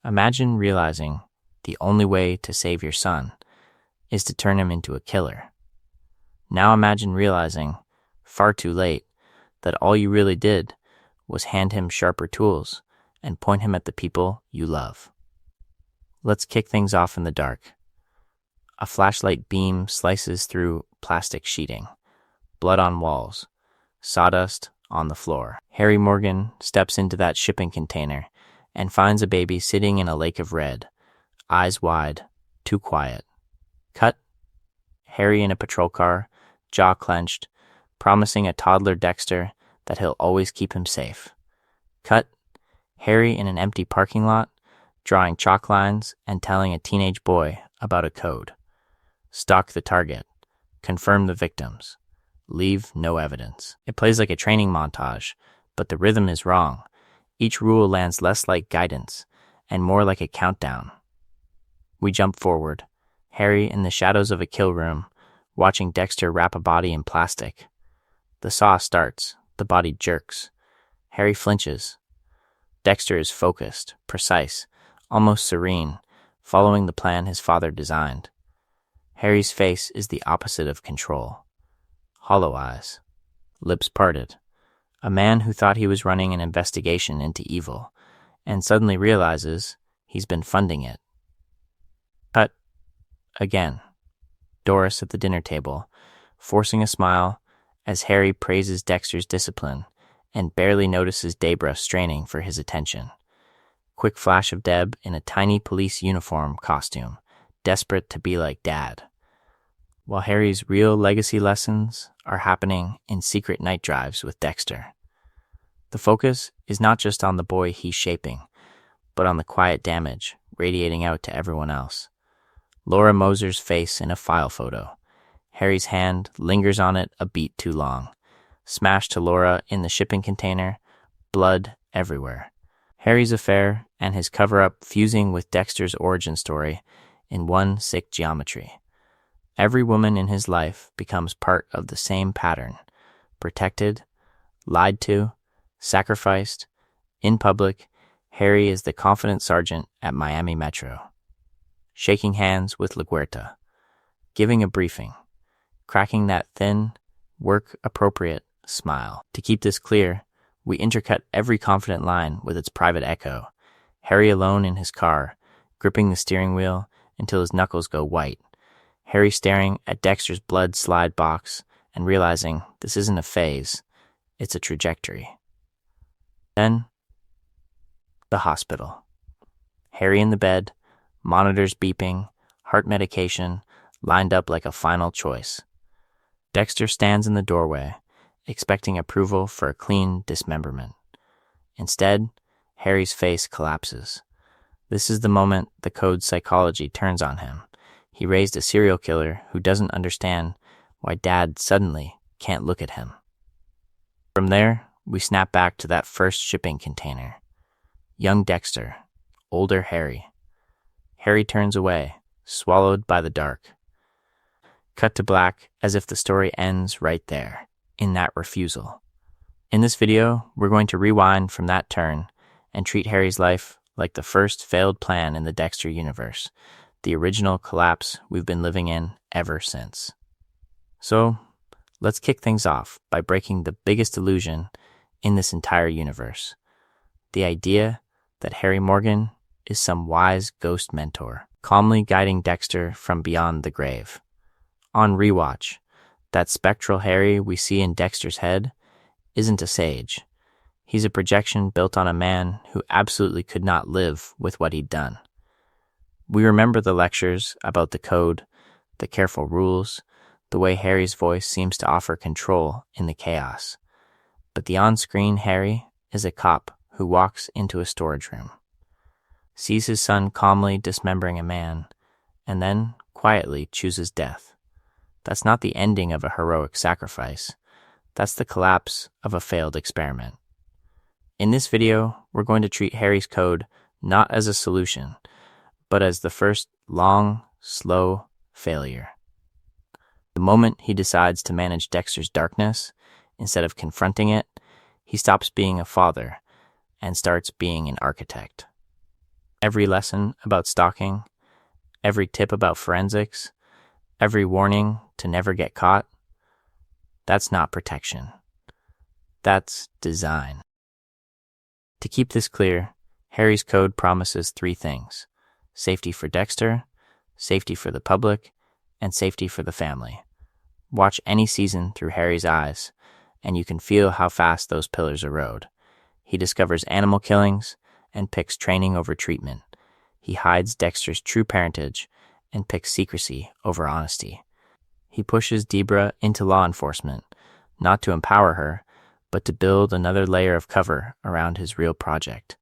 Imagine realizing the only way to save your son is to turn him into a killer. Now imagine realizing, far too late, that all you really did was hand him sharper tools and point him at the people you love. Let's kick things off in the dark. A flashlight beam slices through plastic sheeting, blood on walls, sawdust on the floor. Harry Morgan steps into that shipping container and finds a baby sitting in a lake of red, eyes wide, too quiet. Cut. Harry in a patrol car, jaw clenched, promising a toddler Dexter that he'll always keep him safe. Cut. Harry in an empty parking lot, drawing chalk lines and telling a teenage boy about a code. Stalk the target. Confirm the victims. Leave no evidence. It plays like a training montage, but the rhythm is wrong. Each rule lands less like guidance and more like a countdown. We jump forward, Harry in the shadows of a kill room, watching Dexter wrap a body in plastic. The saw starts, the body jerks. Harry flinches. Dexter is focused, precise, almost serene, following the plan his father designed. Harry's face is the opposite of control. Hollow eyes, lips parted. A man who thought he was running an investigation into evil, and suddenly realizes he's been funding it. Cut. Again. Doris at the dinner table, forcing a smile as Harry praises Dexter's discipline and barely notices Debra straining for his attention. Quick flash of Deb in a tiny police uniform costume, desperate to be like Dad. While Harry's real legacy lessons are happening in secret night drives with Dexter. The focus is not just on the boy he's shaping, but on the quiet damage radiating out to everyone else. Laura Moser's face in a file photo. Harry's hand lingers on it a beat too long. Smashed to Laura in the shipping container, blood everywhere. Harry's affair and his cover-up fusing with Dexter's origin story in one sick geometry. Every woman in his life becomes part of the same pattern. Protected, lied to, sacrificed. In public, Harry is the confident sergeant at Miami Metro. Shaking hands with LaGuerta. Giving a briefing. Cracking that thin, work-appropriate smile. To keep this clear, we intercut every confident line with its private echo. Harry alone in his car, gripping the steering wheel until his knuckles go white. Harry staring at Dexter's blood slide box and realizing this isn't a phase, it's a trajectory. Then, the hospital. Harry in the bed, monitors beeping, heart medication, lined up like a final choice. Dexter stands in the doorway, expecting approval for a clean dismemberment. Instead, Harry's face collapses. This is the moment the code's psychology turns on him. He raised a serial killer who doesn't understand why Dad suddenly can't look at him. From there, we snap back to that first shipping container. Young Dexter, older Harry. Harry turns away, swallowed by the dark. Cut to black as if the story ends right there, in that refusal. In this video, we're going to rewind from that turn and treat Harry's life like the first failed plan in the Dexter universe, the original collapse we've been living in ever since. So, let's kick things off by breaking the biggest illusion in this entire universe. The idea that Harry Morgan is some wise ghost mentor, calmly guiding Dexter from beyond the grave. On rewatch, that spectral Harry we see in Dexter's head isn't a sage. He's a projection built on a man who absolutely could not live with what he'd done. We remember the lectures about the code, the careful rules, the way Harry's voice seems to offer control in the chaos. But the on-screen Harry is a cop who walks into a storage room, sees his son calmly dismembering a man, and then quietly chooses death. That's not the ending of a heroic sacrifice. That's the collapse of a failed experiment. In this video, we're going to treat Harry's code not as a solution, but as the first long, slow failure. The moment he decides to manage Dexter's darkness, instead of confronting it, he stops being a father and starts being an architect. Every lesson about stalking, every tip about forensics, every warning to never get caught, that's not protection. That's design. To keep this clear, Harry's code promises three things: safety for Dexter, safety for the public, and safety for the family. Watch any season through Harry's eyes, and you can feel how fast those pillars erode. He discovers animal killings and picks training over treatment. He hides Dexter's true parentage and picks secrecy over honesty. He pushes Debra into law enforcement, not to empower her, but to build another layer of cover around his real project.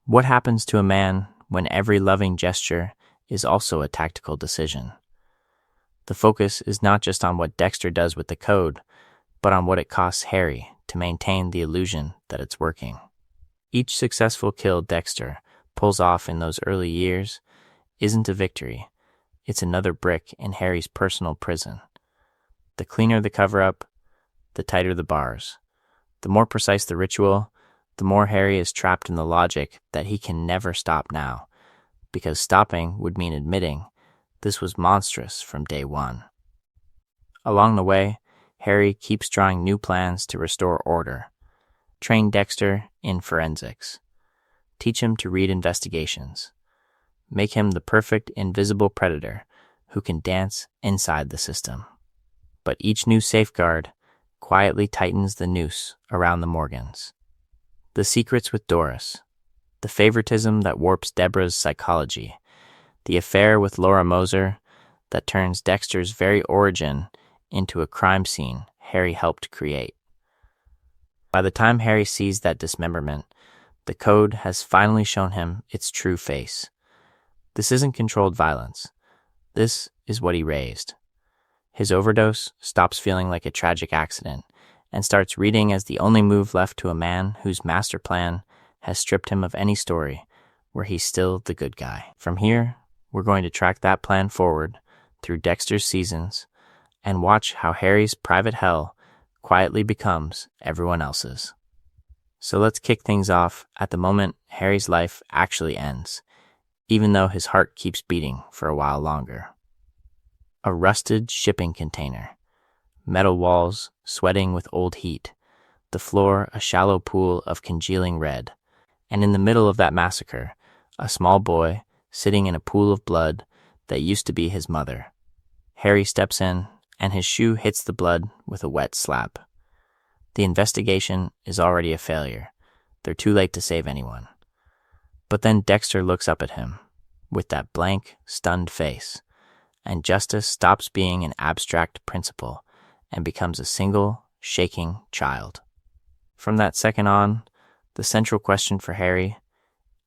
What happens to a man when every loving gesture is also a tactical decision? The focus is not just on what Dexter does with the code, but on what it costs Harry to maintain the illusion that it's working. Each successful kill Dexter pulls off in those early years isn't a victory, it's another brick in Harry's personal prison. The cleaner the cover-up, the tighter the bars. The more precise the ritual, the more Harry is trapped in the logic that he can never stop now, because stopping would mean admitting this was monstrous from day one. Along the way, Harry keeps drawing new plans to restore order. Train Dexter in forensics. Teach him to read investigations. Make him the perfect invisible predator who can dance inside the system. But each new safeguard quietly tightens the noose around the Morgans. The secrets with Doris, the favoritism that warps Deborah's psychology, the affair with Laura Moser that turns Dexter's very origin into a crime scene Harry helped create. By the time Harry sees that dismemberment, the code has finally shown him its true face. This isn't controlled violence. This is what he raised. His overdose stops feeling like a tragic accident and starts reading as the only move left to a man whose master plan has stripped him of any story where he's still the good guy. From here, we're going to track that plan forward through Dexter's seasons and watch how Harry's private hell quietly becomes everyone else's. So let's kick things off at the moment Harry's life actually ends, even though his heart keeps beating for a while longer. A rusted shipping container, metal walls sweating with old heat, the floor a shallow pool of congealing red, and in the middle of that massacre, a small boy sitting in a pool of blood that used to be his mother. Harry steps in, and his shoe hits the blood with a wet slap. The investigation is already a failure. They're too late to save anyone. But then Dexter looks up at him, with that blank, stunned face, and justice stops being an abstract principle and becomes a single, shaking child. From that second on, the central question for Harry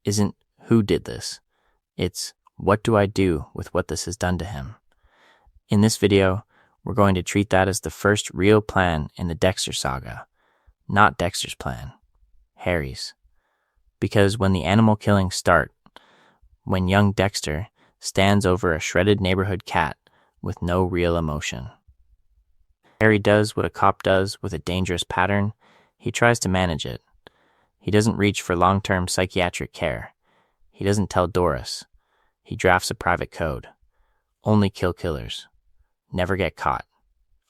isn't who did this. It's what do I do with what this has done to him? In this video, we're going to treat that as the first real plan in the Dexter saga. Not Dexter's plan, Harry's. Because when the animal killings start, when young Dexter stands over a shredded neighborhood cat with no real emotion, Harry does what a cop does with a dangerous pattern. He tries to manage it. He doesn't reach for long-term psychiatric care. He doesn't tell Doris. He drafts a private code. Only kill killers. Never get caught.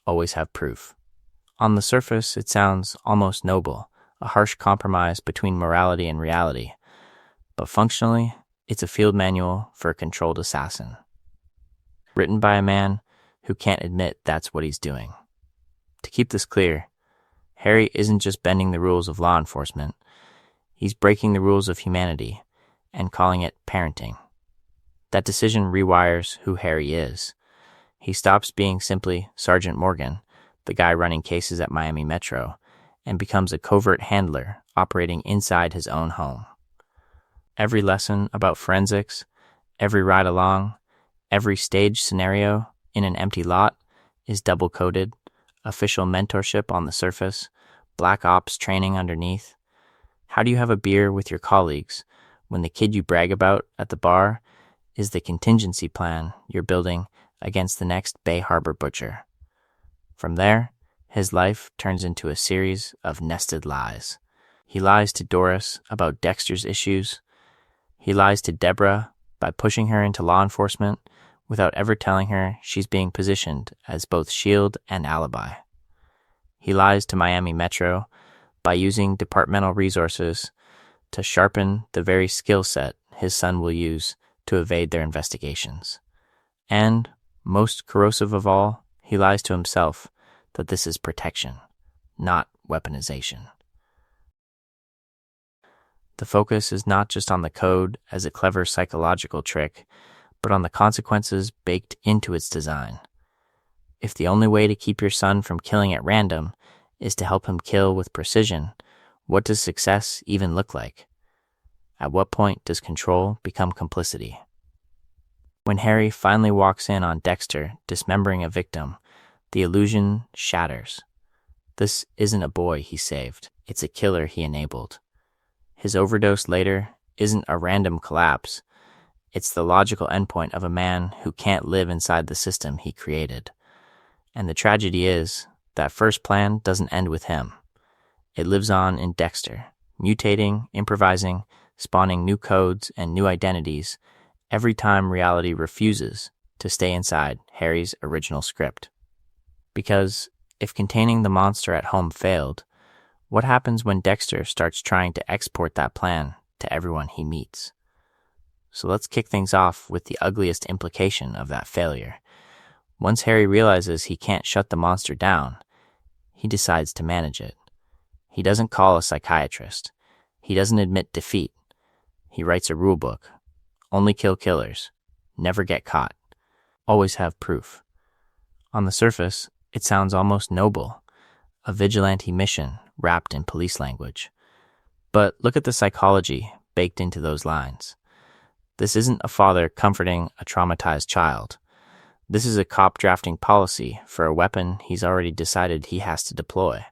Always have proof. On the surface, it sounds almost noble, a harsh compromise between morality and reality. But functionally, it's a field manual for a controlled assassin. Written by a man who can't admit that's what he's doing. To keep this clear, Harry isn't just bending the rules of law enforcement. He's breaking the rules of humanity and calling it parenting. That decision rewires who Harry is. He stops being simply Sergeant Morgan, the guy running cases at Miami Metro, and becomes a covert handler operating inside his own home. Every lesson about forensics, every ride along, every stage scenario in an empty lot is double-coded, official mentorship on the surface, black ops training underneath. How do you have a beer with your colleagues when the kid you brag about at the bar is the contingency plan you're building against the next Bay Harbor butcher? From there, his life turns into a series of nested lies. He lies to Doris about Dexter's issues. He lies to Deborah by pushing her into law enforcement without ever telling her she's being positioned as both shield and alibi. He lies to Miami Metro by using departmental resources to sharpen the very skill set his son will use to evade their investigations. And, most corrosive of all, he lies to himself that this is protection, not weaponization. The focus is not just on the code as a clever psychological trick, but on the consequences baked into its design. If the only way to keep your son from killing at random is to help him kill with precision, what does success even look like? At what point does control become complicity? When Harry finally walks in on Dexter dismembering a victim, the illusion shatters. This isn't a boy he saved, it's a killer he enabled. His overdose later isn't a random collapse, it's the logical endpoint of a man who can't live inside the system he created. And the tragedy is, that first plan doesn't end with him. It lives on in Dexter, mutating, improvising, spawning new codes and new identities every time reality refuses to stay inside Harry's original script. Because if containing the monster at home failed, what happens when Dexter starts trying to export that plan to everyone he meets? So let's kick things off with the ugliest implication of that failure. Once Harry realizes he can't shut the monster down, he decides to manage it. He doesn't call a psychiatrist. He doesn't admit defeat. He writes a rulebook. Only kill killers. Never get caught. Always have proof. On the surface, it sounds almost noble. A vigilante mission wrapped in police language. But look at the psychology baked into those lines. This isn't a father comforting a traumatized child. This is a cop drafting policy for a weapon he's already decided he has to deploy.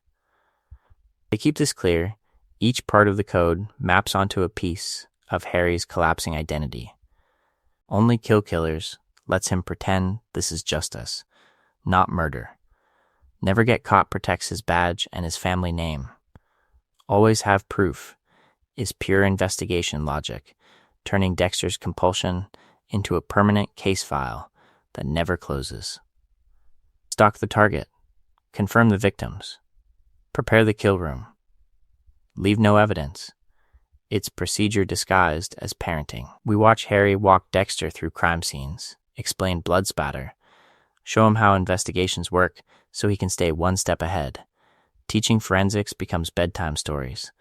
To keep this clear, each part of the code maps onto a piece of Harry's collapsing identity. Only kill killers lets him pretend this is justice, not murder. Never get caught protects his badge and his family name. Always have proof is pure investigation logic, turning Dexter's compulsion into a permanent case file that never closes. Stalk the target. Confirm the victims. Prepare the kill room. Leave no evidence. It's procedure disguised as parenting. We watch Harry walk Dexter through crime scenes, explain blood spatter, show him how investigations work so he can stay one step ahead. Teaching forensics becomes bedtime stories.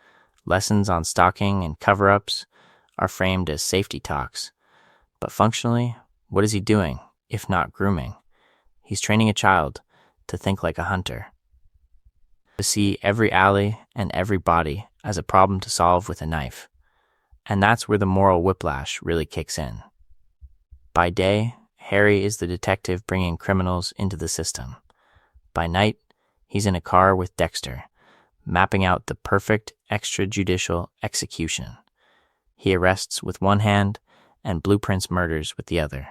Lessons on stalking and cover-ups are framed as safety talks. But functionally, what is he doing, if not grooming? He's training a child to think like a hunter. To see every alley and every body as a problem to solve with a knife. And that's where the moral whiplash really kicks in. By day, Harry is the detective bringing criminals into the system. By night, he's in a car with Dexter, mapping out the perfect extrajudicial execution. He arrests with one hand and blueprints murders with the other.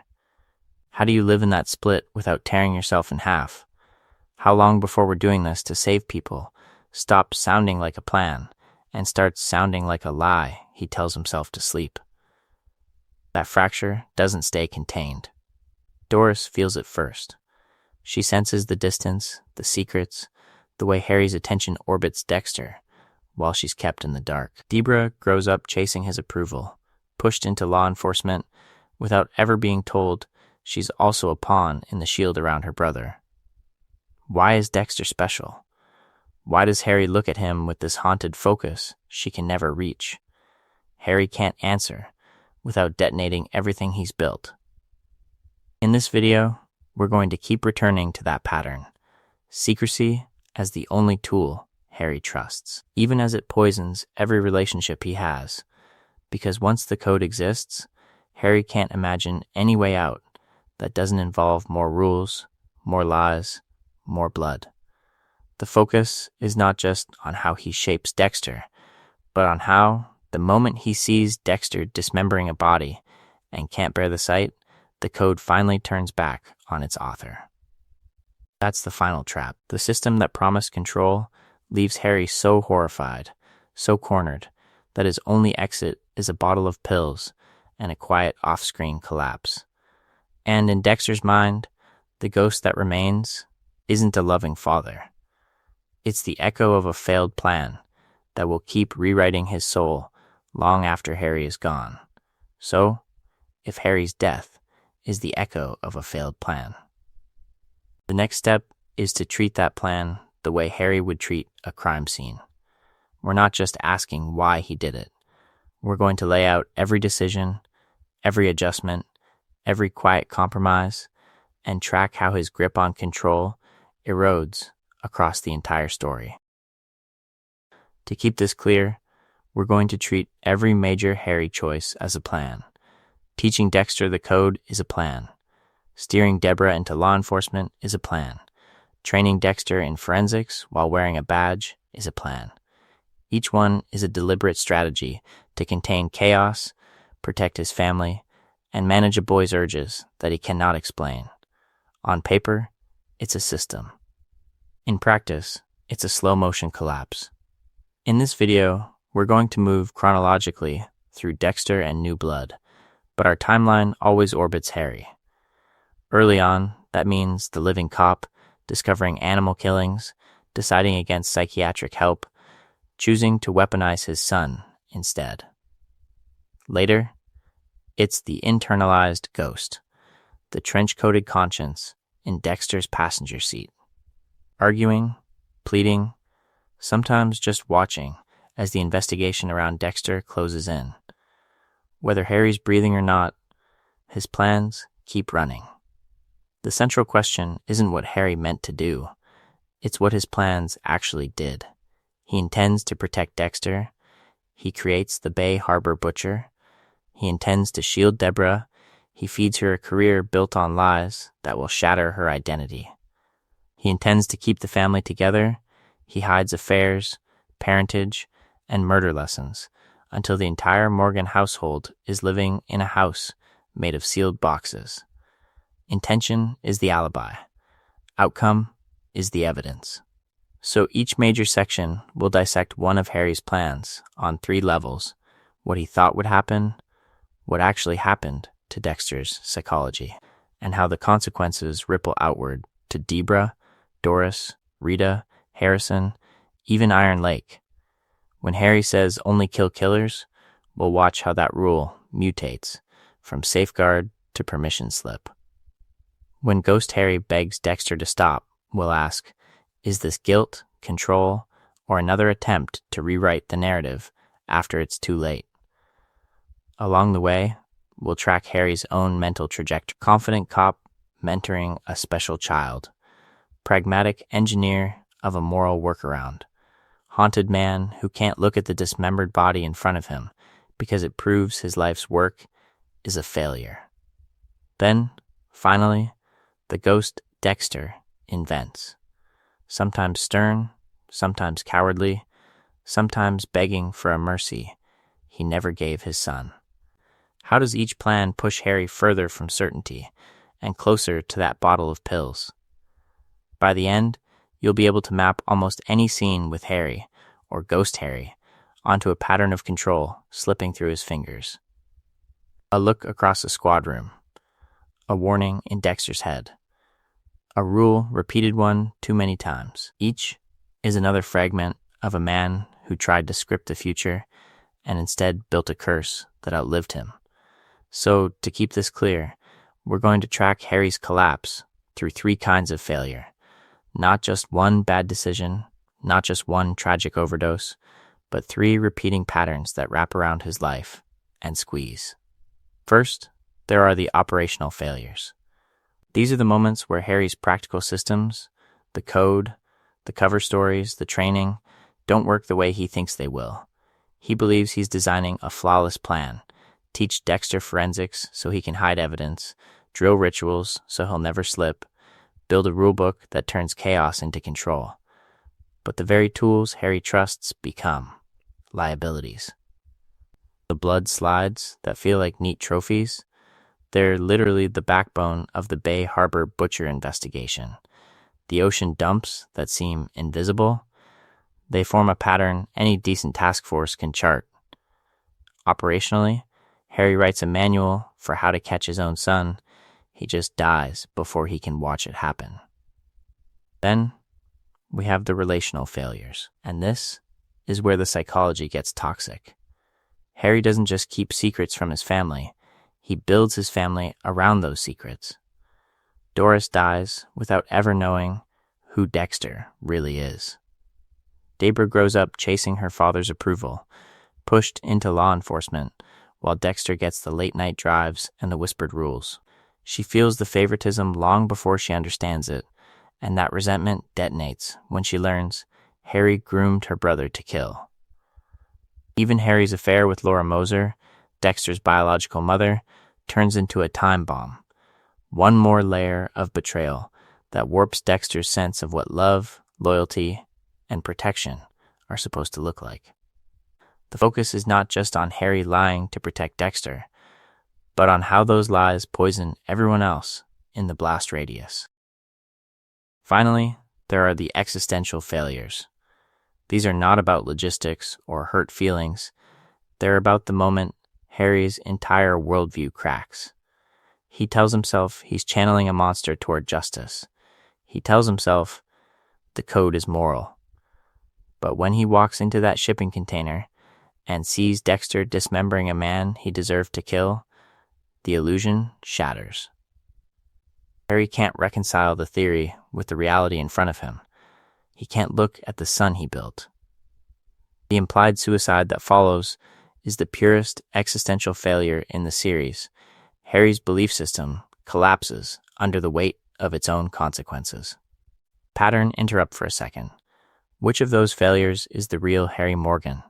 How do you live in that split without tearing yourself in half? How long before we're doing this to save people stops sounding like a plan and starts sounding like a lie he tells himself to sleep? That fracture doesn't stay contained. Doris feels it first. She senses the distance, the secrets, the way Harry's attention orbits Dexter while she's kept in the dark. Deborah grows up chasing his approval, pushed into law enforcement without ever being told she's also a pawn in the shield around her brother. Why is Dexter special? Why does Harry look at him with this haunted focus she can never reach? Harry can't answer without detonating everything he's built. In this video, we're going to keep returning to that pattern. Secrecy as the only tool Harry trusts, even as it poisons every relationship he has. Because once the code exists, Harry can't imagine any way out that doesn't involve more rules, more lies, more blood. The focus is not just on how he shapes Dexter, but on how, the moment he sees Dexter dismembering a body and can't bear the sight, the code finally turns back on its author. That's the final trap. The system that promised control leaves Harry so horrified, so cornered, that his only exit is a bottle of pills and a quiet off-screen collapse. And in Dexter's mind, the ghost that remains isn't a loving father. It's the echo of a failed plan that will keep rewriting his soul long after Harry is gone. So, if Harry's death is the echo of a failed plan, the next step is to treat that plan the way Harry would treat a crime scene. We're not just asking why he did it. We're going to lay out every decision, every adjustment, every quiet compromise, and track how his grip on control erodes across the entire story. To keep this clear, we're going to treat every major Harry choice as a plan. Teaching Dexter the code is a plan. Steering Deborah into law enforcement is a plan. Training Dexter in forensics while wearing a badge is a plan. Each one is a deliberate strategy to contain chaos, protect his family, and manage a boy's urges that he cannot explain. On paper, it's a system. In practice, it's a slow-motion collapse. In this video, we're going to move chronologically through Dexter and New Blood, but our timeline always orbits Harry. Early on, that means the living cop, discovering animal killings, deciding against psychiatric help, choosing to weaponize his son instead. Later, it's the internalized ghost, the trench-coated conscience in Dexter's passenger seat, arguing, pleading, sometimes just watching as the investigation around Dexter closes in. Whether Harry's breathing or not, his plans keep running. The central question isn't what Harry meant to do, it's what his plans actually did. He intends to protect Dexter. He creates the Bay Harbor Butcher. He intends to shield Deborah. He feeds her a career built on lies that will shatter her identity. He intends to keep the family together. He hides affairs, parentage, and murder lessons until the entire Morgan household is living in a house made of sealed boxes. Intention is the alibi. Outcome is the evidence. So each major section will dissect one of Harry's plans on 3 levels: what he thought would happen, what actually happened to Dexter's psychology, and how the consequences ripple outward to Deborah, Doris, Rita, Harrison, even Iron Lake. When Harry says only kill killers, we'll watch how that rule mutates from safeguard to permission slip. When Ghost Harry begs Dexter to stop, we'll ask, is this guilt, control, or another attempt to rewrite the narrative after it's too late? Along the way, we'll track Harry's own mental trajectory. Confident cop mentoring a special child. Pragmatic engineer of a moral workaround. Haunted man who can't look at the dismembered body in front of him because it proves his life's work is a failure. Then, finally, the ghost Dexter invents. Sometimes stern, sometimes cowardly, sometimes begging for a mercy he never gave his son. How does each plan push Harry further from certainty and closer to that bottle of pills? By the end, you'll be able to map almost any scene with Harry, or Ghost Harry, onto a pattern of control slipping through his fingers. A look across a squad room. A warning in Dexter's head. A rule repeated one too many times. Each is another fragment of a man who tried to script the future and instead built a curse that outlived him. So, to keep this clear, we're going to track Harry's collapse through 3 kinds of failure. Not just one bad decision, not just one tragic overdose, but 3 repeating patterns that wrap around his life and squeeze. First, there are the operational failures. These are the moments where Harry's practical systems, the code, the cover stories, the training, don't work the way he thinks they will. He believes he's designing a flawless plan. Teach Dexter forensics so he can hide evidence, drill rituals so he'll never slip, build a rulebook that turns chaos into control. But the very tools Harry trusts become liabilities. The blood slides that feel like neat trophies, they're literally the backbone of the Bay Harbor Butcher investigation. The ocean dumps that seem invisible, they form a pattern any decent task force can chart. Operationally, Harry writes a manual for how to catch his own son. He just dies before he can watch it happen. Then we have the relational failures, and this is where the psychology gets toxic. Harry doesn't just keep secrets from his family, he builds his family around those secrets. Doris dies without ever knowing who Dexter really is. Debra grows up chasing her father's approval, pushed into law enforcement, while Dexter gets the late-night drives and the whispered rules. She feels the favoritism long before she understands it, and that resentment detonates when she learns Harry groomed her brother to kill. Even Harry's affair with Laura Moser, Dexter's biological mother, turns into a time bomb. One more layer of betrayal that warps Dexter's sense of what love, loyalty, and protection are supposed to look like. The focus is not just on Harry lying to protect Dexter, but on how those lies poison everyone else in the blast radius. Finally, there are the existential failures. These are not about logistics or hurt feelings. They're about the moment Harry's entire worldview cracks. He tells himself he's channeling a monster toward justice. He tells himself the code is moral. But when he walks into that shipping container and sees Dexter dismembering a man he deserved to kill, the illusion shatters. Harry can't reconcile the theory with the reality in front of him. He can't look at the son he built. The implied suicide that follows is the purest existential failure in the series. Harry's belief system collapses under the weight of its own consequences. Pattern, interrupt for a second. Which of those failures is the real Harry Morgan?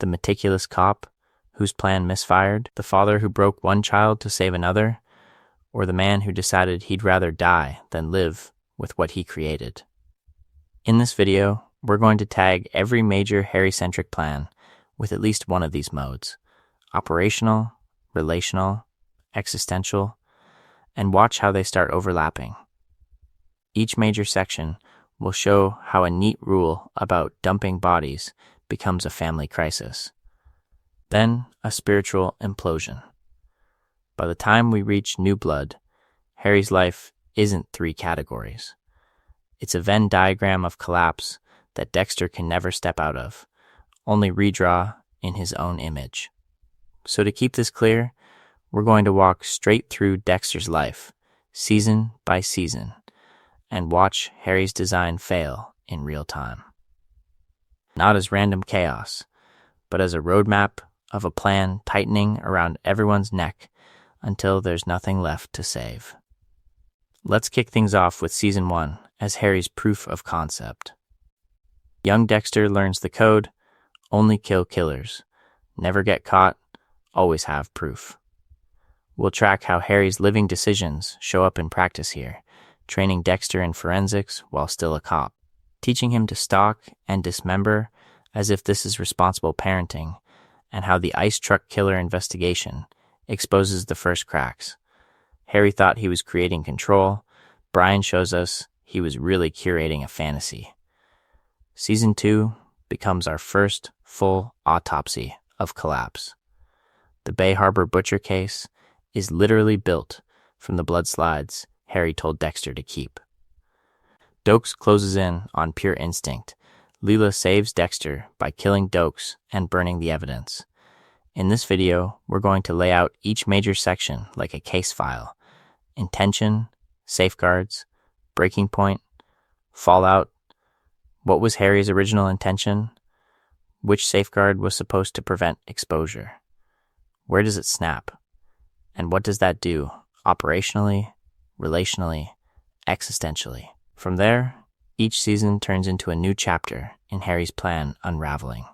The meticulous cop whose plan misfired? The father who broke one child to save another? Or the man who decided he'd rather die than live with what he created? In this video, we're going to tag every major Harry-centric plan with at least one of these modes: operational, relational, existential, and watch how they start overlapping. Each major section will show how a neat rule about dumping bodies becomes a family crisis. Then a spiritual implosion. By the time we reach New Blood, Harry's life isn't 3 categories. It's a Venn diagram of collapse that Dexter can never step out of, only redraw in his own image. So to keep this clear, we're going to walk straight through Dexter's life, season by season, and watch Harry's design fail in real time. Not as random chaos, but as a roadmap of a plan tightening around everyone's neck until there's nothing left to save. Let's kick things off with Season 1 as Harry's proof of concept. Young Dexter learns the code: only kill killers, never get caught, always have proof. We'll track how Harry's living decisions show up in practice here, training Dexter in forensics while still a cop, teaching him to stalk and dismember as if this is responsible parenting, and how the ice truck killer investigation exposes the first cracks. Harry thought he was creating control. Brian shows us he was really curating a fantasy. Season 2 becomes our first full autopsy of collapse. The Bay Harbor butcher case is literally built from the blood slides Harry told Dexter to keep. Dokes closes in on pure instinct. Leela saves Dexter by killing Dokes and burning the evidence. In this video, we're going to lay out each major section like a case file: intention, safeguards, breaking point, fallout. What was Harry's original intention? Which safeguard was supposed to prevent exposure? Where does it snap? And what does that do operationally, relationally, existentially? From there, each season turns into a new chapter in Harry's plan unraveling.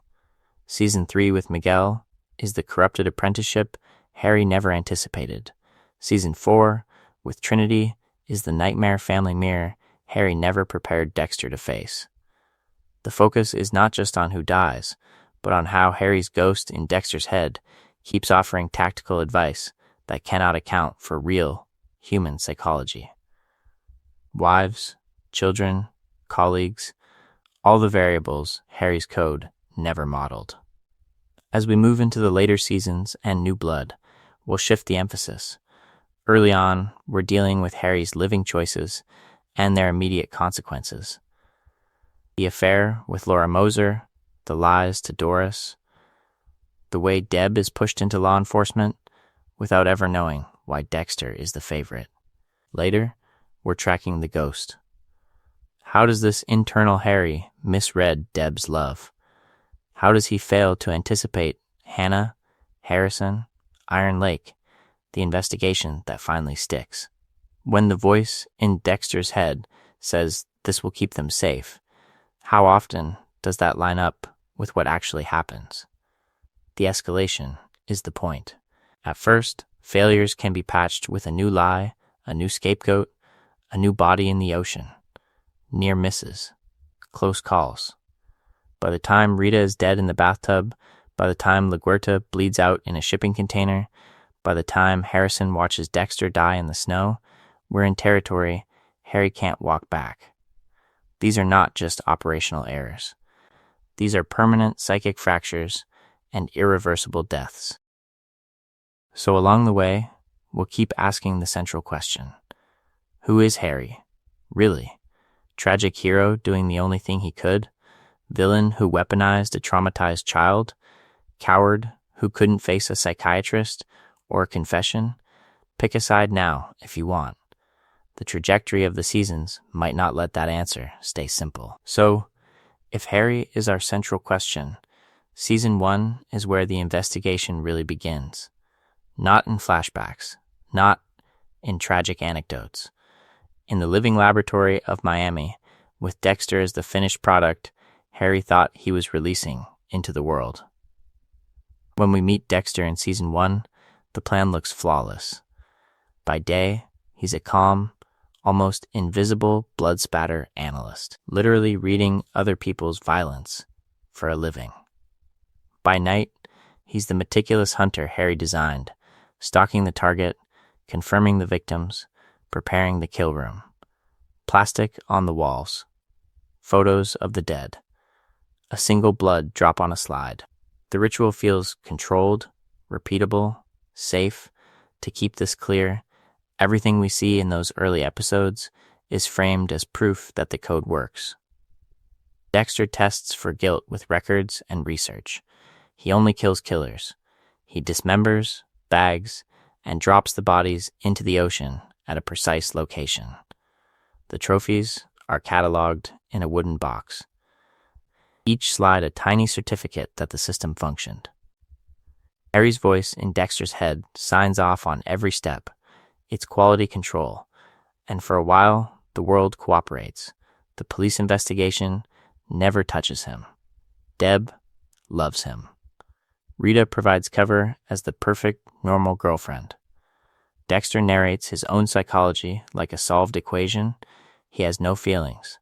Season 3 with Miguel is the corrupted apprenticeship Harry never anticipated. Season 4 with Trinity is the nightmare family mirror Harry never prepared Dexter to face. The focus is not just on who dies, but on how Harry's ghost in Dexter's head keeps offering tactical advice that cannot account for real human psychology. Wives, children, colleagues, all the variables Harry's code never modeled. As we move into the later seasons and New Blood, we'll shift the emphasis. Early on, we're dealing with Harry's living choices and their immediate consequences. The affair with Laura Moser, the lies to Doris, the way Deb is pushed into law enforcement without ever knowing why Dexter is the favorite. Later, we're tracking the ghost. How does this internal Harry misread Deb's love? How does he fail to anticipate Hannah, Harrison, Iron Lake, the investigation that finally sticks? When the voice in Dexter's head says this will keep them safe, how often does that line up with what actually happens? The escalation is the point. At first, failures can be patched with a new lie, a new scapegoat, a new body in the ocean. Near misses, close calls. By the time Rita is dead in the bathtub, by the time LaGuerta bleeds out in a shipping container, by the time Harrison watches Dexter die in the snow, we're in territory Harry can't walk back. These are not just operational errors. These are permanent psychic fractures and irreversible deaths. So along the way, we'll keep asking the central question. Who is Harry? Really? Tragic hero doing the only thing he could? Villain who weaponized a traumatized child? Coward who couldn't face a psychiatrist or a confession? Pick a side now if you want. The trajectory of the seasons might not let that answer stay simple. So, if Harry is our central question, Season 1 is where the investigation really begins. Not in flashbacks, not in tragic anecdotes. In the living laboratory of Miami, with Dexter as the finished product Harry thought he was releasing into the world. When we meet Dexter in Season 1, the plan looks flawless. By day, he's a calm, almost invisible blood spatter analyst, literally reading other people's violence for a living. By night, he's the meticulous hunter Harry designed, stalking the target, confirming the victims, preparing the kill room. Plastic on the walls. Photos of the dead. A single blood drop on a slide. The ritual feels controlled, repeatable, safe. To keep this clear, everything we see in those early episodes is framed as proof that the code works. Dexter tests for guilt with records and research. He only kills killers. He dismembers, bags, and drops the bodies into the ocean at a precise location. The trophies are cataloged in a wooden box. Each slide a tiny certificate that the system functioned. Harry's voice in Dexter's head signs off on every step. It's quality control. And for a while, the world cooperates. The police investigation never touches him. Deb loves him. Rita provides cover as the perfect, normal girlfriend. Dexter narrates his own psychology like a solved equation. He has no feelings,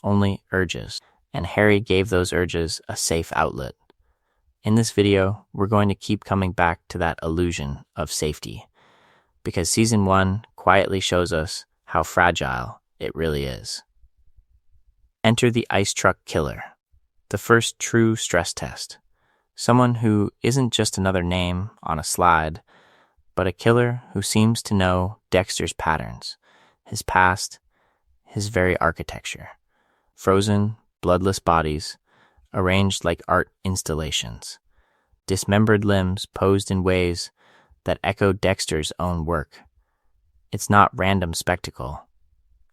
only urges, and Harry gave those urges a safe outlet. In this video, we're going to keep coming back to that illusion of safety, because Season 1 quietly shows us how fragile it really is. Enter the ice truck killer, the first true stress test. Someone who isn't just another name on a slide, but a killer who seems to know Dexter's patterns, his past, his very architecture. Frozen, bloodless bodies, arranged like art installations. Dismembered limbs posed in ways that echo Dexter's own work. It's not random spectacle.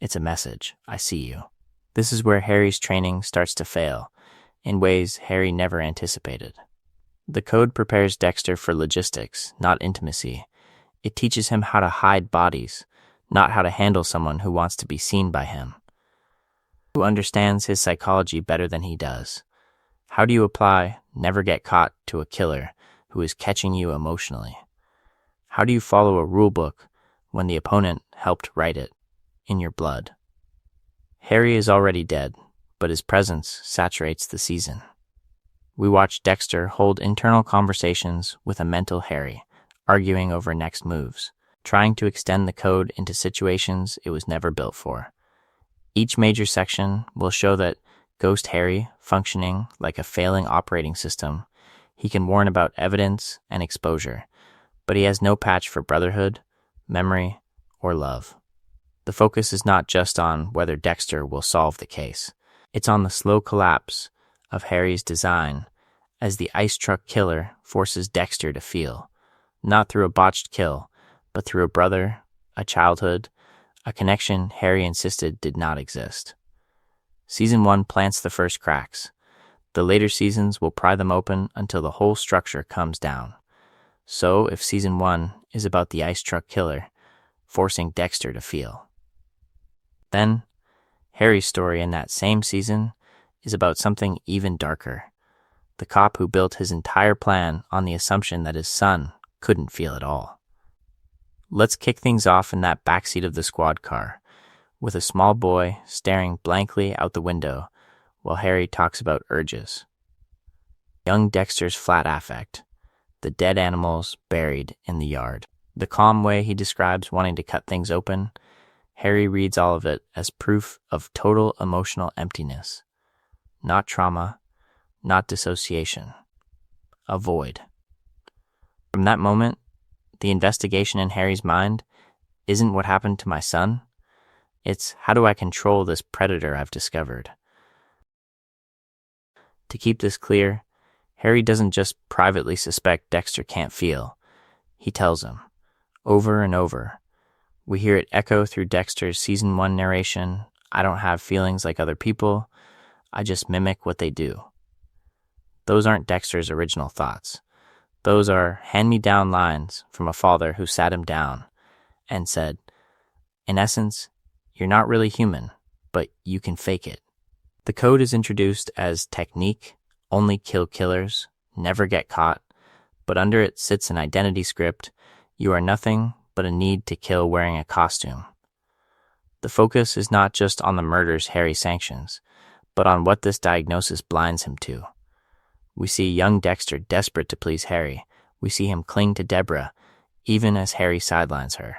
It's a message. I see you. This is where Harry's training starts to fail, in ways Harry never anticipated. The code prepares Dexter for logistics, not intimacy. It teaches him how to hide bodies, not how to handle someone who wants to be seen by him, who understands his psychology better than he does. How do you apply never get caught to a killer who is catching you emotionally? How do you follow a rule book when the opponent helped write it in your blood? Harry is already dead, but his presence saturates the season. We watch Dexter hold internal conversations with a mental Harry, arguing over next moves, trying to extend the code into situations it was never built for. Each major section will show that Ghost Harry, functioning like a failing operating system, he can warn about evidence and exposure, but he has no patch for brotherhood, memory, or love. The focus is not just on whether Dexter will solve the case. It's on the slow collapse of Harry's design as the ice truck killer forces Dexter to feel, not through a botched kill, but through a brother, a childhood, a connection Harry insisted did not exist. Season 1 plants the first cracks. The later seasons will pry them open until the whole structure comes down. So, if Season 1 is about the ice truck killer, forcing Dexter to feel, then Harry's story in that same season is about something even darker. The cop who built his entire plan on the assumption that his son couldn't feel at all. Let's kick things off in that backseat of the squad car, with a small boy staring blankly out the window while Harry talks about urges. Young Dexter's flat affect, the dead animals buried in the yard. The calm way he describes wanting to cut things open, Harry reads all of it as proof of total emotional emptiness. Not trauma, not dissociation. A void. From that moment, the investigation in Harry's mind isn't what happened to my son. It's how do I control this predator I've discovered? To keep this clear, Harry doesn't just privately suspect Dexter can't feel. He tells him, over and over. We hear it echo through Dexter's Season 1 narration, I don't have feelings like other people, I just mimic what they do. Those aren't Dexter's original thoughts. Those are hand-me-down lines from a father who sat him down and said, in essence, you're not really human, but you can fake it. The code is introduced as technique, only kill killers, never get caught, but under it sits an identity script, you are nothing but a need to kill wearing a costume. The focus is not just on the murders Harry sanctions, but on what this diagnosis blinds him to. We see young Dexter desperate to please Harry. We see him cling to Deborah, even as Harry sidelines her.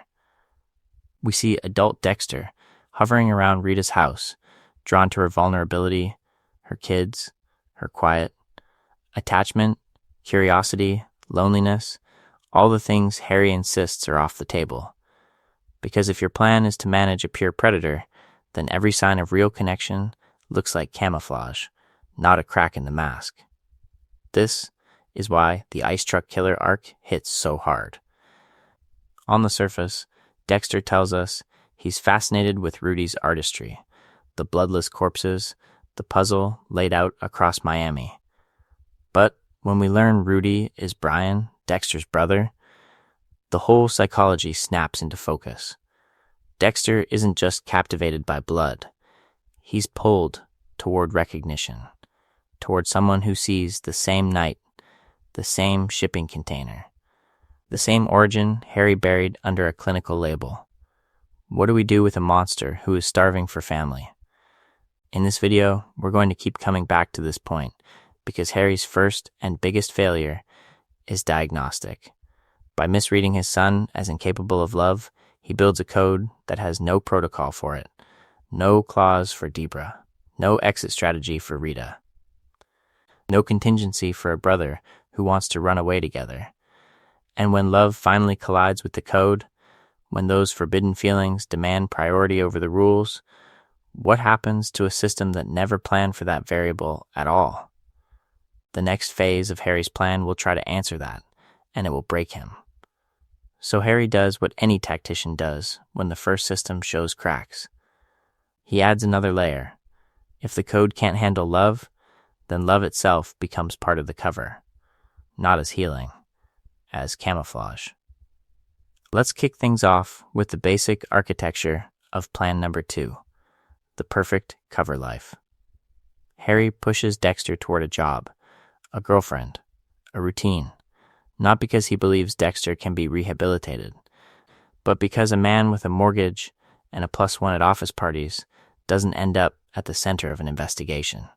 We see adult Dexter hovering around Rita's house, drawn to her vulnerability, her kids, her quiet, attachment, curiosity, loneliness, all the things Harry insists are off the table. Because if your plan is to manage a pure predator, then every sign of real connection looks like camouflage, not a crack in the mask. This is why the ice truck killer arc hits so hard. On the surface, Dexter tells us he's fascinated with Rudy's artistry, the bloodless corpses, the puzzle laid out across Miami. But when we learn Rudy is Brian, Dexter's brother, the whole psychology snaps into focus. Dexter isn't just captivated by blood. He's pulled toward recognition, toward someone who sees the same night, the same shipping container, the same origin Harry buried under a clinical label. What do we do with a monster who is starving for family? In this video, we're going to keep coming back to this point because Harry's first and biggest failure is diagnostic. By misreading his son as incapable of love, he builds a code that has no protocol for it, no clause for Deborah, no exit strategy for Rita, no contingency for a brother who wants to run away together. And when love finally collides with the code, when those forbidden feelings demand priority over the rules, what happens to a system that never planned for that variable at all? The next phase of Harry's plan will try to answer that, and it will break him. So Harry does what any tactician does when the first system shows cracks. He adds another layer. If the code can't handle love, then love itself becomes part of the cover, not as healing, as camouflage. Let's kick things off with the basic architecture of plan number 2, the perfect cover life. Harry pushes Dexter toward a job, a girlfriend, a routine, not because he believes Dexter can be rehabilitated, but because a man with a mortgage and a +1 at office parties doesn't end up at the center of an investigation.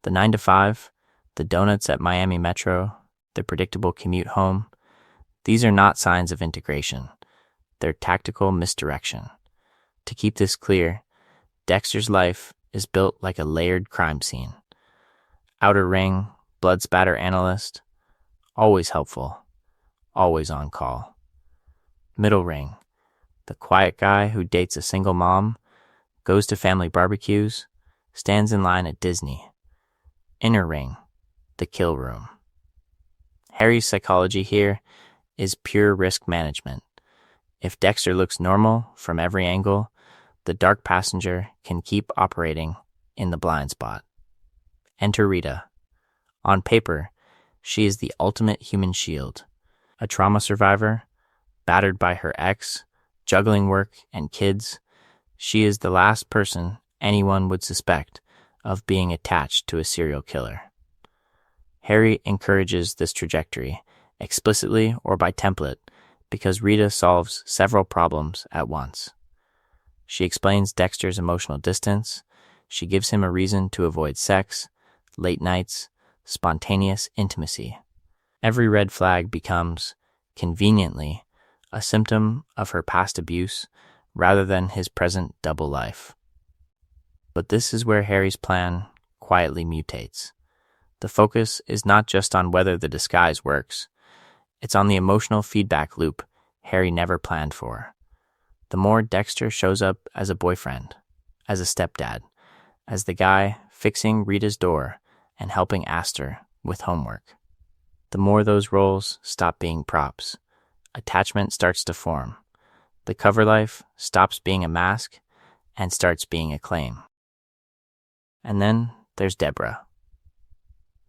The 9 to 5, the donuts at Miami Metro, the predictable commute home, these are not signs of integration. They're tactical misdirection. To keep this clear, Dexter's life is built like a layered crime scene. Outer ring, blood spatter analyst, always helpful. always on call. Middle ring, the quiet guy who dates a single mom, goes to family barbecues, stands in line at Disney. Inner ring, the kill room. Harry's psychology here is pure risk management. If Dexter looks normal from every angle, the dark passenger can keep operating in the blind spot. Enter Rita. On paper, she is the ultimate human shield. A trauma survivor, battered by her ex, juggling work and kids, she is the last person anyone would suspect of being attached to a serial killer. Harry encourages this trajectory, explicitly or by template, because Rita solves several problems at once. She explains Dexter's emotional distance, she gives him a reason to avoid sex, late nights, spontaneous intimacy. Every red flag becomes, conveniently, a symptom of her past abuse rather than his present double life. But this is where Harry's plan quietly mutates. The focus is not just on whether the disguise works, it's on the emotional feedback loop Harry never planned for. The more Dexter shows up as a boyfriend, as a stepdad, as the guy fixing Rita's door and helping Aster with homework, the more those roles stop being props. Attachment starts to form. The cover life stops being a mask and starts being a claim. And then there's Deborah.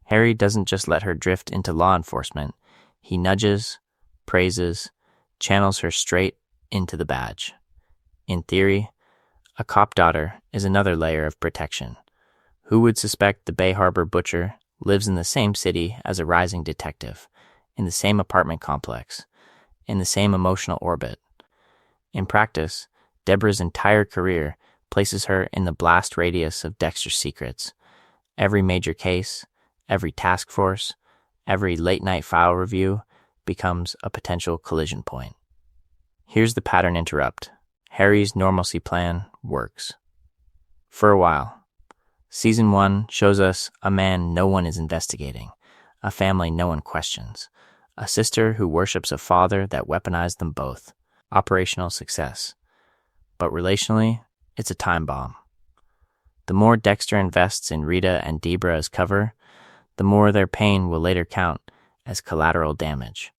Harry doesn't just let her drift into law enforcement. He nudges, praises, channels her straight into the badge. In theory, a cop daughter is another layer of protection. Who would suspect the Bay Harbor butcher lives in the same city as a rising detective, in the same apartment complex, in the same emotional orbit? In practice, Deborah's entire career places her in the blast radius of Dexter's secrets. Every major case, every task force, every late-night file review becomes a potential collision point. Here's the pattern interrupt. Harry's normalcy plan works. For a while. Season 1 shows us a man no one is investigating, a family no one questions, a sister who worships a father that weaponized them both. Operational success. But relationally, it's a time bomb. The more Dexter invests in Rita and Deborah as cover, the more their pain will later count as collateral damage.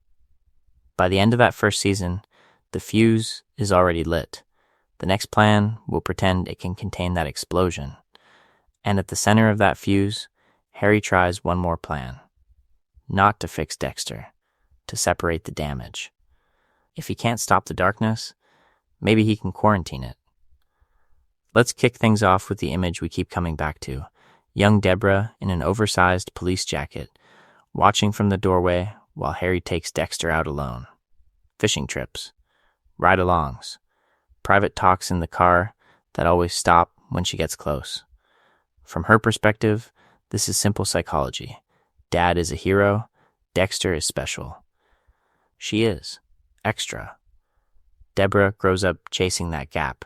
By the end of that first season, the fuse is already lit. The next plan will pretend it can contain that explosion. And at the center of that fuse, Harry tries one more plan. Not to fix Dexter, to separate the damage. If he can't stop the darkness, maybe he can quarantine it. Let's kick things off with the image we keep coming back to. Young Deborah in an oversized police jacket, watching from the doorway while Harry takes Dexter out alone. Fishing trips, ride-alongs, private talks in the car that always stop when she gets close. From her perspective, this is simple psychology. Dad is a hero, Dexter is special. She is. Extra. Deborah grows up chasing that gap.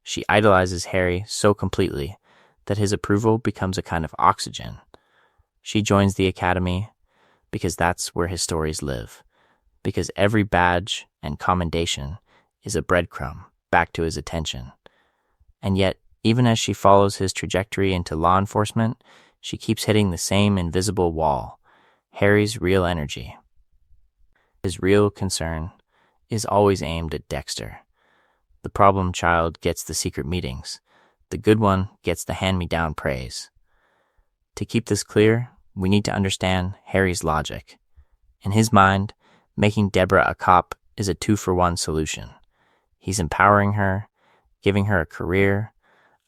She idolizes Harry so completely that his approval becomes a kind of oxygen. She joins the academy because that's where his stories live, because every badge and commendation is a breadcrumb back to his attention. And yet, even as she follows his trajectory into law enforcement, she keeps hitting the same invisible wall, Harry's real energy. His real concern is always aimed at Dexter. The problem child gets the secret meetings. The good one gets the hand-me-down praise. To keep this clear, we need to understand Harry's logic. In his mind, making Deborah a cop is a 2-for-1 solution. He's empowering her, giving her a career,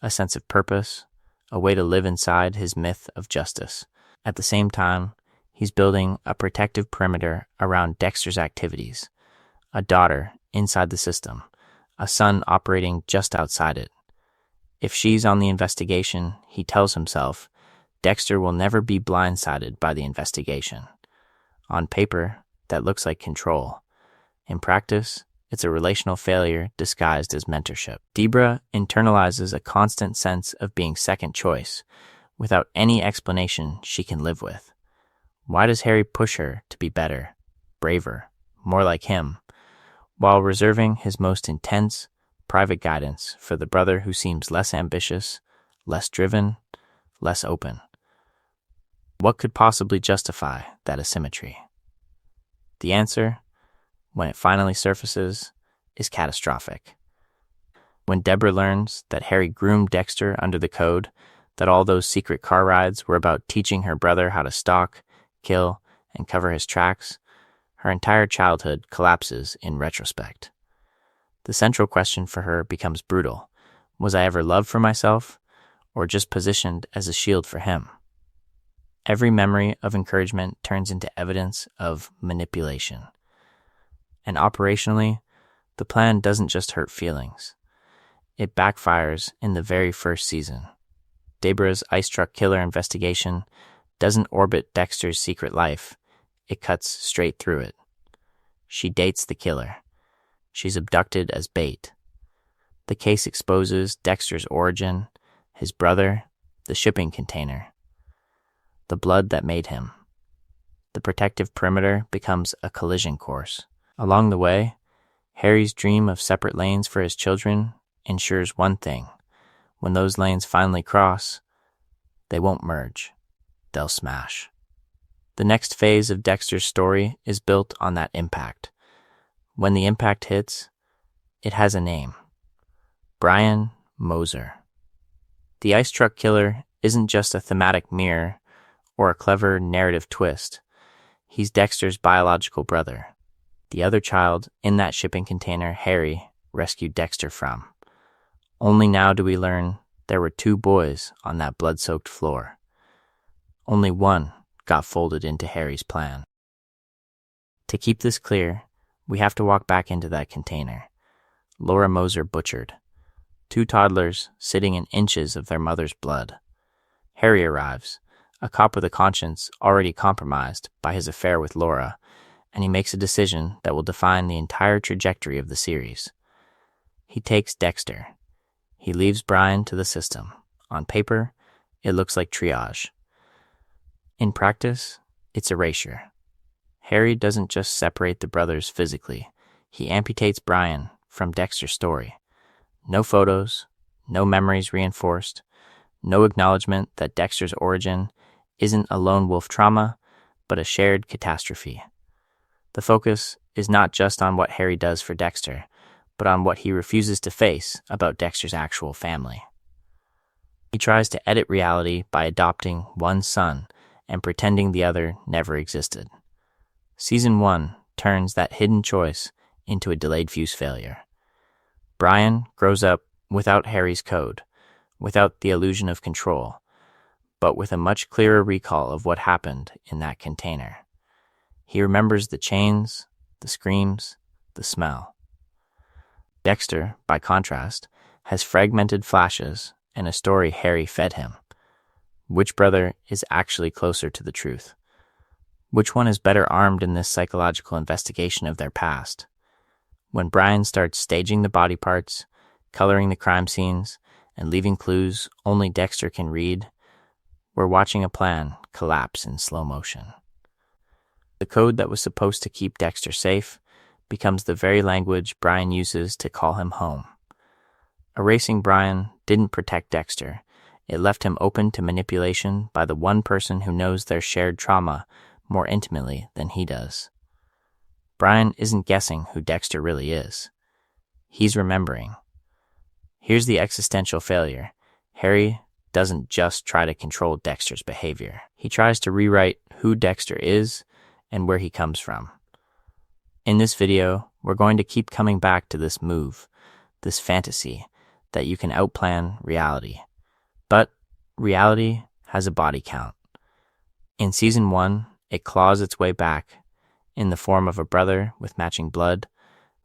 a sense of purpose, a way to live inside his myth of justice. At the same time, he's building a protective perimeter around Dexter's activities, a daughter inside the system, a son operating just outside it. If she's on the investigation, he tells himself, Dexter will never be blindsided by the investigation. On paper, that looks like control. In practice, it's a relational failure disguised as mentorship. Deborah internalizes a constant sense of being second choice, without any explanation she can live with. Why does Harry push her to be better, braver, more like him, while reserving his most intense, private guidance for the brother who seems less ambitious, less driven, less open. What could possibly justify that asymmetry? The answer, when it finally surfaces, is catastrophic. When Deborah learns that Harry groomed Dexter under the code, that all those secret car rides were about teaching her brother how to stalk, kill, and cover his tracks, her entire childhood collapses in retrospect. The central question for her becomes brutal. Was I ever loved for myself, or just positioned as a shield for him? Every memory of encouragement turns into evidence of manipulation. And operationally, the plan doesn't just hurt feelings. It backfires in the very first season. Deborah's ice truck killer investigation doesn't orbit Dexter's secret life. It cuts straight through it. She dates the killer. She's abducted as bait. The case exposes Dexter's origin, his brother, the shipping container, the blood that made him. The protective perimeter becomes a collision course. Along the way, Harry's dream of separate lanes for his children ensures one thing. When those lanes finally cross, they won't merge. They'll smash. The next phase of Dexter's story is built on that impact. When the impact hits, it has a name. Brian Moser. The ice truck killer isn't just a thematic mirror or a clever narrative twist. He's Dexter's biological brother, the other child in that shipping container Harry rescued Dexter from. Only now do we learn there were two boys on that blood-soaked floor. Only one got folded into Harry's plan. To keep this clear, we have to walk back into that container. Laura Moser butchered. Two toddlers sitting in inches of their mother's blood. Harry arrives, a cop with a conscience already compromised by his affair with Laura, and he makes a decision that will define the entire trajectory of the series. He takes Dexter. He leaves Brian to the system. On paper, it looks like triage. In practice, it's erasure. Harry doesn't just separate the brothers physically. He amputates Brian from Dexter's story. No photos, no memories reinforced, no acknowledgement that Dexter's origin isn't a lone wolf trauma, but a shared catastrophe. The focus is not just on what Harry does for Dexter, but on what he refuses to face about Dexter's actual family. He tries to edit reality by adopting one son and pretending the other never existed. Season 1 turns that hidden choice into a delayed fuse failure. Brian grows up without Harry's code, without the illusion of control, but with a much clearer recall of what happened in that container. He remembers the chains, the screams, the smell. Dexter, by contrast, has fragmented flashes and a story Harry fed him. Which brother is actually closer to the truth? Which one is better armed in this psychological investigation of their past? When Brian starts staging the body parts, coloring the crime scenes, and leaving clues only Dexter can read, we're watching a plan collapse in slow motion. The code that was supposed to keep Dexter safe becomes the very language Brian uses to call him home. Erasing Brian didn't protect Dexter. It left him open to manipulation by the one person who knows their shared trauma more intimately than he does. Brian isn't guessing who Dexter really is. He's remembering. Here's the existential failure. Harry doesn't just try to control Dexter's behavior. He tries to rewrite who Dexter is and where he comes from. In this video, we're going to keep coming back to this move, this fantasy, that you can outplan reality. But reality has a body count. In Season 1, it claws its way back in the form of a brother with matching blood,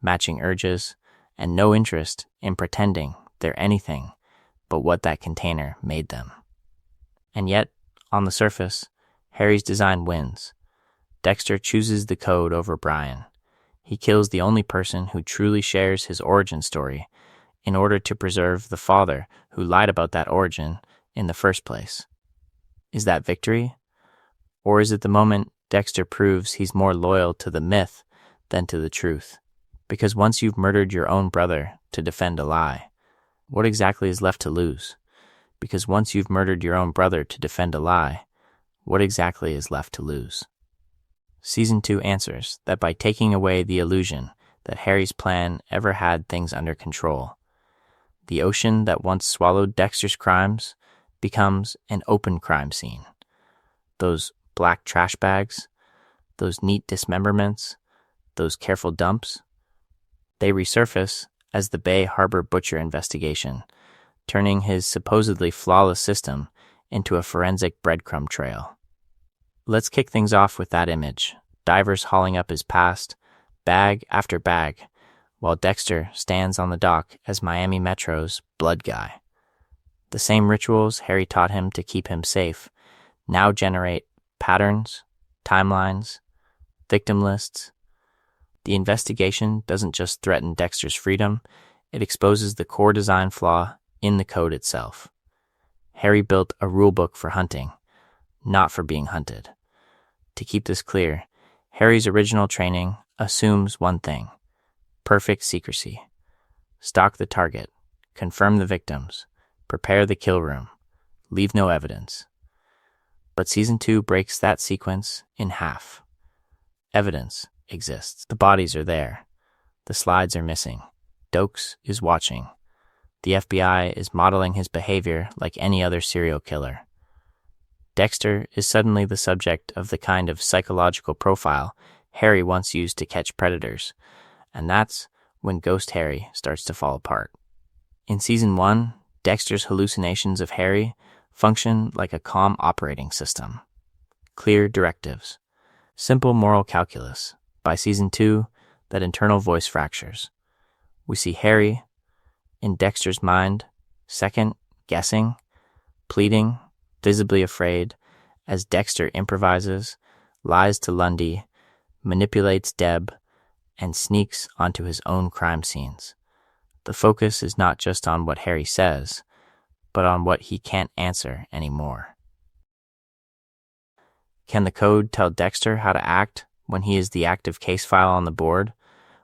matching urges, and no interest in pretending they're anything but what that container made them. And yet, on the surface, Harry's design wins. Dexter chooses the code over Brian. He kills the only person who truly shares his origin story in order to preserve the father who lied about that origin in the first place. Is that victory? Or is it the moment Dexter proves he's more loyal to the myth than to the truth. Because once you've murdered your own brother to defend a lie, what exactly is left to lose? Because once you've murdered your own brother to defend a lie, what exactly is left to lose? Season 2 answers that by taking away the illusion that Harry's plan ever had things under control, the ocean that once swallowed Dexter's crimes becomes an open crime scene. Those black trash bags, those neat dismemberments, those careful dumps, they resurface as the Bay Harbor Butcher investigation, turning his supposedly flawless system into a forensic breadcrumb trail. Let's kick things off with that image, divers hauling up his past, bag after bag, while Dexter stands on the dock as Miami Metro's blood guy. The same rituals Harry taught him to keep him safe now generate patterns, timelines, victim lists. The investigation doesn't just threaten Dexter's freedom, it exposes the core design flaw in the code itself. Harry built a rulebook for hunting, not for being hunted. To keep this clear, Harry's original training assumes one thing: perfect secrecy. Stalk the target, confirm the victims, prepare the kill room, leave no evidence. But Season 2 breaks that sequence in half. Evidence exists. The bodies are there. The slides are missing. Dokes is watching. The FBI is modeling his behavior like any other serial killer. Dexter is suddenly the subject of the kind of psychological profile Harry once used to catch predators, and that's when Ghost Harry starts to fall apart. In Season 1, Dexter's hallucinations of Harry function like a calm operating system. Clear directives. Simple moral calculus. By Season 2, that internal voice fractures. We see Harry, in Dexter's mind, second, guessing, pleading, visibly afraid, as Dexter improvises, lies to Lundy, manipulates Deb, and sneaks onto his own crime scenes. The focus is not just on what Harry says, but on what he can't answer anymore. Can the code tell Dexter how to act when he is the active case file on the board,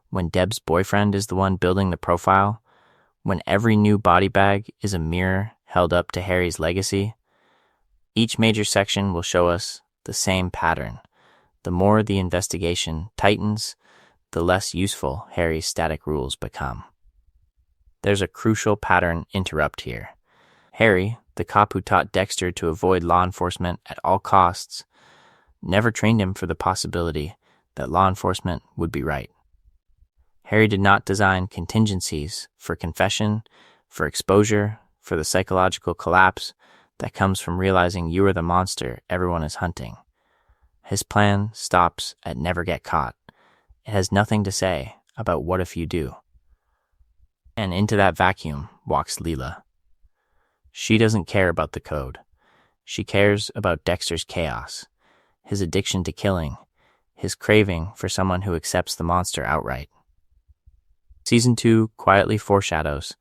when Deb's boyfriend is the one building the profile, when every new body bag is a mirror held up to Harry's legacy? Each major section will show us the same pattern. The more the investigation tightens, the less useful Harry's static rules become. There's a crucial pattern interrupt here. Harry, the cop who taught Dexter to avoid law enforcement at all costs, never trained him for the possibility that law enforcement would be right. Harry did not design contingencies for confession, for exposure, for the psychological collapse that comes from realizing you are the monster everyone is hunting. His plan stops at never get caught. It has nothing to say about what if you do. And into that vacuum walks Leela. She doesn't care about the code. She cares about Dexter's chaos, his addiction to killing, his craving for someone who accepts the monster outright. Season 2 quietly foreshadows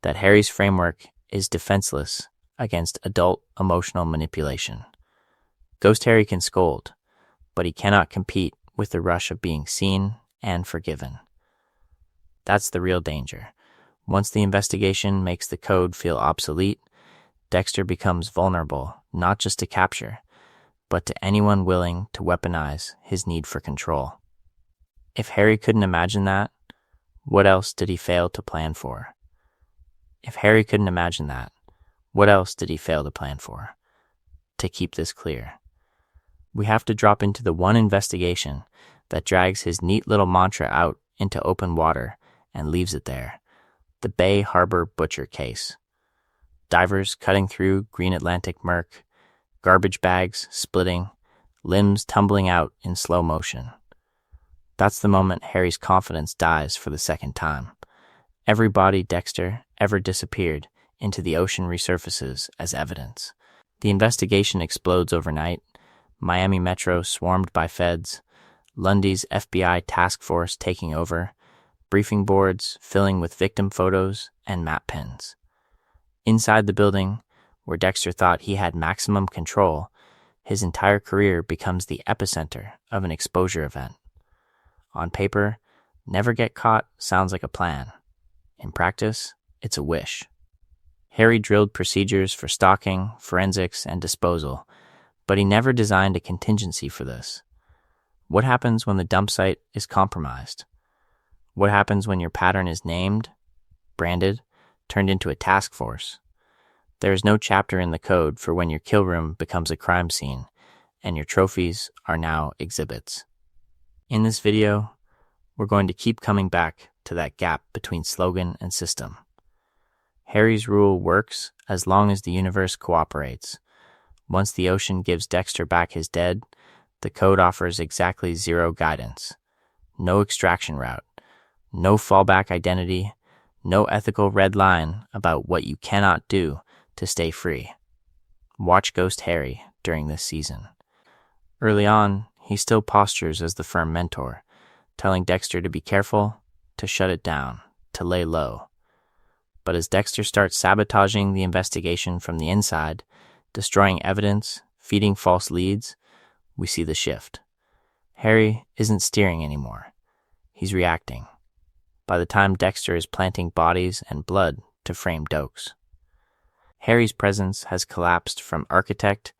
that Harry's framework is defenseless against adult emotional manipulation. Ghost Harry can scold, but he cannot compete with the rush of being seen and forgiven. That's the real danger. Once the investigation makes the code feel obsolete, Dexter becomes vulnerable not just to capture, but to anyone willing to weaponize his need for control. If Harry couldn't imagine that, what else did he fail to plan for? If Harry couldn't imagine that, what else did he fail to plan for? To keep this clear, we have to drop into the one investigation that drags his neat little mantra out into open water and leaves it there: the Bay Harbor Butcher case. Divers cutting through green Atlantic murk, garbage bags splitting, limbs tumbling out in slow motion. That's the moment Harry's confidence dies for the second time. Every body Dexter ever disappeared into the ocean resurfaces as evidence. The investigation explodes overnight. Miami Metro swarmed by feds, Lundy's FBI task force taking over, briefing boards filling with victim photos and map pins. Inside the building, where Dexter thought he had maximum control, his entire career becomes the epicenter of an exposure event. On paper, never get caught sounds like a plan. In practice, it's a wish. Harry drilled procedures for stalking, forensics, and disposal, but he never designed a contingency for this. What happens when the dump site is compromised? What happens when your pattern is named, branded, turned into a task force? There is no chapter in the code for when your kill room becomes a crime scene and your trophies are now exhibits. In this video, we're going to keep coming back to that gap between slogan and system. Harry's rule works as long as the universe cooperates. Once the ocean gives Dexter back his dead, the code offers exactly zero guidance. No extraction route, no fallback identity, no ethical red line about what you cannot do to stay free. Watch Ghost Harry during this season. Early on, he still postures as the firm mentor, telling Dexter to be careful, to shut it down, to lay low. But as Dexter starts sabotaging the investigation from the inside, destroying evidence, feeding false leads, we see the shift. Harry isn't steering anymore. He's reacting. By the time Dexter is planting bodies and blood to frame Dokes, Harry's presence has collapsed from architect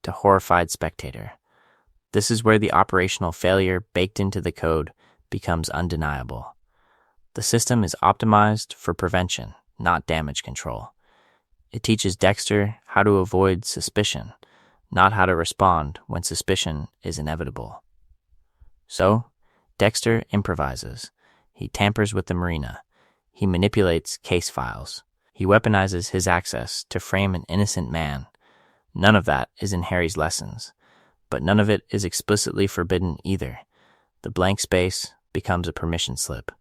to horrified spectator. This is where the operational failure baked into the code becomes undeniable. The system is optimized for prevention, not damage control. It teaches Dexter how to avoid suspicion, not how to respond when suspicion is inevitable. So, Dexter improvises. He tampers with the marina. He manipulates case files. He weaponizes his access to frame an innocent man. None of that is in Harry's lessons, but none of it is explicitly forbidden either. The blank space becomes a permission slip,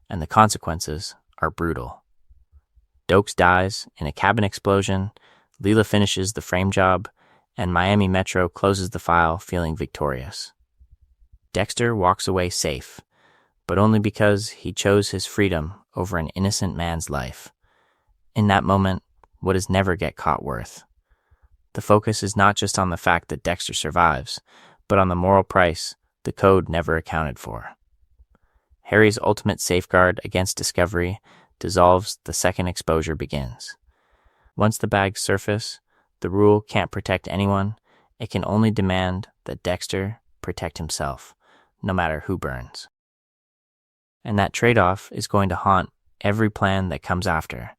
and the consequences are brutal. Dokes dies in a cabin explosion, Leela finishes the frame job, and Miami Metro closes the file feeling victorious. Dexter walks away safe, but only because he chose his freedom over an innocent man's life. In that moment, what does never get caught worth? The focus is not just on the fact that Dexter survives, but on the moral price the code never accounted for. Harry's ultimate safeguard against discovery dissolves the second exposure begins. Once the bags surface, the rule can't protect anyone. It can only demand that Dexter protect himself, no matter who burns. And that trade-off is going to haunt every plan that comes after.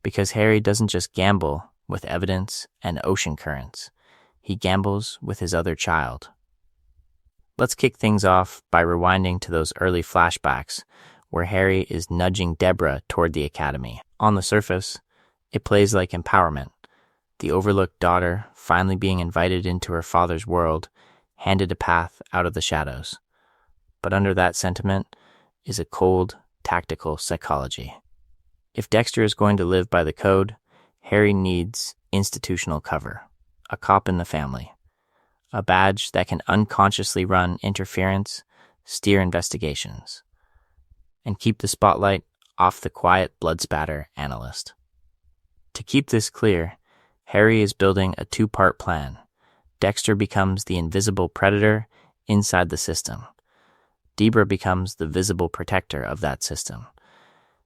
Because Harry doesn't just gamble with evidence and ocean currents. He gambles with his other child. Let's kick things off by rewinding to those early flashbacks where Harry is nudging Deborah toward the academy. On the surface, it plays like empowerment. The overlooked daughter, finally being invited into her father's world, handed a path out of the shadows. But under that sentiment is a cold, tactical psychology. If Dexter is going to live by the code, Harry needs institutional cover, a cop in the family, a badge that can unconsciously run interference, steer investigations, and keep the spotlight off the quiet blood spatter analyst. To keep this clear, Harry is building a two-part plan. Dexter becomes the invisible predator inside the system. Deborah becomes the visible protector of that system.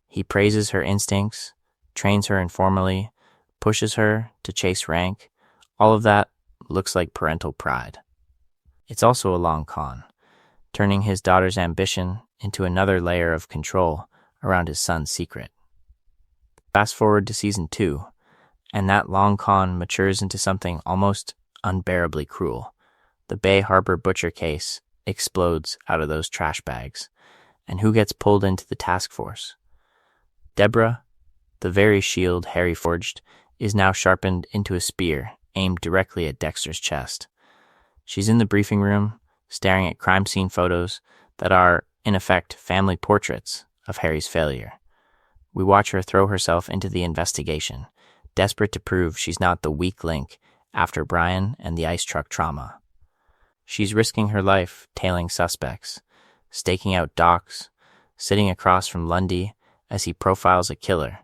He praises her instincts, trains her informally, pushes her to chase rank. All of that looks like parental pride. It's also a long con, turning his daughter's ambition into another layer of control around his son's secret. Fast forward to season 2, and that long con matures into something almost unbearably cruel. The Bay Harbor butcher case explodes out of those trash bags, and who gets pulled into the task force? Deborah, the very shield Harry forged, is now sharpened into a spear aimed directly at Dexter's chest. She's in the briefing room, staring at crime scene photos that are, in effect, family portraits of Harry's failure. We watch her throw herself into the investigation, desperate to prove she's not the weak link after Brian and the ice truck trauma. She's risking her life tailing suspects, staking out Docs, sitting across from Lundy as he profiles a killer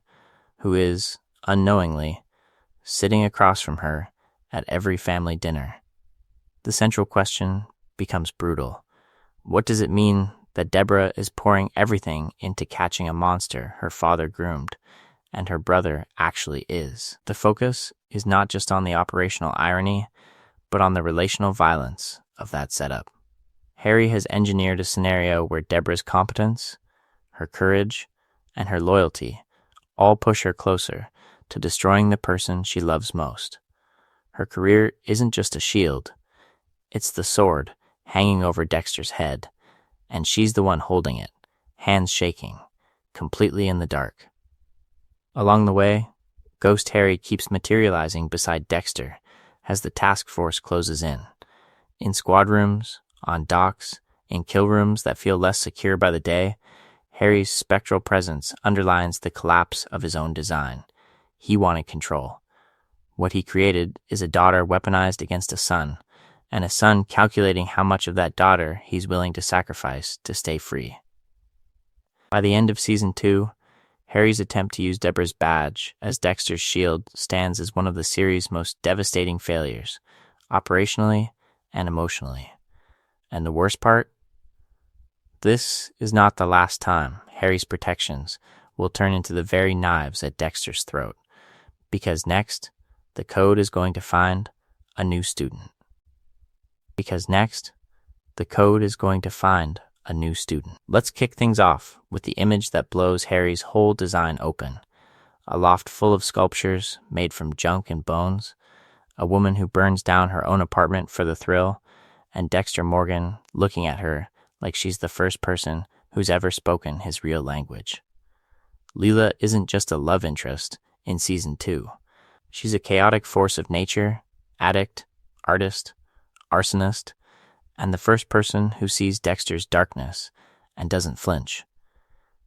who is, unknowingly, sitting across from her at every family dinner. the central question becomes brutal. What does it mean that Deborah is pouring everything into catching a monster her father groomed, and her brother actually is? The focus is not just on the operational irony, but on the relational violence of that setup. Harry has engineered a scenario where Deborah's competence, her courage, and her loyalty all push her closer to destroying the person she loves most. Her career isn't just a shield, it's the sword hanging over Dexter's head, and she's the one holding it, hands shaking, completely in the dark. Along the way, Ghost Harry keeps materializing beside Dexter as the task force closes in squad rooms, on docks, in kill rooms that feel less secure by the day. Harry's spectral presence underlines the collapse of his own design. He wanted control. What he created is a daughter weaponized against a son, and a son calculating how much of that daughter he's willing to sacrifice to stay free. By the end of Season 2, Harry's attempt to use Deborah's badge as Dexter's shield stands as one of the series' most devastating failures, operationally and emotionally. And the worst part? This is not the last time Harry's protections will turn into the very knives at Dexter's throat, because next, the code is going to find a new student. Let's kick things off with the image that blows Harry's whole design open. A loft full of sculptures made from junk and bones, a woman who burns down her own apartment for the thrill, and Dexter Morgan looking at her like she's the first person who's ever spoken his real language. Leela isn't just a love interest in Season 2. She's a chaotic force of nature, addict, artist, arsonist, and the first person who sees Dexter's darkness and doesn't flinch.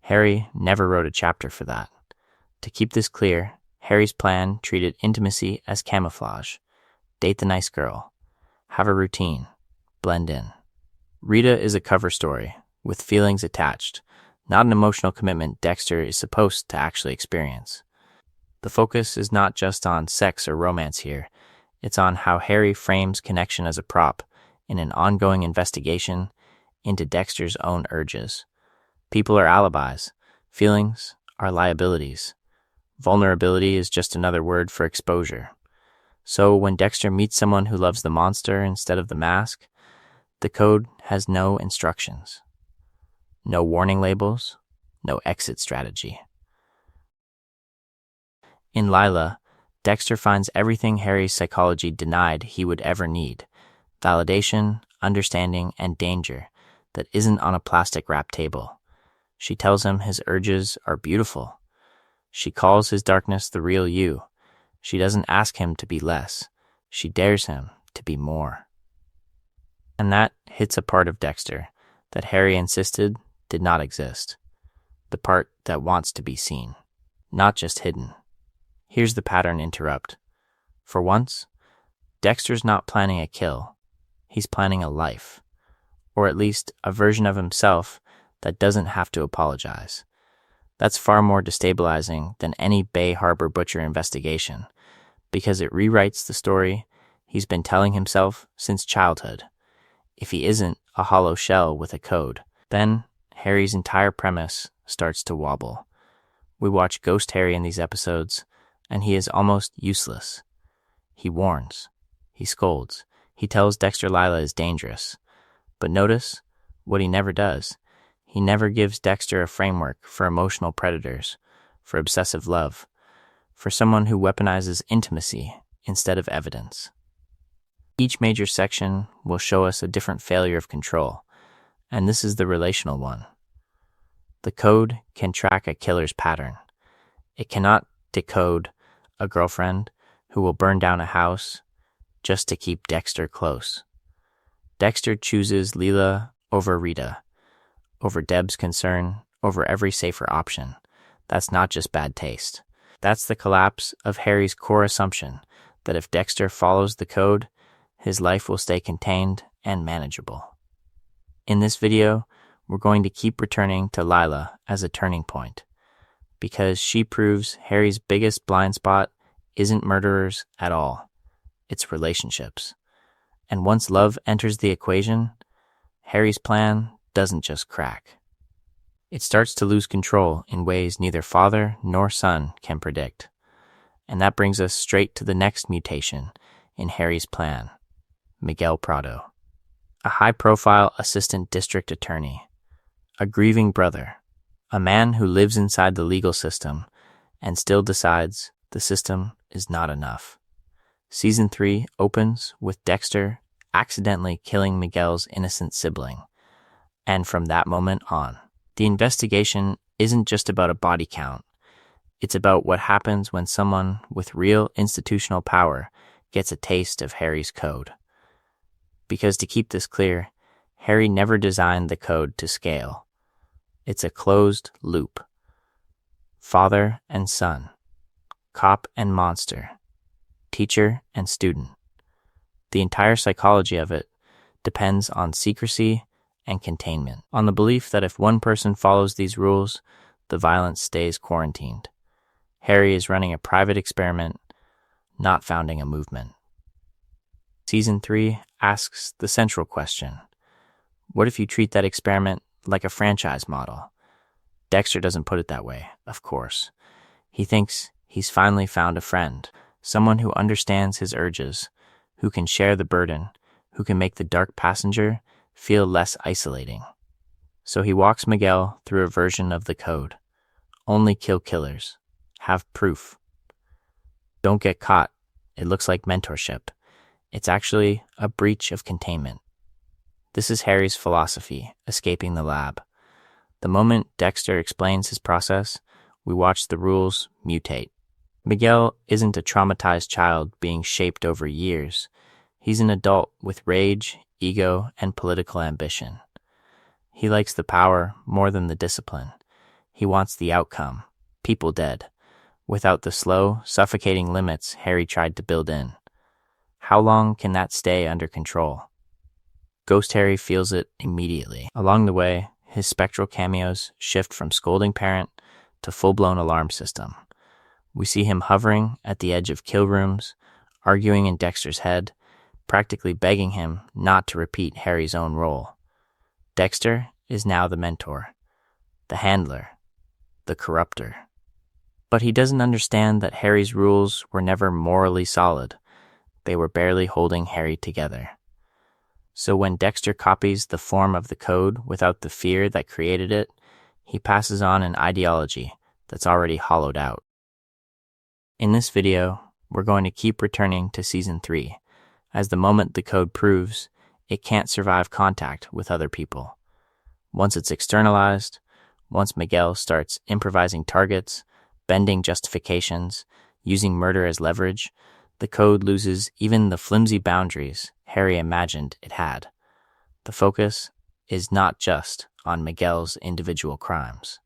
Harry never wrote a chapter for that. To keep this clear, Harry's plan treated intimacy as camouflage. Date the nice girl. Have a routine. Blend in. Rita is a cover story, with feelings attached, not an emotional commitment Dexter is supposed to actually experience. The focus is not just on sex or romance here, it's on how Harry frames connection as a prop in an ongoing investigation into Dexter's own urges. People are alibis, feelings are liabilities. Vulnerability is just another word for exposure. So when Dexter meets someone who loves the monster instead of the mask, the code has no instructions. No warning labels, no exit strategy. In Lila, Dexter finds everything Harry's psychology denied he would ever need: validation, understanding, and danger that isn't on a plastic wrap table. She tells him his urges are beautiful. She calls his darkness the real you. She doesn't ask him to be less. She dares him to be more. And that hits a part of Dexter that Harry insisted did not exist. The part that wants to be seen, not just hidden. Here's the pattern interrupt. For once, Dexter's not planning a kill. He's planning a life. Or at least a version of himself that doesn't have to apologize. That's far more destabilizing than any Bay Harbor Butcher investigation, because it rewrites the story he's been telling himself since childhood. If he isn't a hollow shell with a code, then Harry's entire premise starts to wobble. We watch Ghost Harry in these episodes, and he is almost useless. He warns, he scolds, he tells Dexter Lila is dangerous. But notice what he never does. He never gives Dexter a framework for emotional predators, for obsessive love, for someone who weaponizes intimacy instead of evidence. Each major section will show us a different failure of control, and this is the relational one. The code can track a killer's pattern. It cannot decode a girlfriend who will burn down a house just to keep Dexter close. Dexter chooses Leela over Rita, over Deb's concern, over every safer option. That's not just bad taste. That's the collapse of Harry's core assumption that if Dexter follows the code, his life will stay contained and manageable. In this video, we're going to keep returning to Lila as a turning point, because she proves Harry's biggest blind spot isn't murderers at all, it's relationships. And once love enters the equation, Harry's plan doesn't just crack. It starts to lose control in ways neither father nor son can predict. And that brings us straight to the next mutation in Harry's plan, Miguel Prado. A high-profile assistant district attorney, a grieving brother, a man who lives inside the legal system and still decides the system is not enough. Season 3 opens with Dexter accidentally killing Miguel's innocent sibling. And from that moment on, the investigation isn't just about a body count. It's about what happens when someone with real institutional power gets a taste of Harry's code. Because to keep this clear, Harry never designed the code to scale. It's a closed loop. Father and son, cop and monster, teacher and student. The entire psychology of it depends on secrecy and containment, on the belief that if one person follows these rules, the violence stays quarantined. Harry is running a private experiment, not founding a movement. Season 3 asks the central question. What if you treat that experiment like a franchise model? Dexter doesn't put it that way, of course. He thinks he's finally found a friend, someone who understands his urges, who can share the burden, who can make the dark passenger feel less isolating. So he walks Miguel through a version of the code. Only kill killers. Have proof. Don't get caught. It looks like mentorship. It's actually a breach of containment. This is Harry's philosophy, escaping the lab. The moment Dexter explains his process, we watch the rules mutate. Miguel isn't a traumatized child being shaped over years. He's an adult with rage, ego, and political ambition. He likes the power more than the discipline. He wants the outcome, people dead, without the slow, suffocating limits Harry tried to build in. How long can that stay under control? Ghost Harry feels it immediately. Along the way, his spectral cameos shift from scolding parent to full-blown alarm system. We see him hovering at the edge of kill rooms, arguing in Dexter's head, practically begging him not to repeat Harry's own role. Dexter is now the mentor, the handler, the corrupter. But he doesn't understand that Harry's rules were never morally solid. They were barely holding Harry together. So when Dexter copies the form of the code without the fear that created it, he passes on an ideology that's already hollowed out. In this video, we're going to keep returning to Season 3, as the moment the code proves, it can't survive contact with other people. Once it's externalized, once Miguel starts improvising targets, bending justifications, using murder as leverage, the code loses even the flimsy boundaries Harry imagined it had. The focus is not just on Miguel's individual crimes,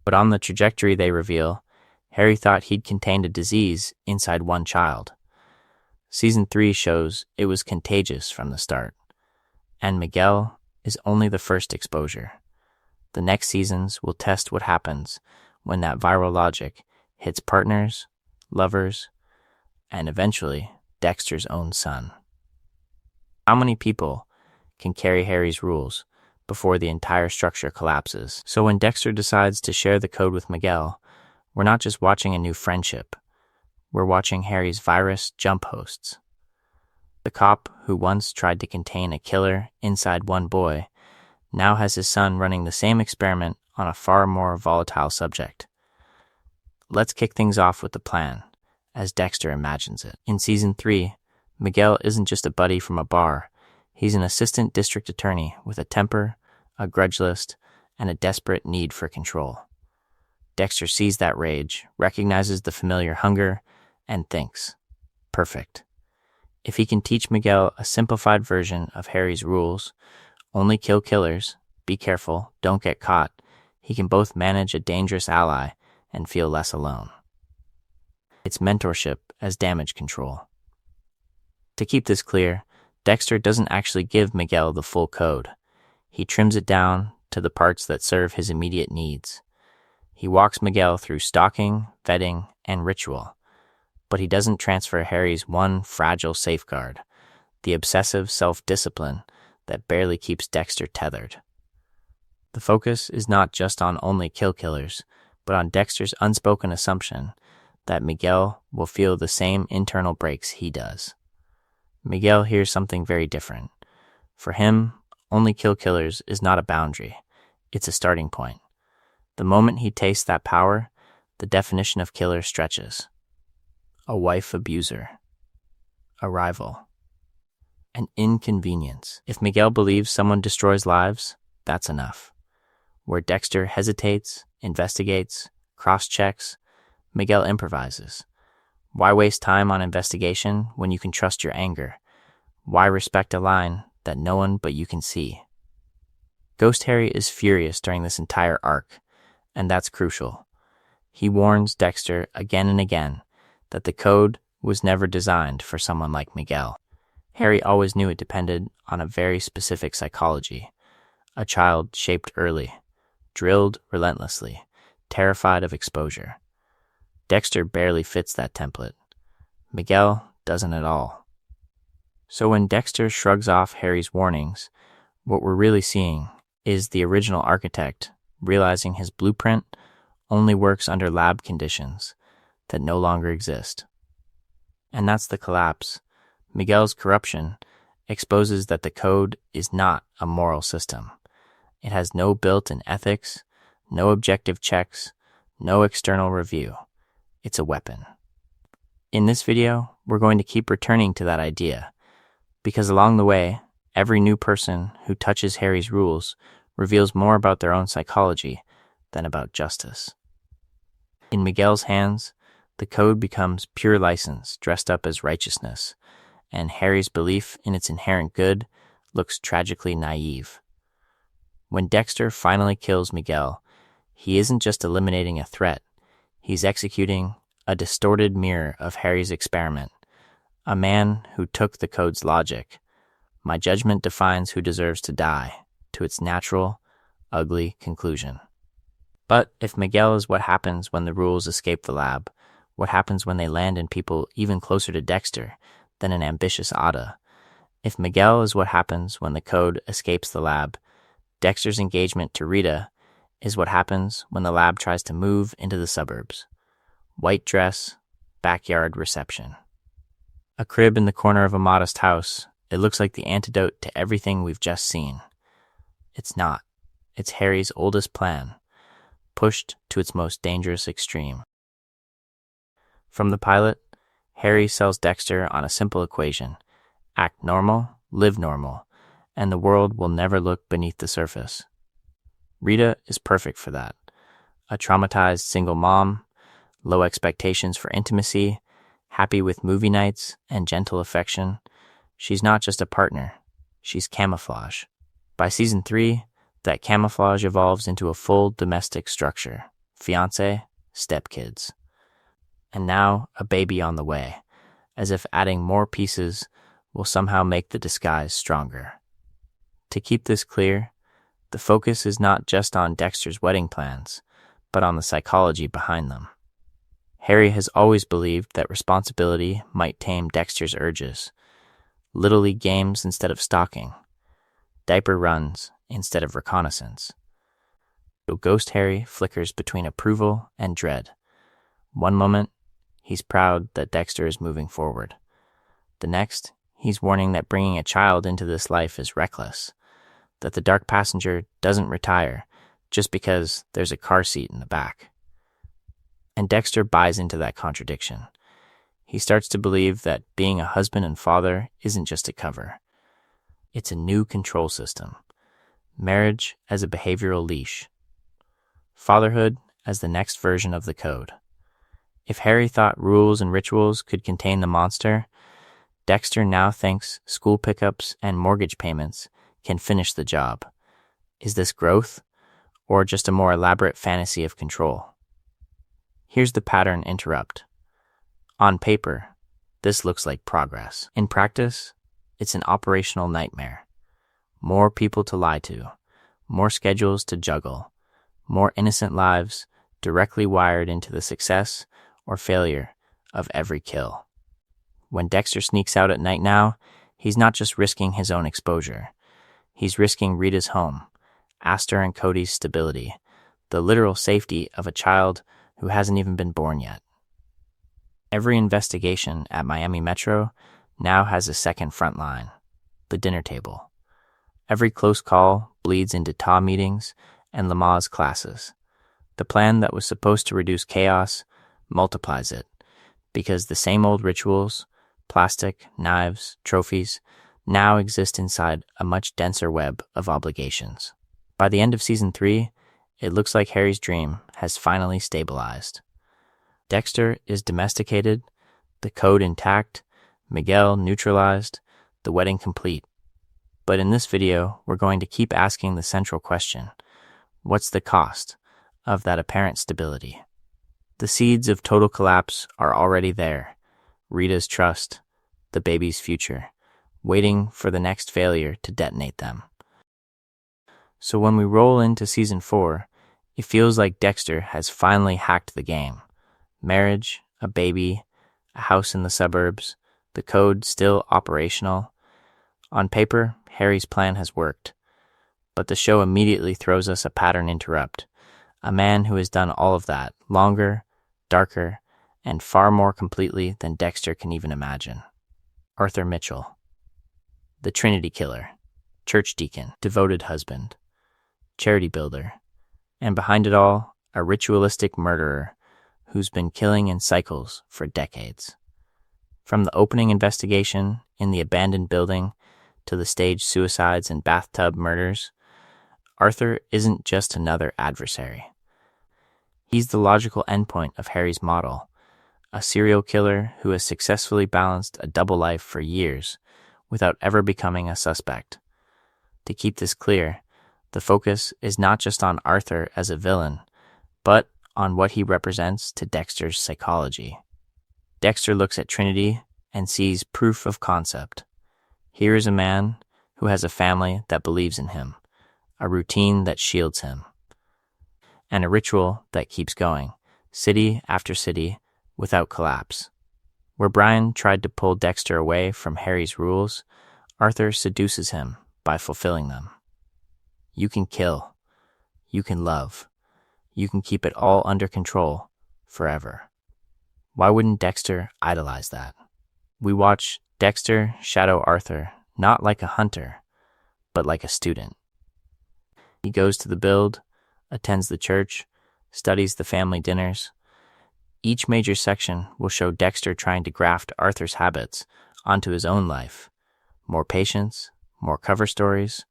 but on the trajectory they reveal. Harry thought he'd contained a disease inside one child. Season 3 shows it was contagious from the start, and Miguel is only the first exposure. The next seasons will test what happens when that viral logic hits partners, lovers, and eventually Dexter's own son. How many people can carry Harry's rules before the entire structure collapses? So when Dexter decides to share the code with Miguel, we're not just watching a new friendship. We're watching Harry's virus jump hosts. The cop who once tried to contain a killer inside one boy now has his son running the same experiment on a far more volatile subject. Let's kick things off with the plan, as Dexter imagines it. In Season 3, Miguel isn't just a buddy from a bar. He's an assistant district attorney with a temper, a grudge list, and a desperate need for control. Dexter sees that rage, recognizes the familiar hunger, and thinks, perfect. If he can teach Miguel a simplified version of Harry's rules, only kill killers, be careful, don't get caught, he can both manage a dangerous ally and feel less alone. It's mentorship as damage control. To keep this clear, Dexter doesn't actually give Miguel the full code. He trims it down to the parts that serve his immediate needs. He walks Miguel through stalking, vetting, and ritual, but he doesn't transfer Harry's one fragile safeguard, the obsessive self-discipline that barely keeps Dexter tethered. The focus is not just on only kill killers, but on Dexter's unspoken assumption that Miguel will feel the same internal breaks he does. Miguel hears something very different. For him, only kill killers is not a boundary, it's a starting point. The moment he tastes that power, the definition of killer stretches. A wife abuser. A rival. An inconvenience. If Miguel believes someone destroys lives, that's enough. Where Dexter hesitates, investigates, cross-checks, Miguel improvises. Why waste time on investigation when you can trust your anger? Why respect a line that no one but you can see? Ghost Harry is furious during this entire arc, and that's crucial. He warns Dexter again and again that the code was never designed for someone like Miguel. Harry always knew it depended on a very specific psychology, a child shaped early, drilled relentlessly, terrified of exposure. Dexter barely fits that template. Miguel doesn't at all. So when Dexter shrugs off Harry's warnings, what we're really seeing is the original architect realizing his blueprint only works under lab conditions that no longer exist. And that's the collapse. Miguel's corruption exposes that the code is not a moral system. It has no built-in ethics, no objective checks, no external review. It's a weapon. In this video, we're going to keep returning to that idea, because along the way, every new person who touches Harry's rules reveals more about their own psychology than about justice. In Miguel's hands, the code becomes pure license dressed up as righteousness, and Harry's belief in its inherent good looks tragically naive. When Dexter finally kills Miguel, he isn't just eliminating a threat, he's executing a distorted mirror of Harry's experiment, a man who took the code's logic, "My judgment defines who deserves to die," to its natural, ugly conclusion. But if Miguel is what happens when the rules escape the lab, what happens when they land in people even closer to Dexter than an ambitious Ada? If Miguel is what happens when the code escapes the lab, Dexter's engagement to Rita is what happens when the lab tries to move into the suburbs. White dress, backyard reception. A crib in the corner of a modest house, it looks like the antidote to everything we've just seen. It's not. It's Harry's oldest plan, pushed to its most dangerous extreme. From the pilot, Harry sells Dexter on a simple equation: act normal, live normal, and the world will never look beneath the surface. Rita is perfect for that. A traumatized single mom, low expectations for intimacy, happy with movie nights and gentle affection. She's not just a partner, she's camouflage. By season 3, that camouflage evolves into a full domestic structure: fiancé, stepkids. And now a baby on the way, as if adding more pieces will somehow make the disguise stronger. To keep this clear, the focus is not just on Dexter's wedding plans, but on the psychology behind them. Harry has always believed that responsibility might tame Dexter's urges. Little League games instead of stalking. Diaper runs instead of reconnaissance. So Ghost Harry flickers between approval and dread. One moment, he's proud that Dexter is moving forward. The next, he's warning that bringing a child into this life is reckless, that the dark passenger doesn't retire just because there's a car seat in the back. And Dexter buys into that contradiction. He starts to believe that being a husband and father isn't just a cover. It's a new control system. Marriage as a behavioral leash. Fatherhood as the next version of the code. If Harry thought rules and rituals could contain the monster, Dexter now thinks school pickups and mortgage payments can finish the job. Is this growth, or just a more elaborate fantasy of control? Here's the pattern interrupt. On paper, this looks like progress. In practice, it's an operational nightmare. More people to lie to, more schedules to juggle, more innocent lives directly wired into the success or failure of every kill. When Dexter sneaks out at night now, He's not just risking his own exposure. He's risking Rita's home, Astor and Cody's stability, the literal safety of a child who hasn't even been born yet. Every investigation at Miami Metro now has a second front line, the dinner table. Every close call bleeds into TA meetings and Lamaze classes. The plan that was supposed to reduce chaos multiplies it, because the same old rituals, plastic, knives, trophies, now exist inside a much denser web of obligations. By the end of Season 3, it looks like Harry's dream has finally stabilized. Dexter is domesticated, the code intact, Miguel neutralized, the wedding complete. But in this video, we're going to keep asking the central question: what's the cost of that apparent stability? The seeds of total collapse are already there. Rita's trust, the baby's future, waiting for the next failure to detonate them. So when we roll into Season 4, it feels like Dexter has finally hacked the game. Marriage, a baby, a house in the suburbs, the code still operational. On paper, Harry's plan has worked. But the show immediately throws us a pattern interrupt. A man who has done all of that longer, darker, and far more completely than Dexter can even imagine. Arthur Mitchell. The Trinity Killer. Church deacon. Devoted husband. Charity builder. And behind it all, a ritualistic murderer who's been killing in cycles for decades. From the opening investigation in the abandoned building to the staged suicides and bathtub murders, Arthur isn't just another adversary. He's the logical endpoint of Harry's model, a serial killer who has successfully balanced a double life for years without ever becoming a suspect. To keep this clear, the focus is not just on Arthur as a villain, but on what he represents to Dexter's psychology. Dexter looks at Trinity and sees proof of concept. Here is a man who has a family that believes in him, a routine that shields him, and a ritual that keeps going, city after city, without collapse. Where Brian tried to pull Dexter away from Harry's rules, Arthur seduces him by fulfilling them. You can kill. You can love. You can keep it all under control forever. Why wouldn't Dexter idolize that? We watch Dexter shadow Arthur not like a hunter, but like a student. He goes to the build, attends the church, studies the family dinners. Each major section will show Dexter trying to graft Arthur's habits onto his own life. More patience, more cover stories,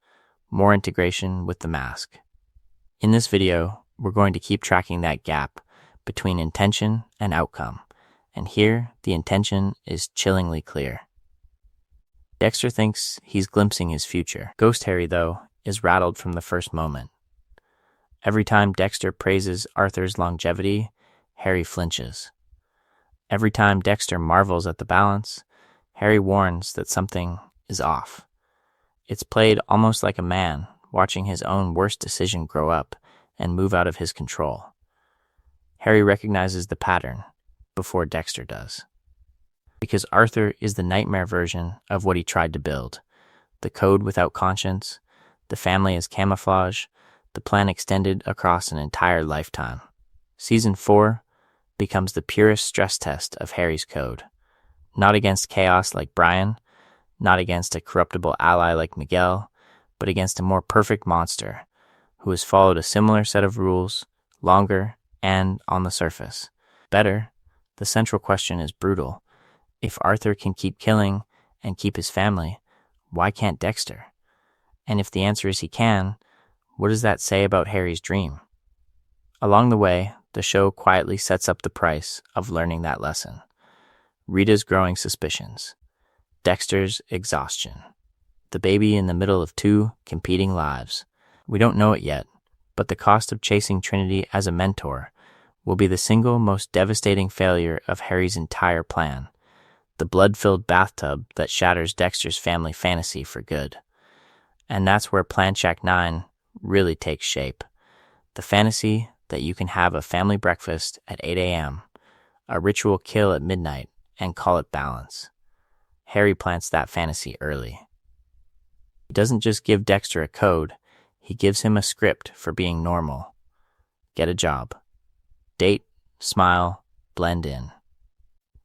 more integration with the mask. In this video, we're going to keep tracking that gap between intention and outcome, and here the intention is chillingly clear. Dexter thinks he's glimpsing his future. Ghost Harry, though, is rattled from the first moment. Every time Dexter praises Arthur's longevity, Harry flinches. Every time Dexter marvels at the balance, Harry warns that something is off. It's played almost like a man watching his own worst decision grow up and move out of his control. Harry recognizes the pattern before Dexter does. Because Arthur is the nightmare version of what he tried to build. The code without conscience, the family as camouflage, the plan extended across an entire lifetime. Season 4 becomes the purest stress test of Harry's code. Not against chaos like Brian, not against a corruptible ally like Miguel, but against a more perfect monster who has followed a similar set of rules, longer and on the surface. Better, the central question is brutal. If Arthur can keep killing and keep his family, why can't Dexter? And if the answer is he can, what does that say about Harry's dream? Along the way, the show quietly sets up the price of learning that lesson. Rita's growing suspicions, Dexter's exhaustion, the baby in the middle of two competing lives. We don't know it yet, but the cost of chasing Trinity as a mentor will be the single most devastating failure of Harry's entire plan. The blood-filled bathtub that shatters Dexter's family fantasy for good. And that's where Plan Shack 9 really takes shape. The fantasy that you can have a family breakfast at 8 a.m., a ritual kill at midnight, and call it balance. Harry plants that fantasy early. He doesn't just give Dexter a code, he gives him a script for being normal. Get a job. Date, smile, blend in.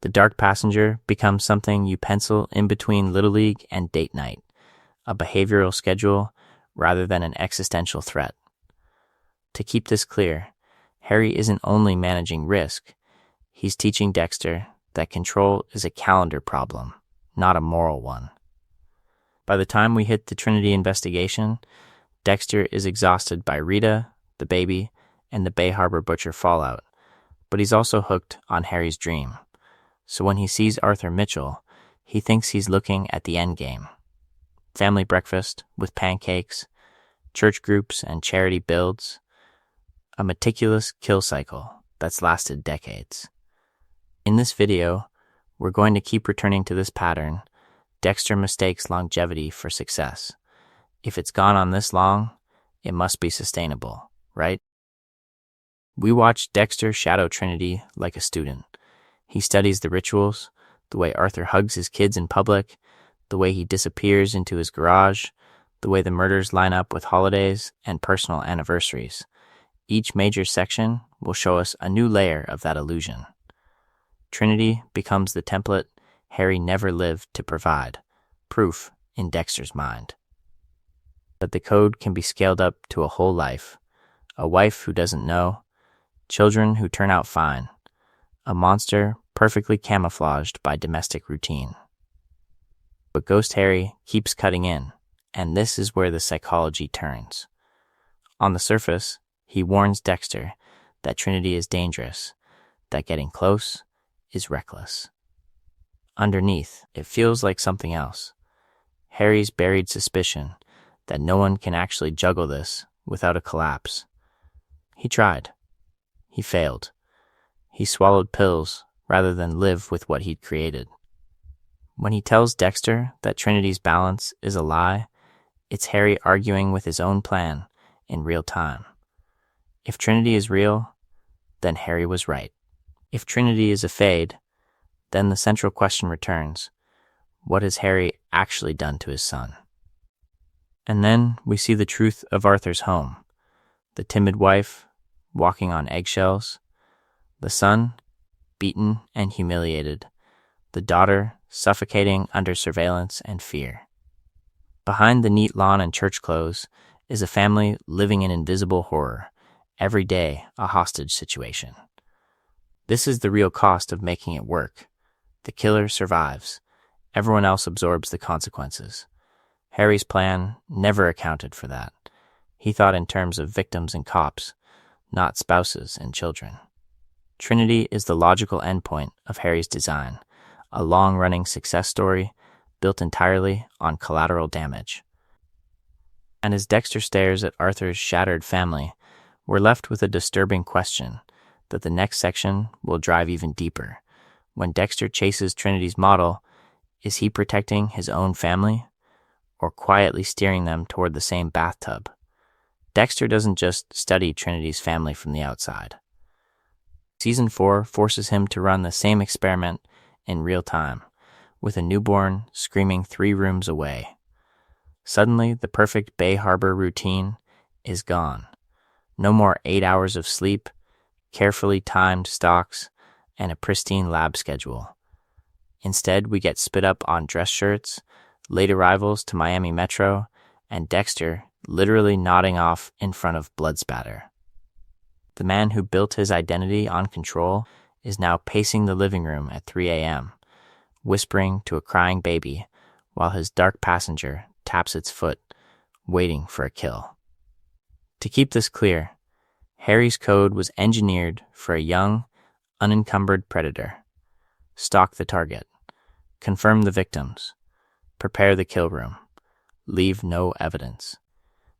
The dark passenger becomes something you pencil in between Little League and date night, a behavioral schedule rather than an existential threat. To keep this clear, Harry isn't only managing risk, he's teaching Dexter that control is a calendar problem, not a moral one. By the time we hit the Trinity investigation, Dexter is exhausted by Rita, the baby, and the Bay Harbor Butcher fallout, but he's also hooked on Harry's dream. So when he sees Arthur Mitchell, he thinks he's looking at the end game. Family breakfast with pancakes, church groups and charity builds, a meticulous kill cycle that's lasted decades. In this video, we're going to keep returning to this pattern. Dexter mistakes longevity for success. If it's gone on this long, it must be sustainable, right? We watch Dexter shadow Trinity like a student. He studies the rituals, the way Arthur hugs his kids in public, the way he disappears into his garage, the way the murders line up with holidays and personal anniversaries. Each major section will show us a new layer of that illusion. Trinity becomes the template Harry never lived to provide, proof in Dexter's mind. But the code can be scaled up to a whole life, a wife who doesn't know, children who turn out fine, a monster perfectly camouflaged by domestic routine. But Ghost Harry keeps cutting in, and this is where the psychology turns. On the surface, he warns Dexter that Trinity is dangerous, that getting close is reckless. Underneath, it feels like something else. Harry's buried suspicion that no one can actually juggle this without a collapse. He tried. He failed. He swallowed pills rather than live with what he'd created. When he tells Dexter that Trinity's balance is a lie, it's Harry arguing with his own plan in real time. If Trinity is real, then Harry was right. If Trinity is a fade, then the central question returns: what has Harry actually done to his son? And then we see the truth of Arthur's home. The timid wife, walking on eggshells. The son, beaten and humiliated. The daughter, suffocating under surveillance and fear. Behind the neat lawn and church clothes is a family living in invisible horror, every day a hostage situation. This is the real cost of making it work. The killer survives. Everyone else absorbs the consequences. Harry's plan never accounted for that. He thought in terms of victims and cops, not spouses and children. Trinity is the logical endpoint of Harry's design, a long-running success story built entirely on collateral damage. And as Dexter stares at Arthur's shattered family, we're left with a disturbing question that the next section will drive even deeper. When Dexter chases Trinity's model, is he protecting his own family or quietly steering them toward the same bathtub? Dexter doesn't just study Trinity's family from the outside. Season 4 forces him to run the same experiment in real time, with a newborn screaming 3 rooms away. Suddenly, the perfect Bay Harbor routine is gone. No more 8 hours of sleep, carefully timed stalks, and a pristine lab schedule. Instead, we get spit up on dress shirts, late arrivals to Miami Metro, and Dexter literally nodding off in front of blood spatter. The man who built his identity on control is now pacing the living room at 3 a.m., whispering to a crying baby while his dark passenger taps its foot, waiting for a kill. To keep this clear, Harry's code was engineered for a young, unencumbered predator. Stalk the target, confirm the victims, prepare the kill room, leave no evidence.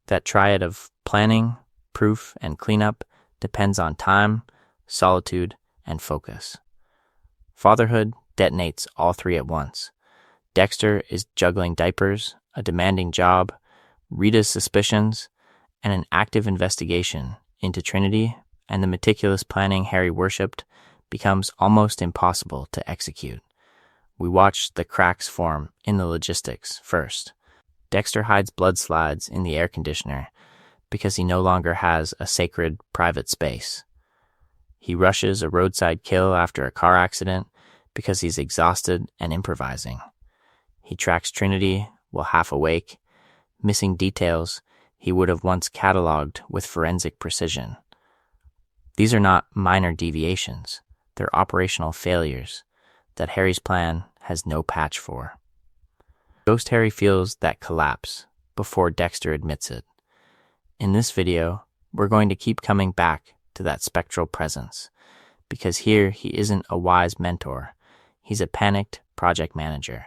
That triad of planning, proof, and cleanup depends on time, solitude, and focus. Fatherhood detonates all 3 at once. Dexter is juggling diapers, a demanding job, Rita's suspicions, and an active investigation into Trinity, and the meticulous planning Harry worshipped becomes almost impossible to execute. We watch the cracks form in the logistics first. Dexter hides blood slides in the air conditioner because he no longer has a sacred private space. He rushes a roadside kill after a car accident because he's exhausted and improvising. He tracks Trinity while half awake, missing details he would have once cataloged with forensic precision. These are not minor deviations, they're operational failures that Harry's plan has no patch for. Ghost Harry feels that collapse before Dexter admits it. In this video, we're going to keep coming back to that spectral presence, because here he isn't a wise mentor, he's a panicked project manager,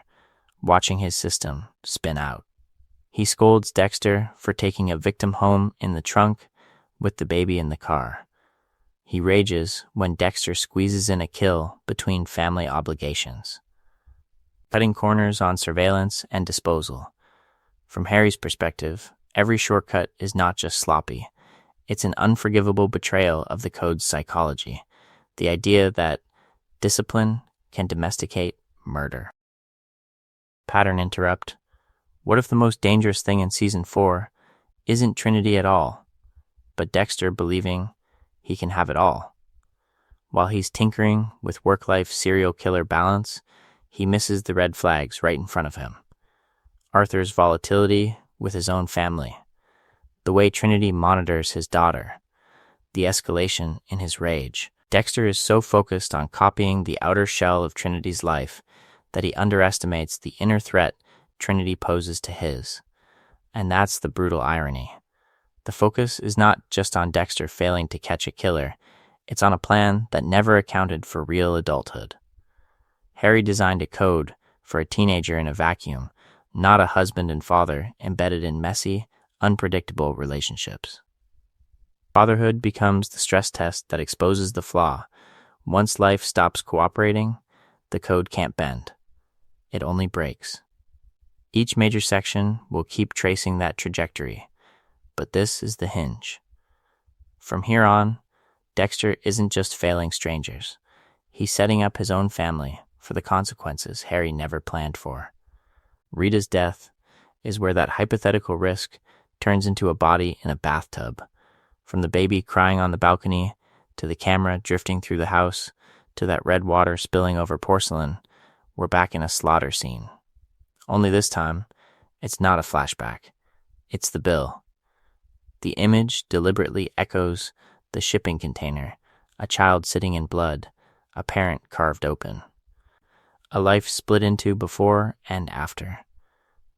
watching his system spin out. He scolds Dexter for taking a victim home in the trunk with the baby in the car. He rages when Dexter squeezes in a kill between family obligations, cutting corners on surveillance and disposal. From Harry's perspective, every shortcut is not just sloppy, it's an unforgivable betrayal of the code's psychology, the idea that discipline can domesticate murder. Pattern interrupt. What if the most dangerous thing in Season 4 isn't Trinity at all, but Dexter believing he can have it all? While he's tinkering with work-life serial killer balance, he misses the red flags right in front of him. Arthur's volatility with his own family, the way Trinity monitors his daughter, the escalation in his rage. Dexter is so focused on copying the outer shell of Trinity's life that he underestimates the inner threat Trinity poses to his. And that's the brutal irony. The focus is not just on Dexter failing to catch a killer, it's on a plan that never accounted for real adulthood. Harry designed a code for a teenager in a vacuum, not a husband and father embedded in messy, unpredictable relationships. Fatherhood becomes the stress test that exposes the flaw. Once life stops cooperating, the code can't bend. It only breaks. Each major section will keep tracing that trajectory, but this is the hinge. From here on, Dexter isn't just failing strangers. He's setting up his own family for the consequences Harry never planned for. Rita's death is where that hypothetical risk turns into a body in a bathtub. From the baby crying on the balcony, to the camera drifting through the house, to that red water spilling over porcelain, we're back in a slaughter scene. Only this time, it's not a flashback. It's the bill. The image deliberately echoes the shipping container, a child sitting in blood, a parent carved open. A life split into before and after.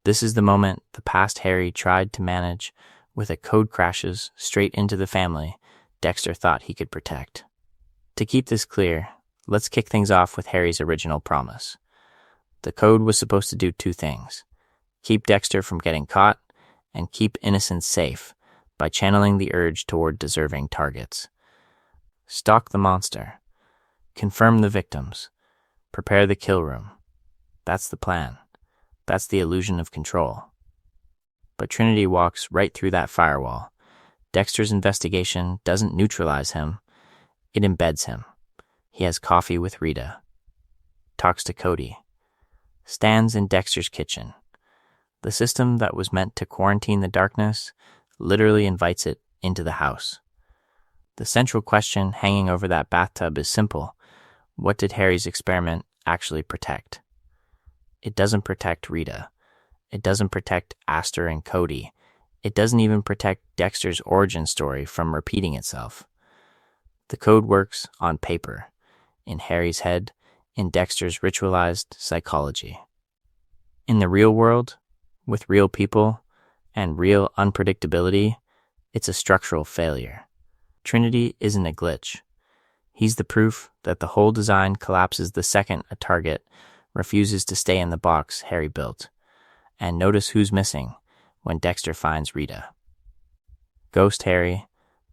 This is the moment the past Harry tried to manage with a code crashes straight into the family Dexter thought he could protect. To keep this clear, let's kick things off with Harry's original promise. The code was supposed to do two things: keep Dexter from getting caught, and keep innocents safe by channeling the urge toward deserving targets. Stalk the monster. Confirm the victims. Prepare the kill room. That's the plan. That's the illusion of control. But Trinity walks right through that firewall. Dexter's investigation doesn't neutralize him, it embeds him. He has coffee with Rita. Talks to Cody. Stands in Dexter's kitchen. The system that was meant to quarantine the darkness literally invites it into the house. The central question hanging over that bathtub is simple. What did Harry's experiment actually protect? It doesn't protect Rita. It doesn't protect Aster and Cody. It doesn't even protect Dexter's origin story from repeating itself. The code works on paper, in Harry's head, in Dexter's ritualized psychology. In the real world, with real people and real unpredictability, it's a structural failure. Trinity isn't a glitch. He's the proof that the whole design collapses the second a target refuses to stay in the box Harry built. And notice who's missing when Dexter finds Rita. Ghost Harry,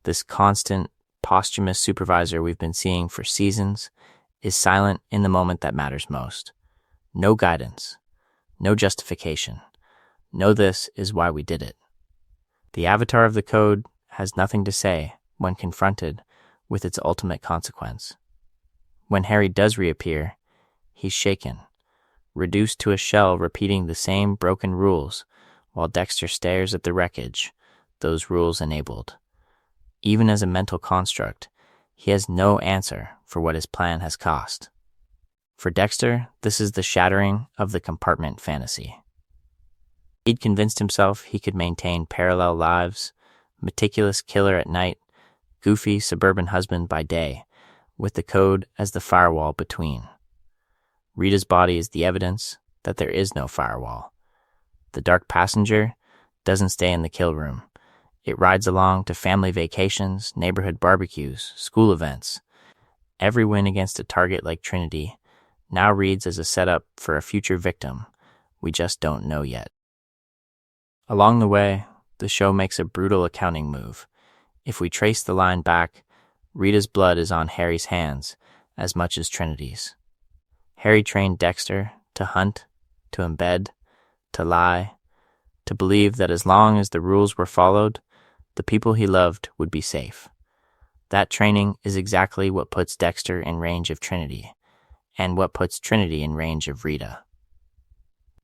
this constant, posthumous supervisor we've been seeing for seasons, is silent in the moment that matters most. No guidance, no justification. No, this is why we did it. The avatar of the code has nothing to say when confronted with its ultimate consequence. When Harry does reappear, he's shaken, reduced to a shell repeating the same broken rules, while Dexter stares at the wreckage, those rules enabled. Even as a mental construct, he has no answer for what his plan has cost. For Dexter, this is the shattering of the compartment fantasy. He'd convinced himself he could maintain parallel lives, meticulous killer at night, goofy suburban husband by day, with the code as the firewall between. Rita's body is the evidence that there is no firewall. The dark passenger doesn't stay in the kill room. It rides along to family vacations, neighborhood barbecues, school events. Every win against a target like Trinity now reads as a setup for a future victim we just don't know yet. Along the way, the show makes a brutal accounting move. If we trace the line back, Rita's blood is on Harry's hands as much as Trinity's. Harry trained Dexter to hunt, to embed, to lie, to believe that as long as the rules were followed, the people he loved would be safe. That training is exactly what puts Dexter in range of Trinity, and what puts Trinity in range of Rita.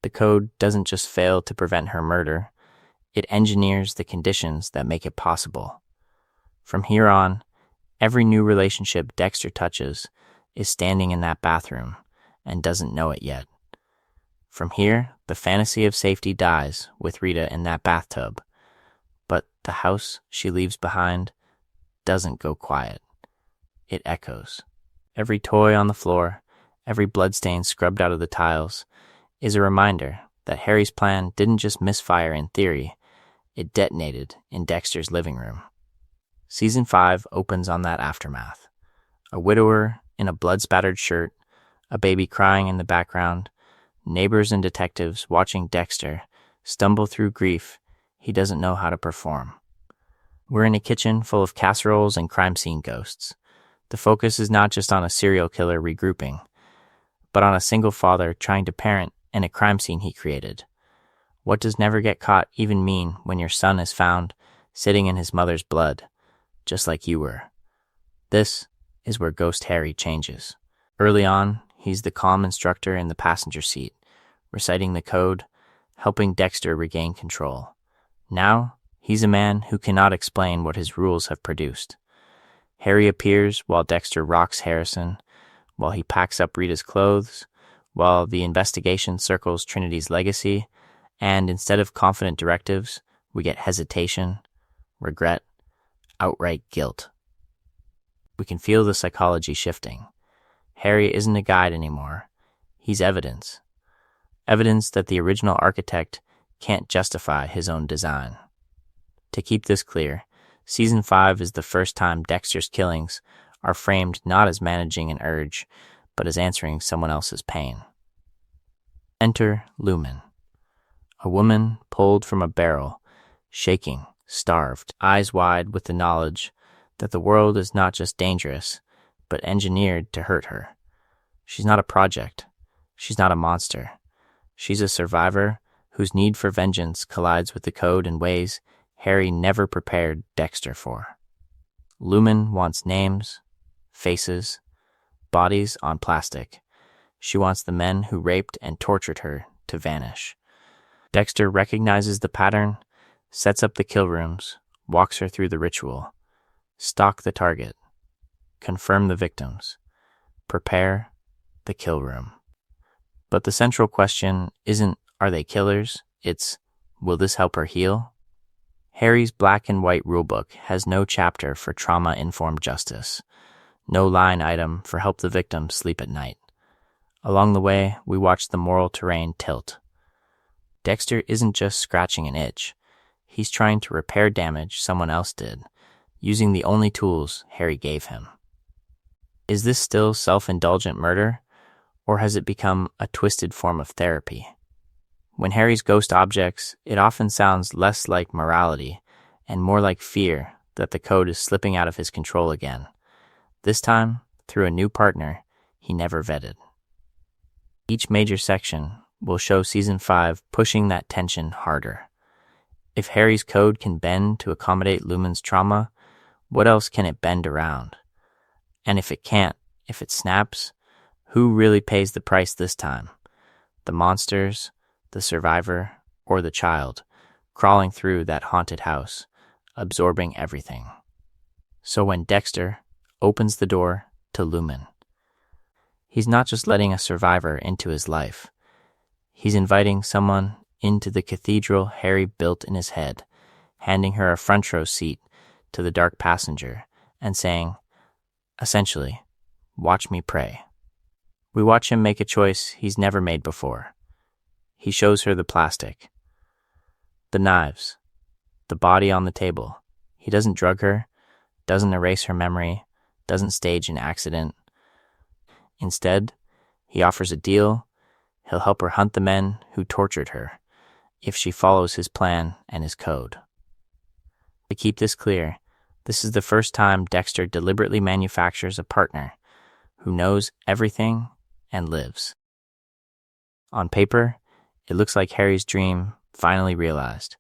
The code doesn't just fail to prevent her murder, it engineers the conditions that make it possible. From here on, every new relationship Dexter touches is standing in that bathroom and doesn't know it yet. From here, the fantasy of safety dies with Rita in that bathtub, but the house she leaves behind doesn't go quiet. It echoes. Every toy on the floor, every bloodstain scrubbed out of the tiles, is a reminder that Harry's plan didn't just misfire in theory, it detonated in Dexter's living room. Season 5 opens on that aftermath. A widower in a blood-spattered shirt, a baby crying in the background, neighbors and detectives watching Dexter stumble through grief he doesn't know how to perform. We're in a kitchen full of casseroles and crime scene ghosts. The focus is not just on a serial killer regrouping, but on a single father trying to parent in a crime scene he created. What does never get caught even mean when your son is found sitting in his mother's blood, just like you were? This is where Ghost Harry changes. Early on, he's the calm instructor in the passenger seat, reciting the code, helping Dexter regain control. Now, he's a man who cannot explain what his rules have produced. Harry appears while Dexter rocks Harrison, while he packs up Rita's clothes, while the investigation circles Trinity's legacy, and instead of confident directives, we get hesitation, regret, outright guilt. We can feel the psychology shifting. Harry isn't a guide anymore. He's evidence. Evidence that the original architect can't justify his own design. To keep this clear, Season 5 is the first time Dexter's killings are framed not as managing an urge, but as answering someone else's pain. Enter Lumen, a woman pulled from a barrel, shaking, starved, eyes wide with the knowledge that the world is not just dangerous, but engineered to hurt her. She's not a project. She's not a monster. She's a survivor whose need for vengeance collides with the code in ways Harry never prepared Dexter for. Lumen wants names, faces, bodies on plastic. She wants the men who raped and tortured her to vanish. Dexter recognizes the pattern, sets up the kill rooms, walks her through the ritual. Stalk the target. Confirm the victims. Prepare the kill room. But the central question isn't, are they killers? It's, will this help her heal? Harry's black and white rulebook has no chapter for trauma-informed justice, no line item for help the victim sleep at night. Along the way, we watch the moral terrain tilt. Dexter isn't just scratching an itch. He's trying to repair damage someone else did, using the only tools Harry gave him. Is this still self-indulgent murder, or has it become a twisted form of therapy? When Harry's ghost objects, it often sounds less like morality and more like fear that the code is slipping out of his control again, this time through a new partner he never vetted. Each major section will show Season 5 pushing that tension harder. If Harry's code can bend to accommodate Lumen's trauma, what else can it bend around? And if it can't, if it snaps, who really pays the price this time? the monsters, the survivor, or the child, crawling through that haunted house, absorbing everything. So when Dexter opens the door to Lumen, he's not just letting a survivor into his life. He's inviting someone into the cathedral Harry built in his head, handing her a front row seat to the dark passenger and saying, essentially, watch me pray. We watch him make a choice he's never made before. He shows her the plastic, the knives, the body on the table. He doesn't drug her, doesn't erase her memory, doesn't stage an accident. Instead, he offers a deal. He'll help her hunt the men who tortured her if she follows his plan and his code. To keep this clear, this is the first time Dexter deliberately manufactures a partner who knows everything and lives. On paper, it looks like Harry's dream finally realized.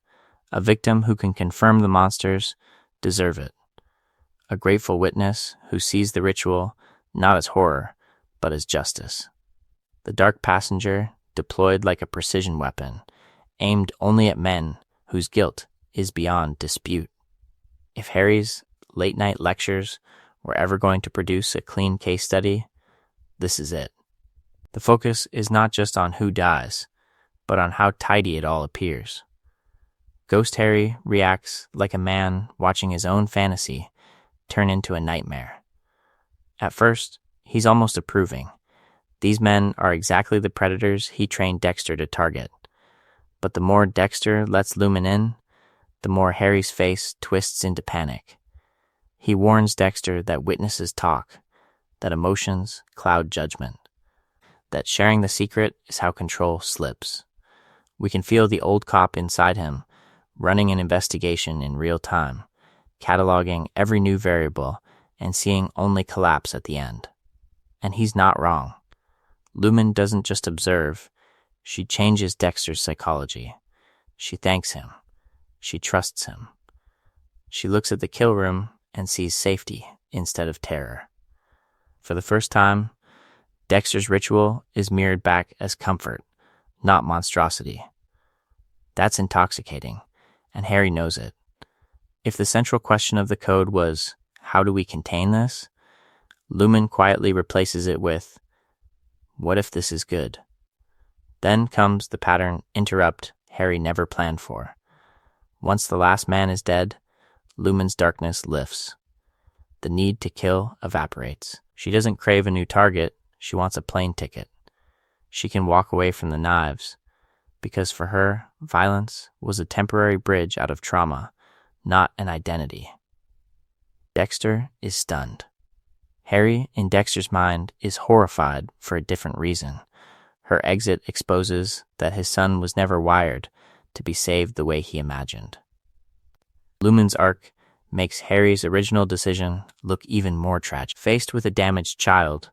A victim who can confirm the monsters deserve it. A grateful witness who sees the ritual not as horror, but as justice. The dark passenger deployed like a precision weapon, aimed only at men whose guilt is beyond dispute. If Harry's late-night lectures were ever going to produce a clean case study, this is it. The focus is not just on who dies, but on how tidy it all appears. Ghost Harry reacts like a man watching his own fantasy turn into a nightmare. At first, he's almost approving. These men are exactly the predators he trained Dexter to target. But the more Dexter lets Lumen in, the more Harry's face twists into panic. He warns Dexter that witnesses talk, that emotions cloud judgment, that sharing the secret is how control slips. We can feel the old cop inside him running an investigation in real time, cataloging every new variable and seeing only collapse at the end. And he's not wrong. Lumen doesn't just observe, she changes Dexter's psychology. She thanks him. She trusts him. She looks at the kill room and sees safety instead of terror. For the first time, Dexter's ritual is mirrored back as comfort, not monstrosity. That's intoxicating, and Harry knows it. If the central question of the code was, how do we contain this? Lumen quietly replaces it with, what if this is good? Then comes the pattern interrupt Harry never planned for. Once the last man is dead, Lumen's darkness lifts. The need to kill evaporates. She doesn't crave a new target, she wants a plane ticket. She can walk away from the knives, because for her, violence was a temporary bridge out of trauma, not an identity. Dexter is stunned. Harry, in Dexter's mind, is horrified for a different reason. Her exit exposes that his son was never wired to be saved the way he imagined. Lumen's arc makes Harry's original decision look even more tragic. Faced with a damaged child,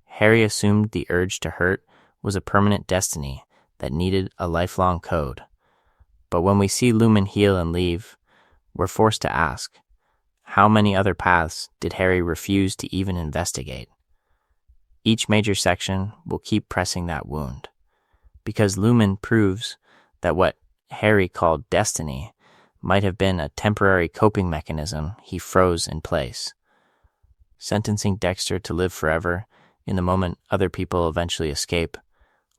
Harry assumed the urge to hurt was a permanent destiny that needed a lifelong code. But when we see Lumen heal and leave, we're forced to ask, how many other paths did Harry refuse to even investigate? Each major section will keep pressing that wound, because Lumen proves that what Harry called destiny might have been a temporary coping mechanism he froze in place. Sentencing Dexter to live forever in the moment other people eventually escape,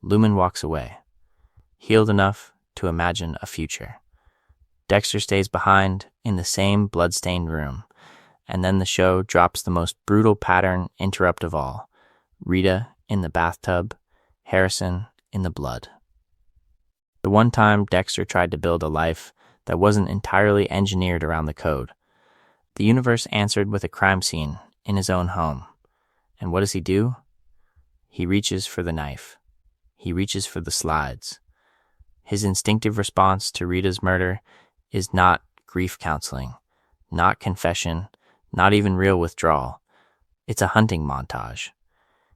Lumen walks away, healed enough to imagine a future. Dexter stays behind in the same blood-stained room, and then the show drops the most brutal pattern interrupt of all. Rita in the bathtub, Harrison in the blood. The one time Dexter tried to build a life that wasn't entirely engineered around the code, the universe answered with a crime scene in his own home. And what does he do? He reaches for the knife. He reaches for the slides. His instinctive response to Rita's murder is not grief counseling, not confession, not even real withdrawal. It's a hunting montage.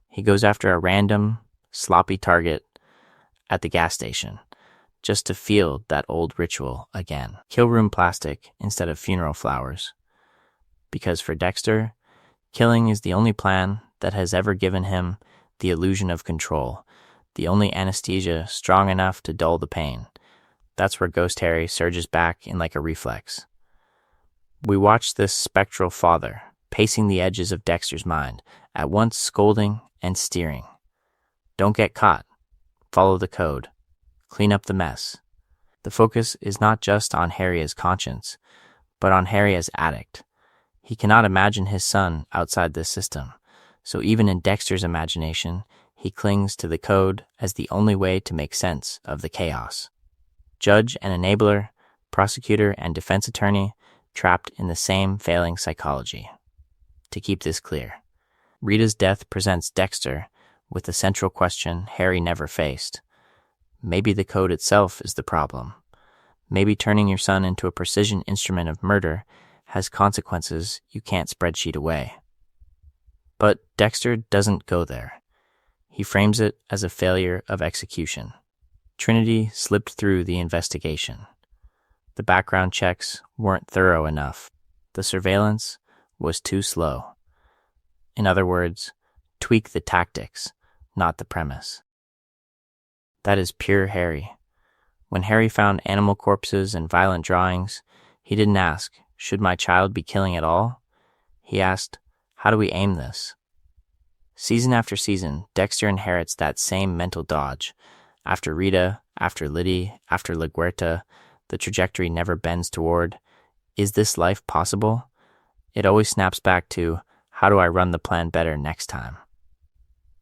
He goes after a random, sloppy target at the gas station, just to feel that old ritual again. Kill room plastic instead of funeral flowers. Because for Dexter, killing is the only plan that has ever given him the illusion of control, the only anesthesia strong enough to dull the pain. That's where Ghost Harry surges back in like a reflex. We watch this spectral father pacing the edges of Dexter's mind, at once scolding and steering. Don't get caught. Follow the code. Clean up the mess. The focus is not just on Harry as conscience, but on Harry as addict. He cannot imagine his son outside this system, so even in Dexter's imagination, he clings to the code as the only way to make sense of the chaos. Judge and enabler, prosecutor and defense attorney, trapped in the same failing psychology. To keep this clear, Rita's death presents Dexter with the central question Harry never faced. Maybe the code itself is the problem. Maybe turning your son into a precision instrument of murder has consequences you can't spreadsheet away. But Dexter doesn't go there. He frames it as a failure of execution. Trinity slipped through the investigation. The background checks weren't thorough enough. The surveillance was too slow. In other words, tweak the tactics, not the premise. That is pure Harry. When Harry found animal corpses and violent drawings, he didn't ask, should my child be killing at all? He asked, how do we aim this? Season after season, Dexter inherits that same mental dodge. After Rita, after Liddy, after La Guerta, the trajectory never bends toward, is this life possible? It always snaps back to, how do I run the plan better next time?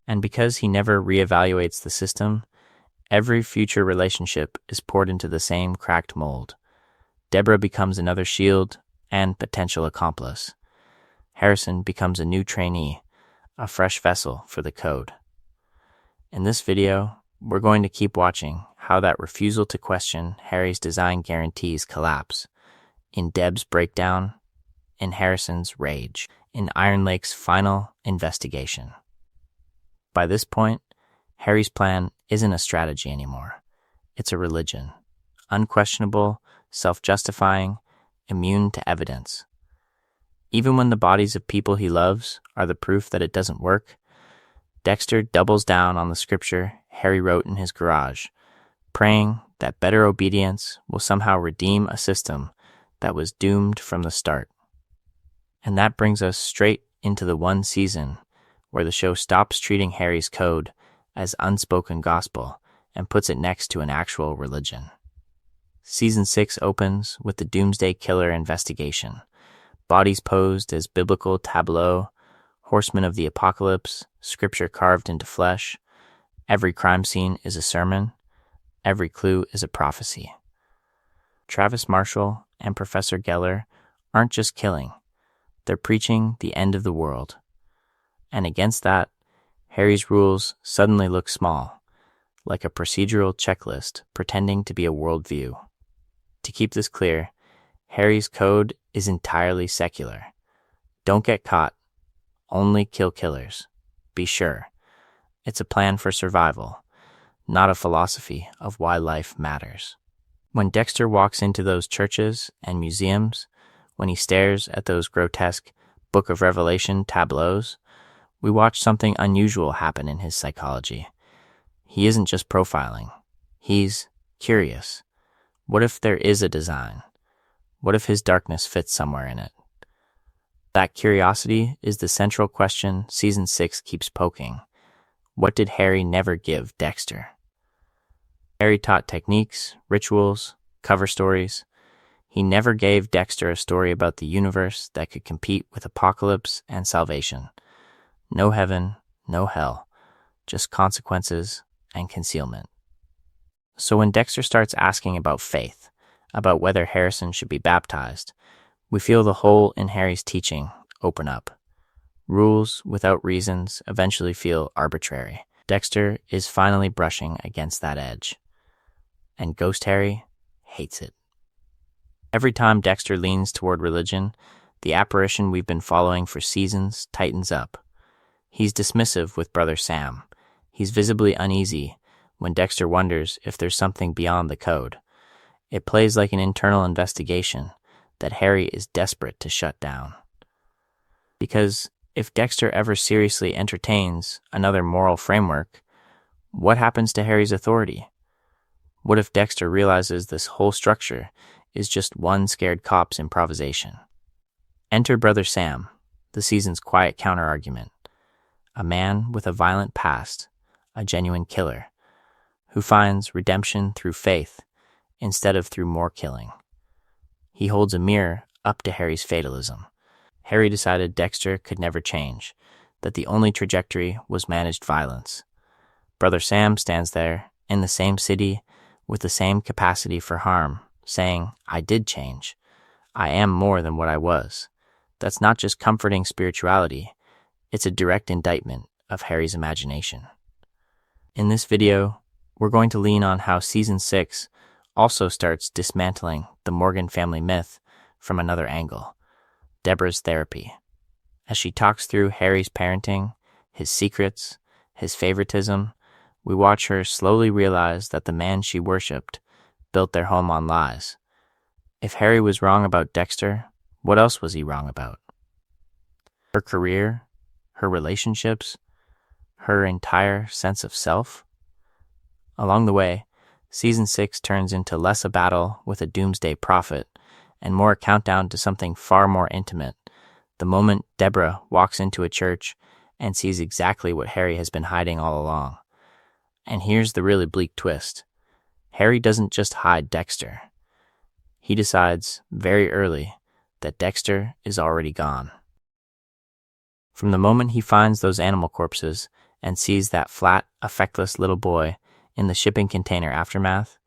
And because he never reevaluates the system, every future relationship is poured into the same cracked mold. Deborah becomes another shield and potential accomplice. Harrison becomes a new trainee, a fresh vessel for the code. In this video, we're going to keep watching how that refusal to question Harry's design guarantees collapse. In Deb's breakdown, in Harrison's rage, in Iron Lake's final investigation. By this point, Harry's plan isn't a strategy anymore. It's a religion. Unquestionable, self-justifying, immune to evidence. Even when the bodies of people he loves are the proof that it doesn't work, Dexter doubles down on the scripture Harry wrote in his garage, praying that better obedience will somehow redeem a system that was doomed from the start. And that brings us straight into the one season where the show stops treating Harry's code as unspoken gospel and puts it next to an actual religion. Season 6 opens with the Doomsday Killer investigation. Bodies posed as biblical tableaux, horsemen of the apocalypse, scripture carved into flesh. Every crime scene is a sermon. Every clue is a prophecy. Travis Marshall and Professor Geller aren't just killing. They're preaching the end of the world. And against that, Harry's rules suddenly look small, like a procedural checklist pretending to be a worldview. To keep this clear, Harry's code is entirely secular. Don't get caught. Only kill killers. Be sure. It's a plan for survival, not a philosophy of why life matters. When Dexter walks into those churches and museums, when he stares at those grotesque Book of Revelation tableaus, we watch something unusual happen in his psychology. He isn't just profiling. He's curious. What if there is a design? What if his darkness fits somewhere in it? That curiosity is the central question Season 6 keeps poking. What did Harry never give Dexter? Harry taught techniques, rituals, cover stories. He never gave Dexter a story about the universe that could compete with apocalypse and salvation. No heaven, no hell, just consequences and concealment. So when Dexter starts asking about faith, about whether Harrison should be baptized, we feel the hole in Harry's teaching open up. Rules without reasons eventually feel arbitrary. Dexter is finally brushing against that edge. And Ghost Harry hates it. Every time Dexter leans toward religion, the apparition we've been following for seasons tightens up. He's dismissive with Brother Sam. He's visibly uneasy when Dexter wonders if there's something beyond the code. It plays like an internal investigation that Harry is desperate to shut down. Because if Dexter ever seriously entertains another moral framework, What happens to Harry's authority? What if Dexter realizes this whole structure is just one scared cop's improvisation? Enter Brother Sam, the season's quiet counter-argument. A man with a violent past, a genuine killer, who finds redemption through faith instead of through more killing. He holds a mirror up to Harry's fatalism. Harry decided Dexter could never change, that the only trajectory was managed violence. Brother Sam stands there, in the same city, with the same capacity for harm, saying, I did change. I am more than what I was. That's not just comforting spirituality, it's a direct indictment of Harry's imagination. In this video, we're going to lean on how Season 6 also starts dismantling the Morgan family myth from another angle, Deborah's therapy. As she talks through Harry's parenting, his secrets, his favoritism, we watch her slowly realize that the man she worshipped built their home on lies. If Harry was wrong about Dexter, what else was he wrong about? Her career, her relationships, her entire sense of self? Along the way, Season 6 turns into less a battle with a doomsday prophet and more a countdown to something far more intimate, the moment Deborah walks into a church and sees exactly what Harry has been hiding all along. And here's the really bleak twist. Harry doesn't just hide Dexter. He decides, very early, that Dexter is already gone. From the moment he finds those animal corpses and sees that flat, affectless little boy in the shipping container aftermath,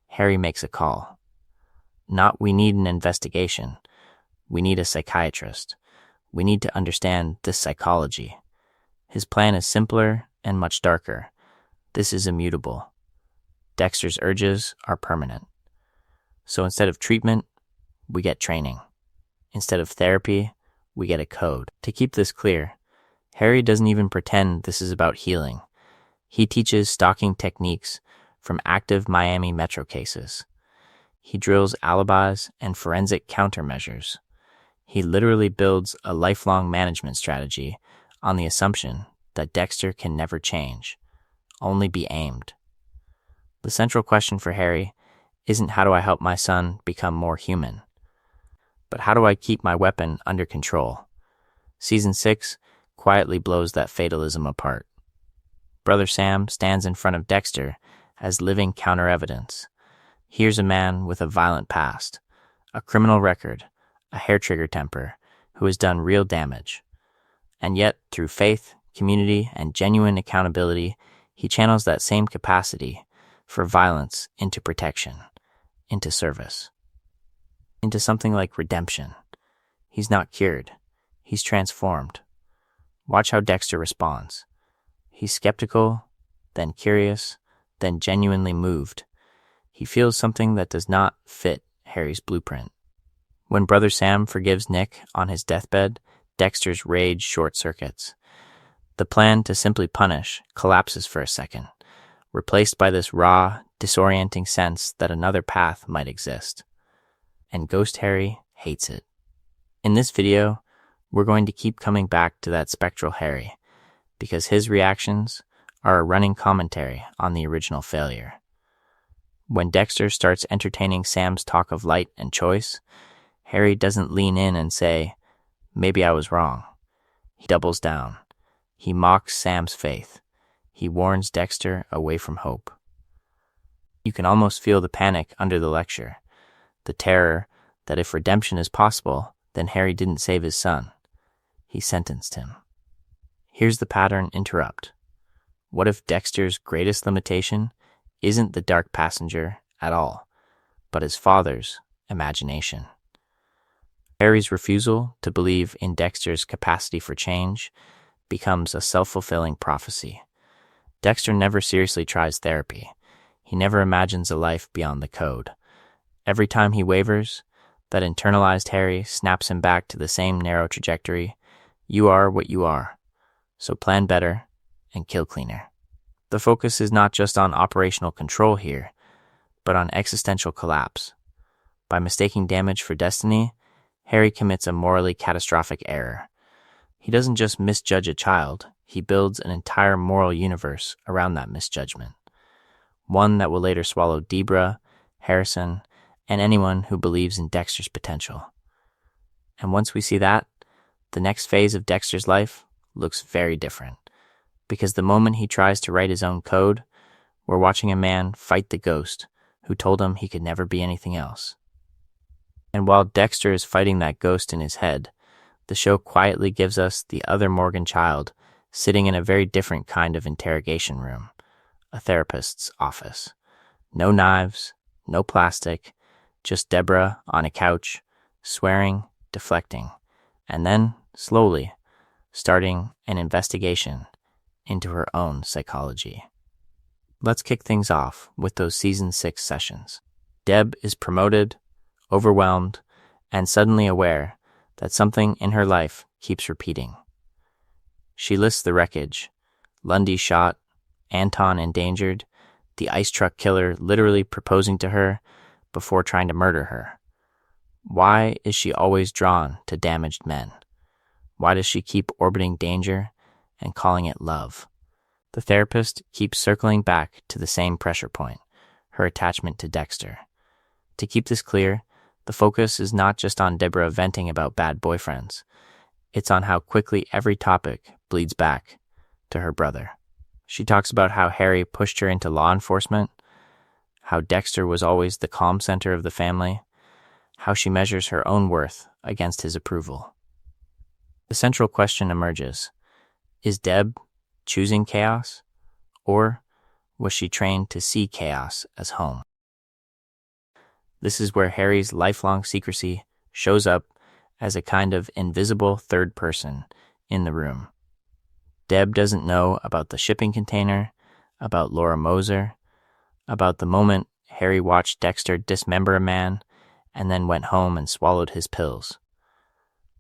Harry makes a call. Not we need an investigation. We need a psychiatrist. We need to understand this psychology. His plan is simpler and much darker. This is immutable. Dexter's urges are permanent. So instead of treatment, we get training. Instead of therapy, we get a code. To keep this clear, Harry doesn't even pretend this is about healing. He teaches stalking techniques from active Miami Metro cases. He drills alibis and forensic countermeasures. He literally builds a lifelong management strategy on the assumption that Dexter can never change, only be aimed. The central question for Harry isn't how do I help my son become more human, but how do I keep my weapon under control? Season 6 quietly blows that fatalism apart. Brother Sam stands in front of Dexter as living counter-evidence. Here's a man with a violent past, a criminal record, a hair-trigger temper, who has done real damage. And yet, through faith, community, and genuine accountability, he channels that same capacity for violence into protection, into service, into something like redemption. He's not cured. He's transformed. Watch how Dexter responds. He's skeptical, then curious, then genuinely moved. He feels something that does not fit Harry's blueprint. When Brother Sam forgives Nick on his deathbed, Dexter's rage short-circuits. The plan to simply punish collapses for a second, replaced by this raw, disorienting sense that another path might exist. And Ghost Harry hates it. In this video, we're going to keep coming back to that spectral Harry, because his reactions are a running commentary on the original failure. When Dexter starts entertaining Sam's talk of light and choice, Harry doesn't lean in and say, maybe I was wrong. He doubles down. He mocks Sam's faith. He warns Dexter away from hope. You can almost feel the panic under the lecture, the terror that if redemption is possible, then Harry didn't save his son. He sentenced him. Here's the pattern interrupt. What if Dexter's greatest limitation isn't the dark passenger at all, but his father's imagination? Harry's refusal to believe in Dexter's capacity for change becomes a self-fulfilling prophecy. Dexter never seriously tries therapy. He never imagines a life beyond the code. Every time he wavers, that internalized Harry snaps him back to the same narrow trajectory. You are what you are, so plan better and kill cleaner. The focus is not just on operational control here, but on existential collapse. By mistaking damage for destiny, Harry commits a morally catastrophic error. He doesn't just misjudge a child, he builds an entire moral universe around that misjudgment, one that will later swallow Debra, Harrison, and anyone who believes in Dexter's potential. And once we see that, the next phase of Dexter's life looks very different, because the moment he tries to write his own code, we're watching a man fight the ghost who told him he could never be anything else. And while Dexter is fighting that ghost in his head, the show quietly gives us the other Morgan child sitting in a very different kind of interrogation room, a therapist's office. No knives, no plastic, just Deborah on a couch, swearing, deflecting, and then, slowly, starting an investigation into her own psychology. Let's kick things off with those Season 6 sessions. Deb is promoted, overwhelmed, and suddenly aware that something in her life keeps repeating. She lists the wreckage, Lundy shot, Anton endangered, the ice truck killer literally proposing to her before trying to murder her. Why is she always drawn to damaged men? Why does she keep orbiting danger and calling it love? The therapist keeps circling back to the same pressure point, her attachment to Dexter. To keep this clear, the focus is not just on Deborah venting about bad boyfriends. It's on how quickly every topic bleeds back to her brother. She talks about how Harry pushed her into law enforcement, how Dexter was always the calm center of the family, how she measures her own worth against his approval. The central question emerges: is Deb choosing chaos, or was she trained to see chaos as home? This is where Harry's lifelong secrecy shows up as a kind of invisible third person in the room. Deb doesn't know about the shipping container, about Laura Moser, about the moment Harry watched Dexter dismember a man and then went home and swallowed his pills.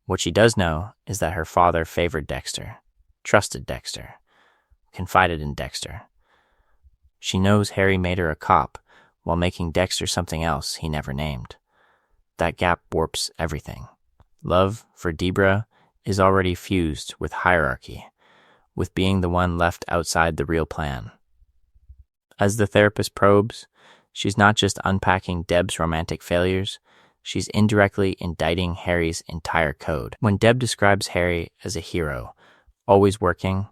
What she does know is that her father favored Dexter, trusted Dexter, confided in Dexter. She knows Harry made her a cop while making Dexter something else he never named. That gap warps everything. Love for Debra is already fused with hierarchy, with being the one left outside the real plan. As the therapist probes, she's not just unpacking Deb's romantic failures, she's indirectly indicting Harry's entire code. When Deb describes Harry as a hero, always working,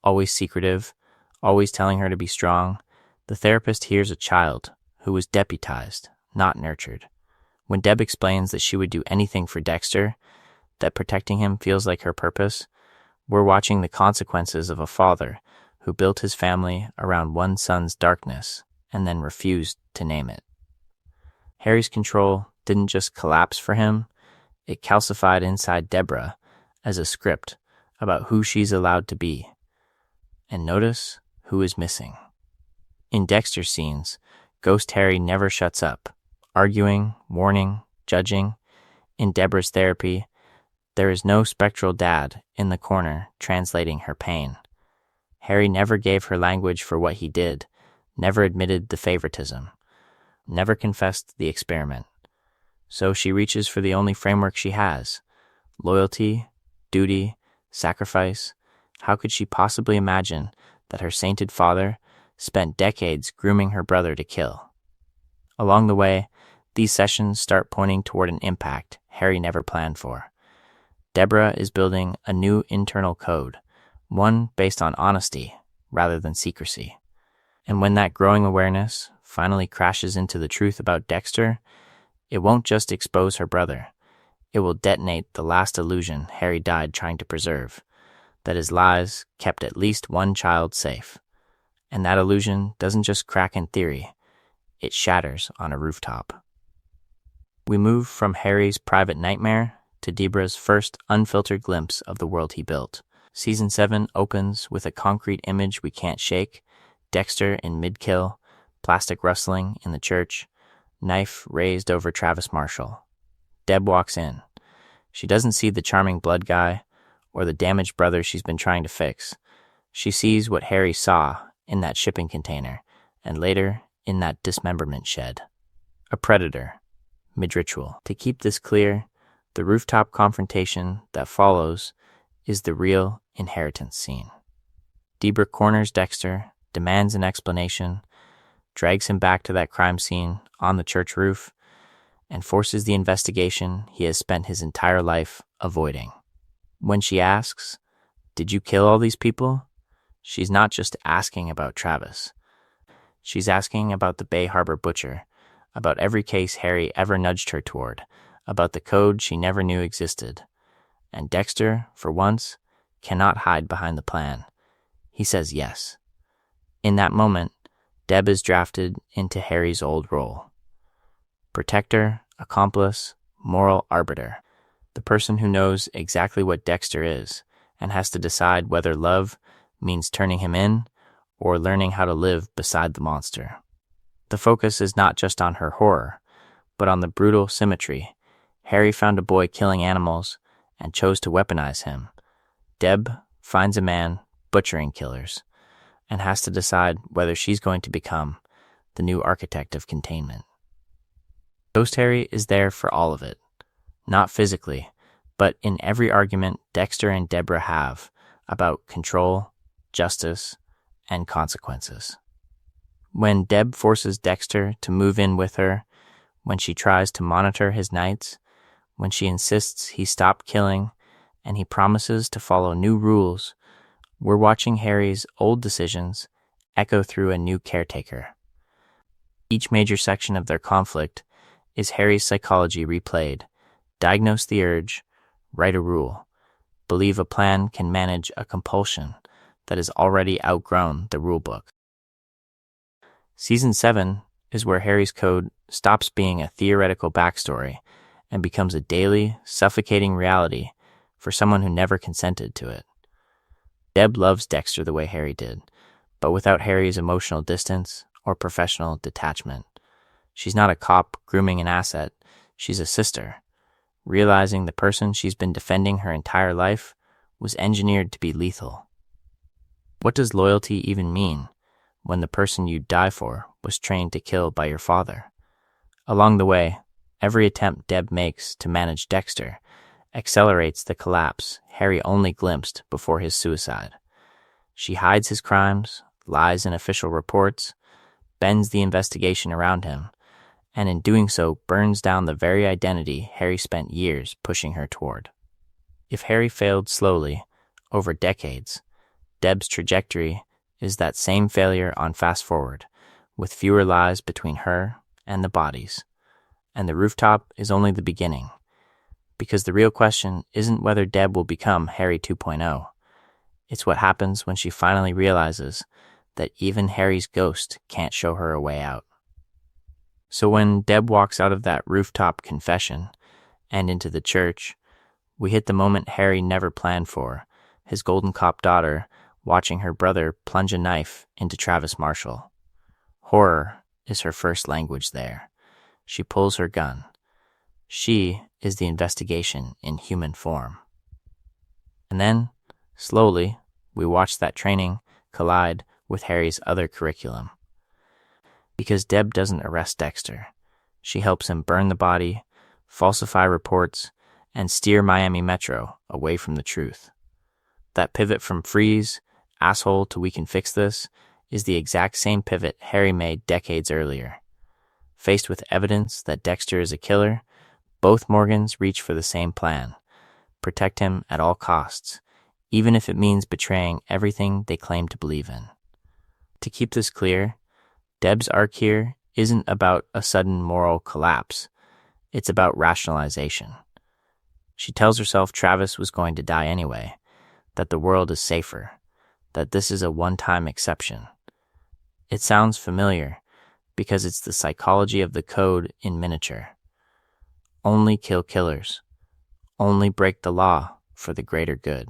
always secretive, always telling her to be strong, the therapist hears a child who was deputized, not nurtured. When Deb explains that she would do anything for Dexter, that protecting him feels like her purpose, we're watching the consequences of a father who built his family around one son's darkness and then refused to name it. Harry's control didn't just collapse for him, it calcified inside Deborah as a script about who she's allowed to be. And notice who is missing. In Dexter's scenes, Ghost Harry never shuts up, arguing, warning, judging. In Deborah's therapy, there is no spectral dad in the corner translating her pain. Harry never gave her language for what he did, never admitted the favoritism, never confessed the experiment. So she reaches for the only framework she has: loyalty, duty, sacrifice. How could she possibly imagine that her sainted father spent decades grooming her brother to kill? Along the way, these sessions start pointing toward an impact Harry never planned for. Deborah is building a new internal code, one based on honesty rather than secrecy. And when that growing awareness finally crashes into the truth about Dexter, it won't just expose her brother. It will detonate the last illusion Harry died trying to preserve, that his lies kept at least one child safe. And that illusion doesn't just crack in theory, it shatters on a rooftop. We move from Harry's private nightmare to Deborah's first unfiltered glimpse of the world he built. Season 7 opens with a concrete image we can't shake: Dexter in mid-kill, plastic rustling in the church, knife raised over Travis Marshall. Deb walks in. She doesn't see the charming blood guy or the damaged brother she's been trying to fix. She sees what Harry saw in that shipping container and later in that dismemberment shed. A predator, mid-ritual. To keep this clear, the rooftop confrontation that follows is the real inheritance scene. Deborah corners Dexter, demands an explanation, drags him back to that crime scene on the church roof, and forces the investigation he has spent his entire life avoiding. When she asks, "Did you kill all these people?" she's not just asking about Travis. She's asking about the Bay Harbor butcher, about every case Harry ever nudged her toward, about the code she never knew existed. And Dexter, for once, cannot hide behind the plan. He says yes. In that moment, Deb is drafted into Harry's old role. Protector, accomplice, moral arbiter. The person who knows exactly what Dexter is and has to decide whether love means turning him in or learning how to live beside the monster. The focus is not just on her horror, but on the brutal symmetry. Harry found a boy killing animals and chose to weaponize him. Deb finds a man butchering killers and has to decide whether she's going to become the new architect of containment. Ghost Harry is there for all of it, not physically, but in every argument Dexter and Deborah have about control, justice, and consequences. When Deb forces Dexter to move in with her, when she tries to monitor his nights, when she insists he stop killing and he promises to follow new rules, we're watching Harry's old decisions echo through a new caretaker. Each major section of their conflict is Harry's psychology replayed. Diagnose the urge, write a rule, believe a plan can manage a compulsion that has already outgrown the rulebook. Season 7 is where Harry's code stops being a theoretical backstory and becomes a daily, suffocating reality for someone who never consented to it. Deb loves Dexter the way Harry did, but without Harry's emotional distance or professional detachment. She's not a cop grooming an asset, she's a sister, realizing the person she's been defending her entire life was engineered to be lethal. What does loyalty even mean when the person you die for was trained to kill by your father? Along the way, every attempt Deb makes to manage Dexter accelerates the collapse Harry only glimpsed before his suicide. She hides his crimes, lies in official reports, bends the investigation around him, and in doing so burns down the very identity Harry spent years pushing her toward. If Harry failed slowly, over decades, Deb's trajectory is that same failure on fast forward, with fewer lies between her and the bodies. And the rooftop is only the beginning, because the real question isn't whether Deb will become Harry 2.0. It's what happens when she finally realizes that even Harry's ghost can't show her a way out. So when Deb walks out of that rooftop confession and into the church, we hit the moment Harry never planned for, his golden cop daughter watching her brother plunge a knife into Travis Marshall. Horror is her first language there. She pulls her gun. She is the investigation in human form. And then, slowly, we watch that training collide with Harry's other curriculum. Because Deb doesn't arrest Dexter. She helps him burn the body, falsify reports, and steer Miami Metro away from the truth. That pivot from freeze, asshole to we can fix this is the exact same pivot Harry made decades earlier. Faced with evidence that Dexter is a killer, both Morgans reach for the same plan. Protect him at all costs, even if it means betraying everything they claim to believe in. To keep this clear, Deb's arc here isn't about a sudden moral collapse. It's about rationalization. She tells herself Travis was going to die anyway, that the world is safer, that this is a one-time exception. It sounds familiar because it's the psychology of the code in miniature. Only kill killers. Only break the law for the greater good.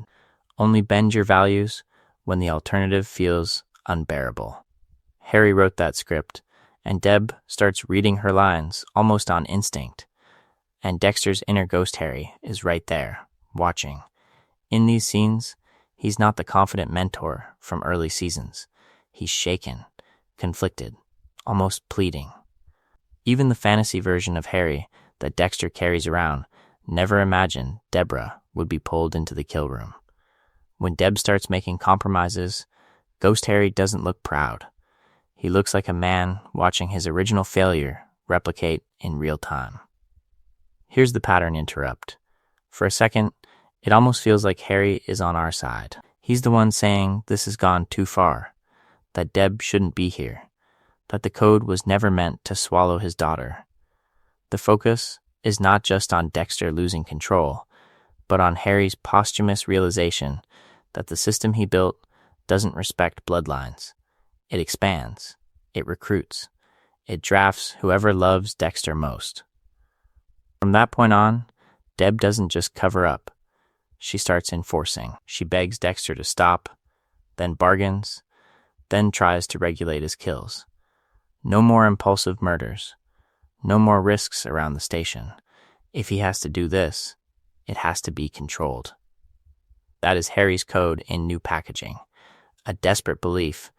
Only bend your values when the alternative feels unbearable. Harry wrote that script, and Deb starts reading her lines almost on instinct. And Dexter's inner ghost Harry is right there, watching. In these scenes, he's not the confident mentor from early seasons. He's shaken, conflicted, almost pleading. Even the fantasy version of Harry that Dexter carries around never imagined Deborah would be pulled into the kill room. When Deb starts making compromises, Ghost Harry doesn't look proud. He looks like a man watching his original failure replicate in real time. Here's the pattern interrupt. For a second, it almost feels like Harry is on our side. He's the one saying this has gone too far, that Deb shouldn't be here, that the code was never meant to swallow his daughter. The focus is not just on Dexter losing control, but on Harry's posthumous realization that the system he built doesn't respect bloodlines. It expands, it recruits, it drafts whoever loves Dexter most. From that point on, Deb doesn't just cover up. She starts enforcing. She begs Dexter to stop, then bargains, then tries to regulate his kills. No more impulsive murders. No more risks around the station. If he has to do this, it has to be controlled. That is Harry's code in new packaging. A desperate belief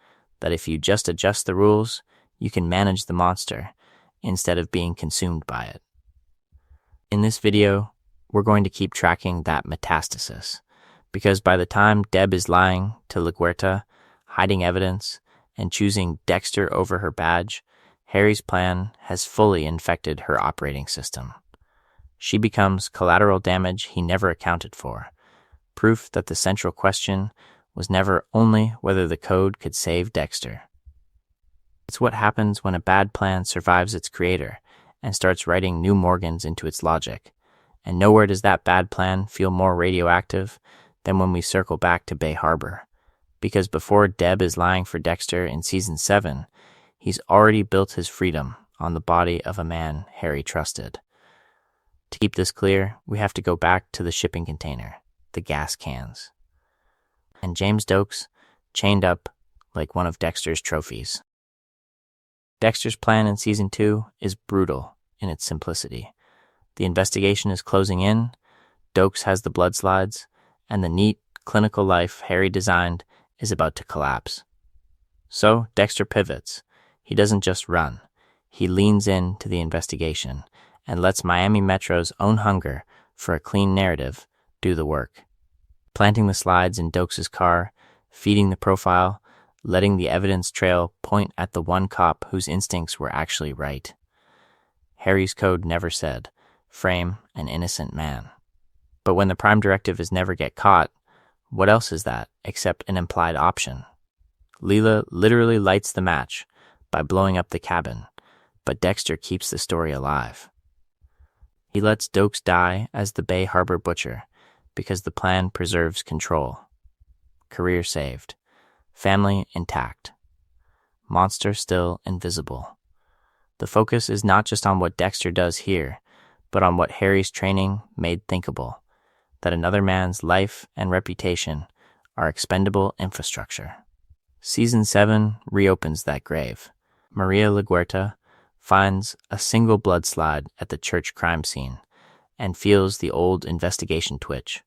that if you just adjust the rules, you can manage the monster instead of being consumed by it. In this video, we're going to keep tracking that metastasis, because by the time Deb is lying to LaGuerta, hiding evidence, and choosing Dexter over her badge, Harry's plan has fully infected her operating system. She becomes collateral damage he never accounted for, proof that the central question was never only whether the code could save Dexter. It's what happens when a bad plan survives its creator and starts writing new Morgans into its logic. And nowhere does that bad plan feel more radioactive than when we circle back to Bay Harbor. Because before Deb is lying for Dexter in Season 7, he's already built his freedom on the body of a man Harry trusted. To keep this clear, we have to go back to the shipping container, the gas cans, and James Dokes chained up like one of Dexter's trophies. Dexter's plan in Season 2 is brutal in its simplicity. The investigation is closing in, Dokes has the blood slides, and the neat, clinical life Harry designed is about to collapse. So Dexter pivots. He doesn't just run. He leans into the investigation and lets Miami Metro's own hunger for a clean narrative do the work. Planting the slides in Dokes' car, feeding the profile, letting the evidence trail point at the one cop whose instincts were actually right. Harry's code never said, frame an innocent man. But when the prime directive is never get caught, what else is that except an implied option? Leela literally lights the match by blowing up the cabin, but Dexter keeps the story alive. He lets Dokes die as the Bay Harbor butcher because the plan preserves control. Career saved. Family intact. Monster still invisible. The focus is not just on what Dexter does here, but on what Harry's training made thinkable, that another man's life and reputation are expendable infrastructure. Season 7 reopens that grave. Maria LaGuerta finds a single blood slide at the church crime scene and feels the old investigation twitch.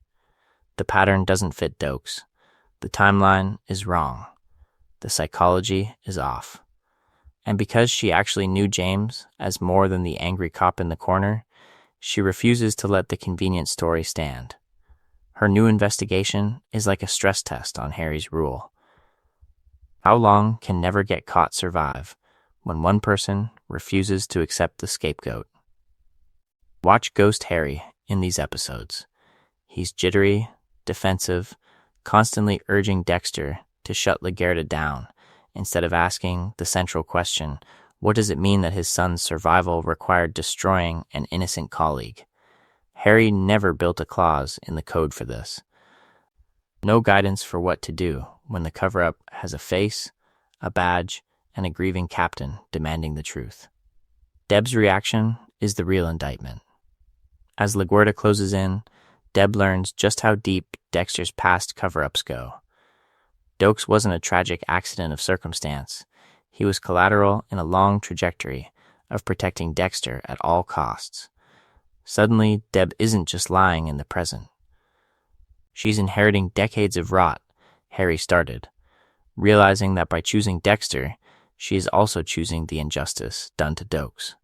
The pattern doesn't fit Dokes. The timeline is wrong. The psychology is off. And because she actually knew James as more than the angry cop in the corner, she refuses to let the convenient story stand. Her new investigation is like a stress test on Harry's rule. How long can never get caught survive when one person refuses to accept the scapegoat? Watch Ghost Harry in these episodes. He's jittery, defensive, constantly urging Dexter to shut LaGuerta down instead of asking the central question, what does it mean that his son's survival required destroying an innocent colleague? Harry never built a clause in the code for this. No guidance for what to do when the cover-up has a face, a badge, and a grieving captain demanding the truth. Deb's reaction is the real indictment. As LaGuerta closes in, Deb learns just how deep Dexter's past cover-ups go. Dokes wasn't a tragic accident of circumstance. He was collateral in a long trajectory of protecting Dexter at all costs. Suddenly, Deb isn't just lying in the present. She's inheriting decades of rot Harry started, realizing that by choosing Dexter, she is also choosing the injustice done to Dokes.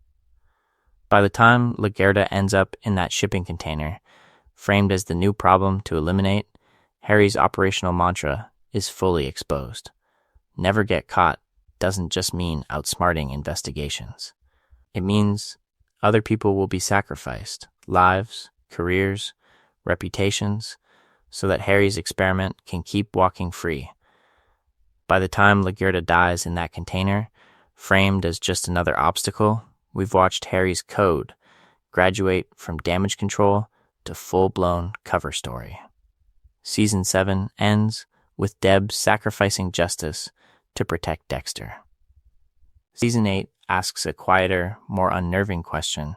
By the time LaGuerta ends up in that shipping container, framed as the new problem to eliminate, Harry's operational mantra is fully exposed. never get caught doesn't just mean outsmarting investigations. It means other people will be sacrificed, lives, careers, reputations, so that Harry's experiment can keep walking free. By the time Lagerta dies in that container, framed as just another obstacle, we've watched Harry's code graduate from damage control to full-blown cover story. Season 7 ends with Deb sacrificing justice to protect Dexter. Season 8 asks a quieter, more unnerving question.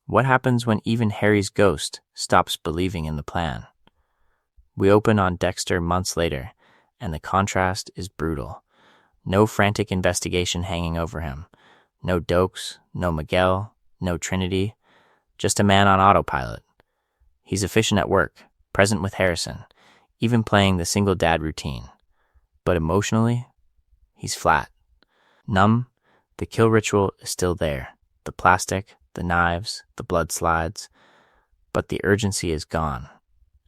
What happens when even Harry's ghost stops believing in the plan? We open on Dexter months later, and the contrast is brutal. No frantic investigation hanging over him. No Dokes, no Miguel, no Trinity. Just a man on autopilot. He's efficient at work, present with Harrison, even playing the single dad routine. But emotionally, he's flat. Numb, the kill ritual is still there. The plastic, the knives, the blood slides. But the urgency is gone.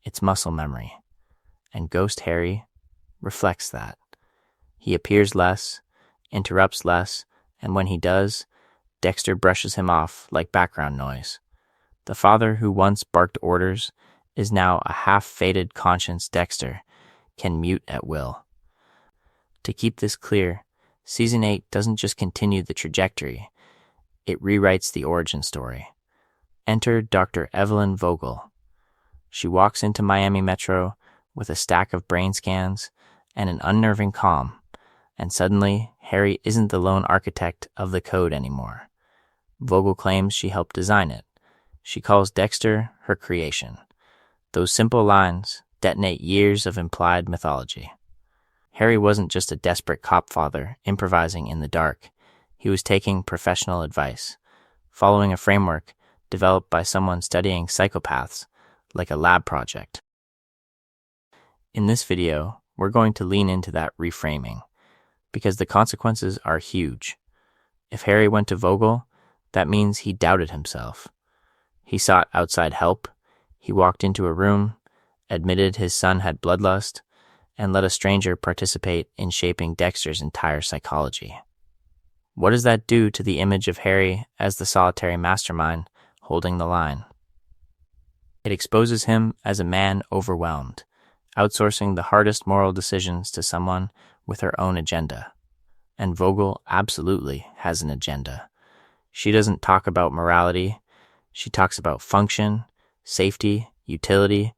It's muscle memory. And Ghost Harry reflects that. He appears less, interrupts less, and when he does, Dexter brushes him off like background noise. The father who once barked orders is now a half-faded conscience Dexter can mute at will. To keep this clear, Season 8 doesn't just continue the trajectory, it rewrites the origin story. Enter Dr. Evelyn Vogel. She walks into Miami Metro with a stack of brain scans and an unnerving calm, and suddenly Harry isn't the lone architect of the code anymore. Vogel claims she helped design it. She calls Dexter her creation. Those simple lines detonate years of implied mythology. Harry wasn't just a desperate cop father improvising in the dark. He was taking professional advice, following a framework developed by someone studying psychopaths like a lab project. In this video, we're going to lean into that reframing, because the consequences are huge. If Harry went to Vogel, that means he doubted himself. He sought outside help, he walked into a room, admitted his son had bloodlust, and let a stranger participate in shaping Dexter's entire psychology. What does that do to the image of Harry as the solitary mastermind holding the line? It exposes him as a man overwhelmed, outsourcing the hardest moral decisions to someone with her own agenda. And Vogel absolutely has an agenda. She doesn't talk about morality. She talks about function, safety, utility.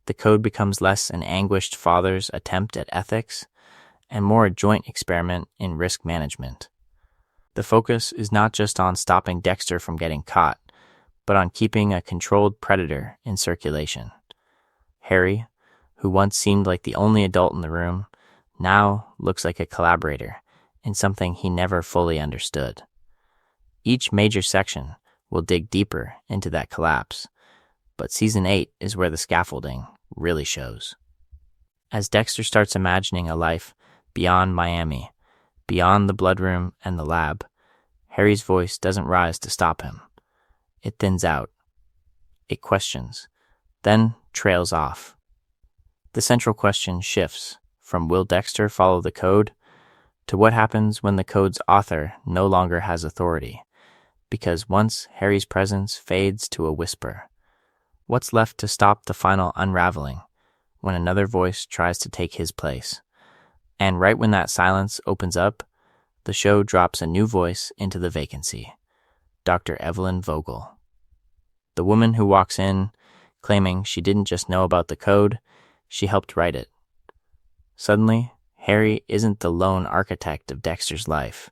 The code becomes less an anguished father's attempt at ethics and more a joint experiment in risk management. The focus is not just on stopping Dexter from getting caught, but on keeping a controlled predator in circulation. Harry, who once seemed like the only adult in the room, now looks like a collaborator in something he never fully understood. Each major section will dig deeper into that collapse, but Season 8 is where the scaffolding really shows. As Dexter starts imagining a life beyond Miami, beyond the bloodroom and the lab, Harry's voice doesn't rise to stop him. It thins out. It questions, then trails off. The central question shifts from will Dexter follow the code to what happens when the code's author no longer has authority, because once Harry's presence fades to a whisper, what's left to stop the final unraveling when another voice tries to take his place? And right when that silence opens up, the show drops a new voice into the vacancy, Dr. Evelyn Vogel. The woman who walks in, claiming she didn't just know about the code, she helped write it. Suddenly, Harry isn't the lone architect of Dexter's life.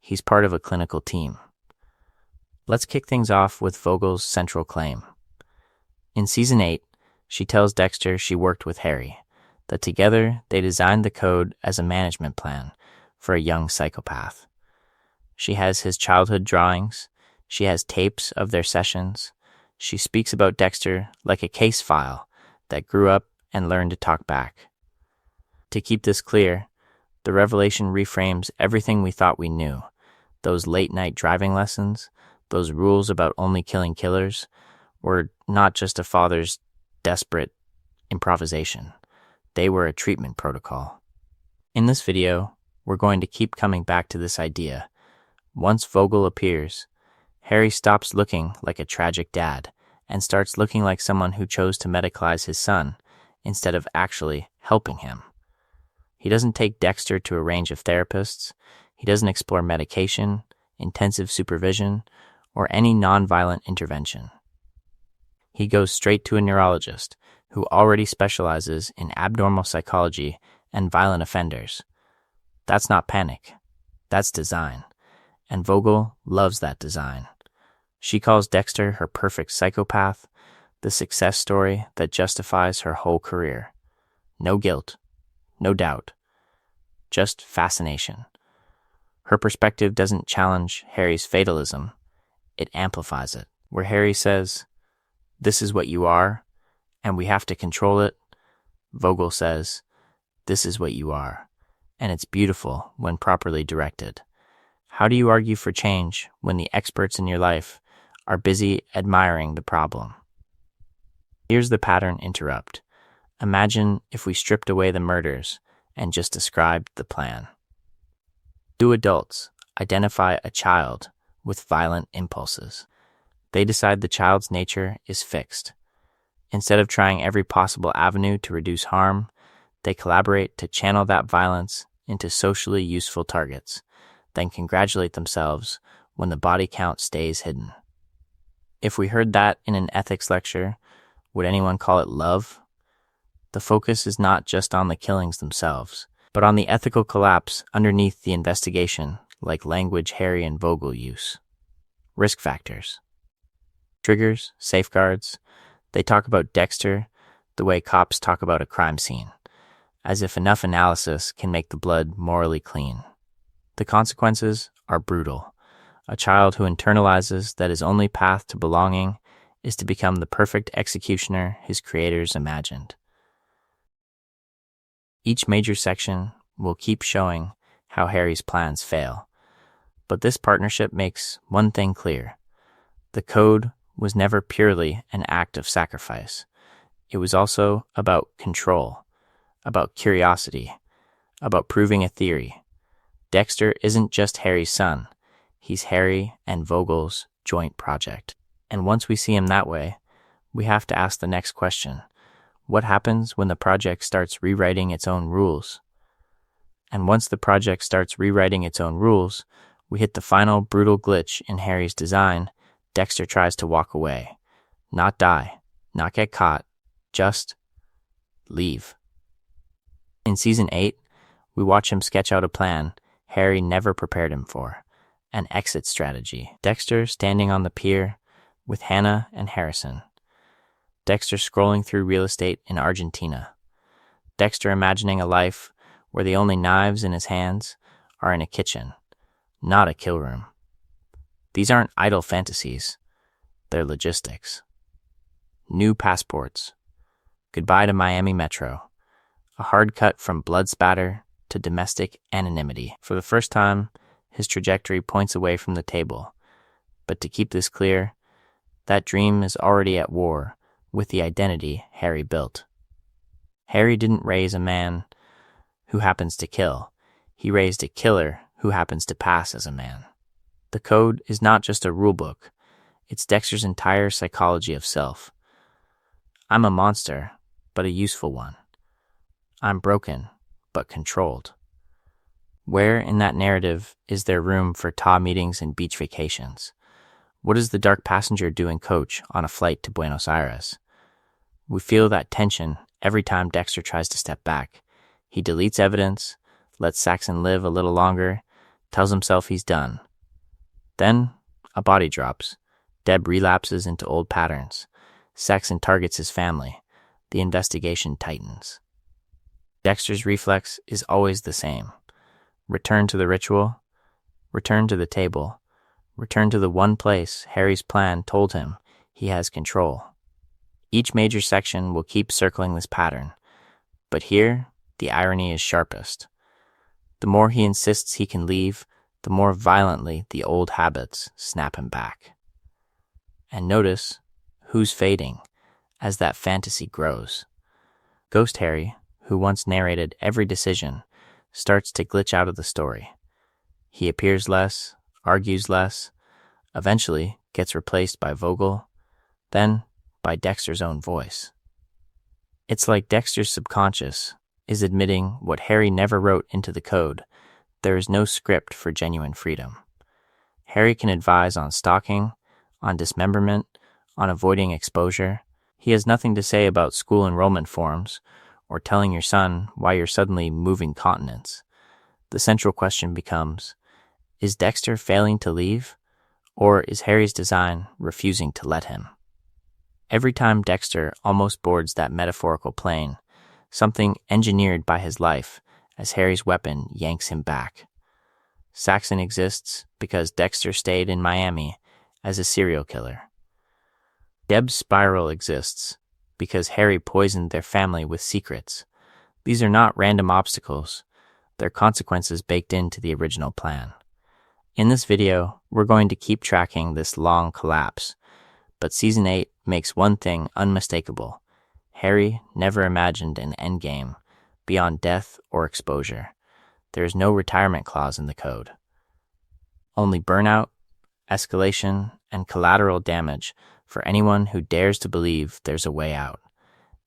He's part of a clinical team. Let's kick things off with Vogel's central claim. In Season 8, she tells Dexter she worked with Harry, that together they designed the code as a management plan for a young psychopath. She has his childhood drawings. She has tapes of their sessions. She speaks about Dexter like a case file that grew up and learned to talk back. To keep this clear, the revelation reframes everything we thought we knew. Those late-night driving lessons, those rules about only killing killers, were not just a father's desperate improvisation. They were a treatment protocol. In this video, we're going to keep coming back to this idea. Once Vogel appears, Harry stops looking like a tragic dad and starts looking like someone who chose to medicalize his son instead of actually helping him. He doesn't take Dexter to a range of therapists. He doesn't explore medication, intensive supervision, or any nonviolent intervention. He goes straight to a neurologist who already specializes in abnormal psychology and violent offenders. That's not panic. That's design. And Vogel loves that design. She calls Dexter her perfect psychopath, the success story that justifies her whole career. No guilt, no doubt, just fascination. Her perspective doesn't challenge Harry's fatalism, it amplifies it. Where Harry says, "This is what you are, and we have to control it," Vogel says, "This is what you are, and it's beautiful when properly directed." How do you argue for change when the experts in your life are busy admiring the problem? Here's the pattern interrupt. Imagine if we stripped away the murders and just described the plan. Two adults identify a child with violent impulses. They decide the child's nature is fixed. Instead of trying every possible avenue to reduce harm, they collaborate to channel that violence into socially useful targets, then congratulate themselves when the body count stays hidden. If we heard that in an ethics lecture, would anyone call it love? The focus is not just on the killings themselves, but on the ethical collapse underneath the investigation, like language Harry and Vogel use. Risk factors. Triggers, safeguards. They talk about Dexter the way cops talk about a crime scene, as if enough analysis can make the blood morally clean. The consequences are brutal. A child who internalizes that his only path to belonging is to become the perfect executioner his creators imagined. Each major section will keep showing how Harry's plans fail, but this partnership makes one thing clear. The code was never purely an act of sacrifice. It was also about control, about curiosity, about proving a theory. Dexter isn't just Harry's son. He's Harry and Vogel's joint project. And once we see him that way, we have to ask the next question. What happens when the project starts rewriting its own rules? And once the project starts rewriting its own rules, we hit the final brutal glitch in Harry's design. Dexter tries to walk away. Not die, not get caught, just leave. In Season 8, we watch him sketch out a plan Harry never prepared him for, an exit strategy. Dexter standing on the pier with Hannah and Harrison. Dexter scrolling through real estate in Argentina. Dexter imagining a life where the only knives in his hands are in a kitchen, not a kill room. These aren't idle fantasies, they're logistics. New passports. Goodbye to Miami Metro. A hard cut from blood spatter to domestic anonymity. For the first time, his trajectory points away from the table. But to keep this clear, that dream is already at war with the identity Harry built. Harry didn't raise a man who happens to kill. He raised a killer who happens to pass as a man. The code is not just a rulebook. It's Dexter's entire psychology of self. I'm a monster, but a useful one. I'm broken, but controlled. Where in that narrative is there room for TA meetings and beach vacations? What does the dark passenger do in coach on a flight to Buenos Aires? We feel that tension every time Dexter tries to step back. He deletes evidence, lets Saxon live a little longer, tells himself he's done. Then, a body drops. Deb relapses into old patterns. Saxon targets his family. The investigation tightens. Dexter's reflex is always the same. Return to the ritual, return to the table, return to the one place Harry's plan told him he has control. Each major section will keep circling this pattern, but here, the irony is sharpest. The more he insists he can leave, the more violently the old habits snap him back. And notice who's fading as that fantasy grows. Ghost Harry, who once narrated every decision, starts to glitch out of the story. He appears less, argues less, eventually gets replaced by Vogel, then by Dexter's own voice. It's like Dexter's subconscious is admitting what Harry never wrote into the code. There is no script for genuine freedom. Harry can advise on stalking, on dismemberment, on avoiding exposure. He has nothing to say about school enrollment forms or telling your son why you're suddenly moving continents. The central question becomes, is Dexter failing to leave, or is Harry's design refusing to let him? Every time Dexter almost boards that metaphorical plane, something engineered by his life as Harry's weapon yanks him back. Saxon exists because Dexter stayed in Miami as a serial killer. Deb's spiral exists because Harry poisoned their family with secrets. These are not random obstacles. They're consequences baked into the original plan. In this video, we're going to keep tracking this long collapse, but Season 8 makes one thing unmistakable. Harry never imagined an endgame beyond death or exposure. There is no retirement clause in the code. Only burnout, escalation, and collateral damage for anyone who dares to believe there's a way out.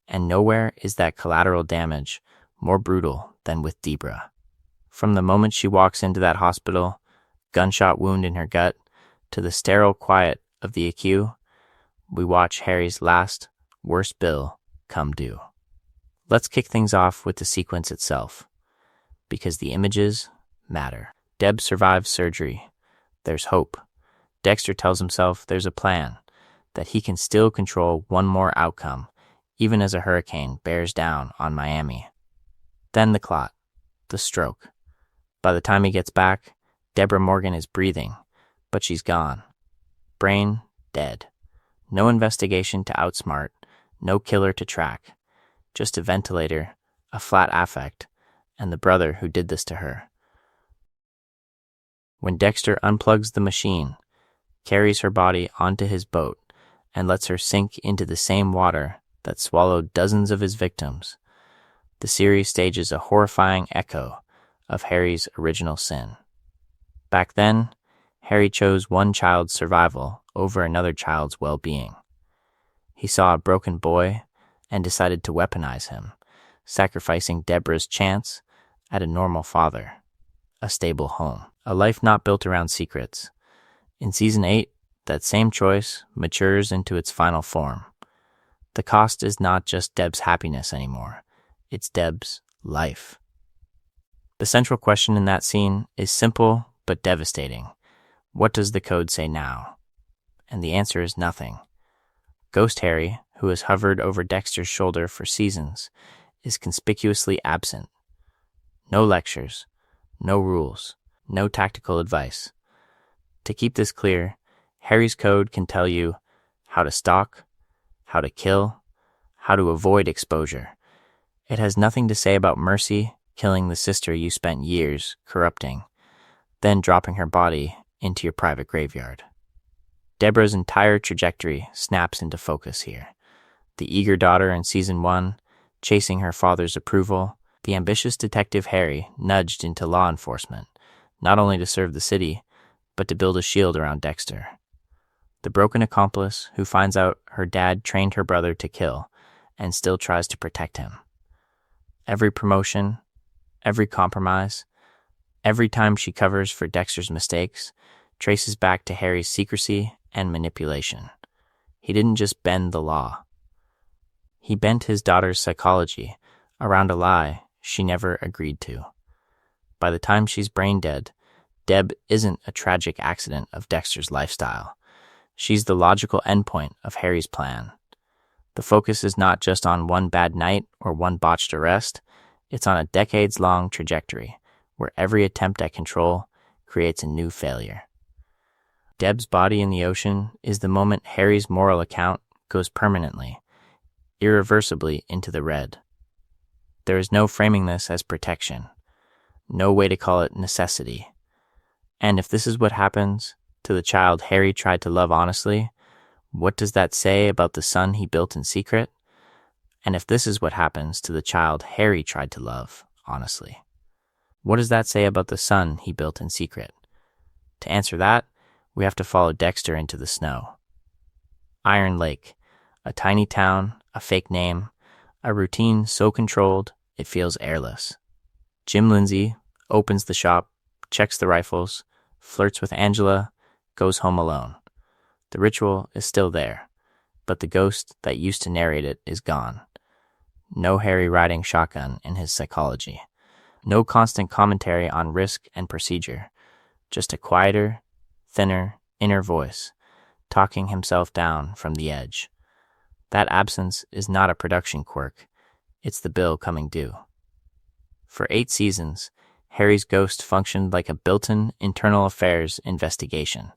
And nowhere is that collateral damage more brutal than with Debra. From the moment she walks into that hospital, gunshot wound in her gut, to the sterile quiet of the ICU, we watch Harry's last, worst bill come due. Let's kick things off with the sequence itself, because the images matter. Deb survives surgery. There's hope. Dexter tells himself there's a plan, that he can still control one more outcome, even as a hurricane bears down on Miami. Then the clot, the stroke. By the time he gets back, Deborah Morgan is breathing, but she's gone. Brain dead. No investigation to outsmart, no killer to track. Just a ventilator, a flat affect, and the brother who did this to her. When Dexter unplugs the machine, carries her body onto his boat, and lets her sink into the same water that swallowed dozens of his victims, the series stages a horrifying echo of Harry's original sin. Back then, Harry chose one child's survival over another child's well-being. He saw a broken boy and decided to weaponize him, sacrificing Deborah's chance at a normal father, a stable home, a life not built around secrets. In Season 8, that same choice matures into its final form. The cost is not just Deb's happiness anymore, it's Deb's life. The central question in that scene is simple but devastating. What does the code say now? And the answer is nothing. Ghost Harry, who has hovered over Dexter's shoulder for seasons, is conspicuously absent. No lectures, no rules, no tactical advice. To keep this clear, Harry's code can tell you how to stalk, how to kill, how to avoid exposure. It has nothing to say about mercy, killing the sister you spent years corrupting, then dropping her body into your private graveyard. Deborah's entire trajectory snaps into focus here. The eager daughter in Season 1, chasing her father's approval, the ambitious detective Harry nudged into law enforcement, not only to serve the city, but to build a shield around Dexter. The broken accomplice who finds out her dad trained her brother to kill and still tries to protect him. Every promotion, every compromise, every time she covers for Dexter's mistakes, traces back to Harry's secrecy and manipulation. He didn't just bend the law. He bent his daughter's psychology around a lie she never agreed to. By the time she's brain dead, Deb isn't a tragic accident of Dexter's lifestyle. She's the logical endpoint of Harry's plan. The focus is not just on one bad night or one botched arrest, it's on a decades-long trajectory where every attempt at control creates a new failure. Deb's body in the ocean is the moment Harry's moral account goes permanently, irreversibly into the red. There is no framing this as protection, no way to call it necessity. And if this is what happens to the child Harry tried to love honestly, what does that say about the son he built in secret? And if this is what happens to the child Harry tried to love honestly? What does that say about the son he built in secret? To answer that, we have to follow Dexter into the snow. Iron Lake, a tiny town, a fake name, a routine so controlled it feels airless. Jim Lindsay opens the shop, checks the rifles, flirts with Angela, goes home alone. The ritual is still there, but the ghost that used to narrate it is gone. No Harry riding shotgun in his psychology. No constant commentary on risk and procedure. Just a quieter, thinner, inner voice, talking himself down from the edge. That absence is not a production quirk. It's the bill coming due. For 8 seasons, Harry's ghost functioned like a built-in internal affairs investigation,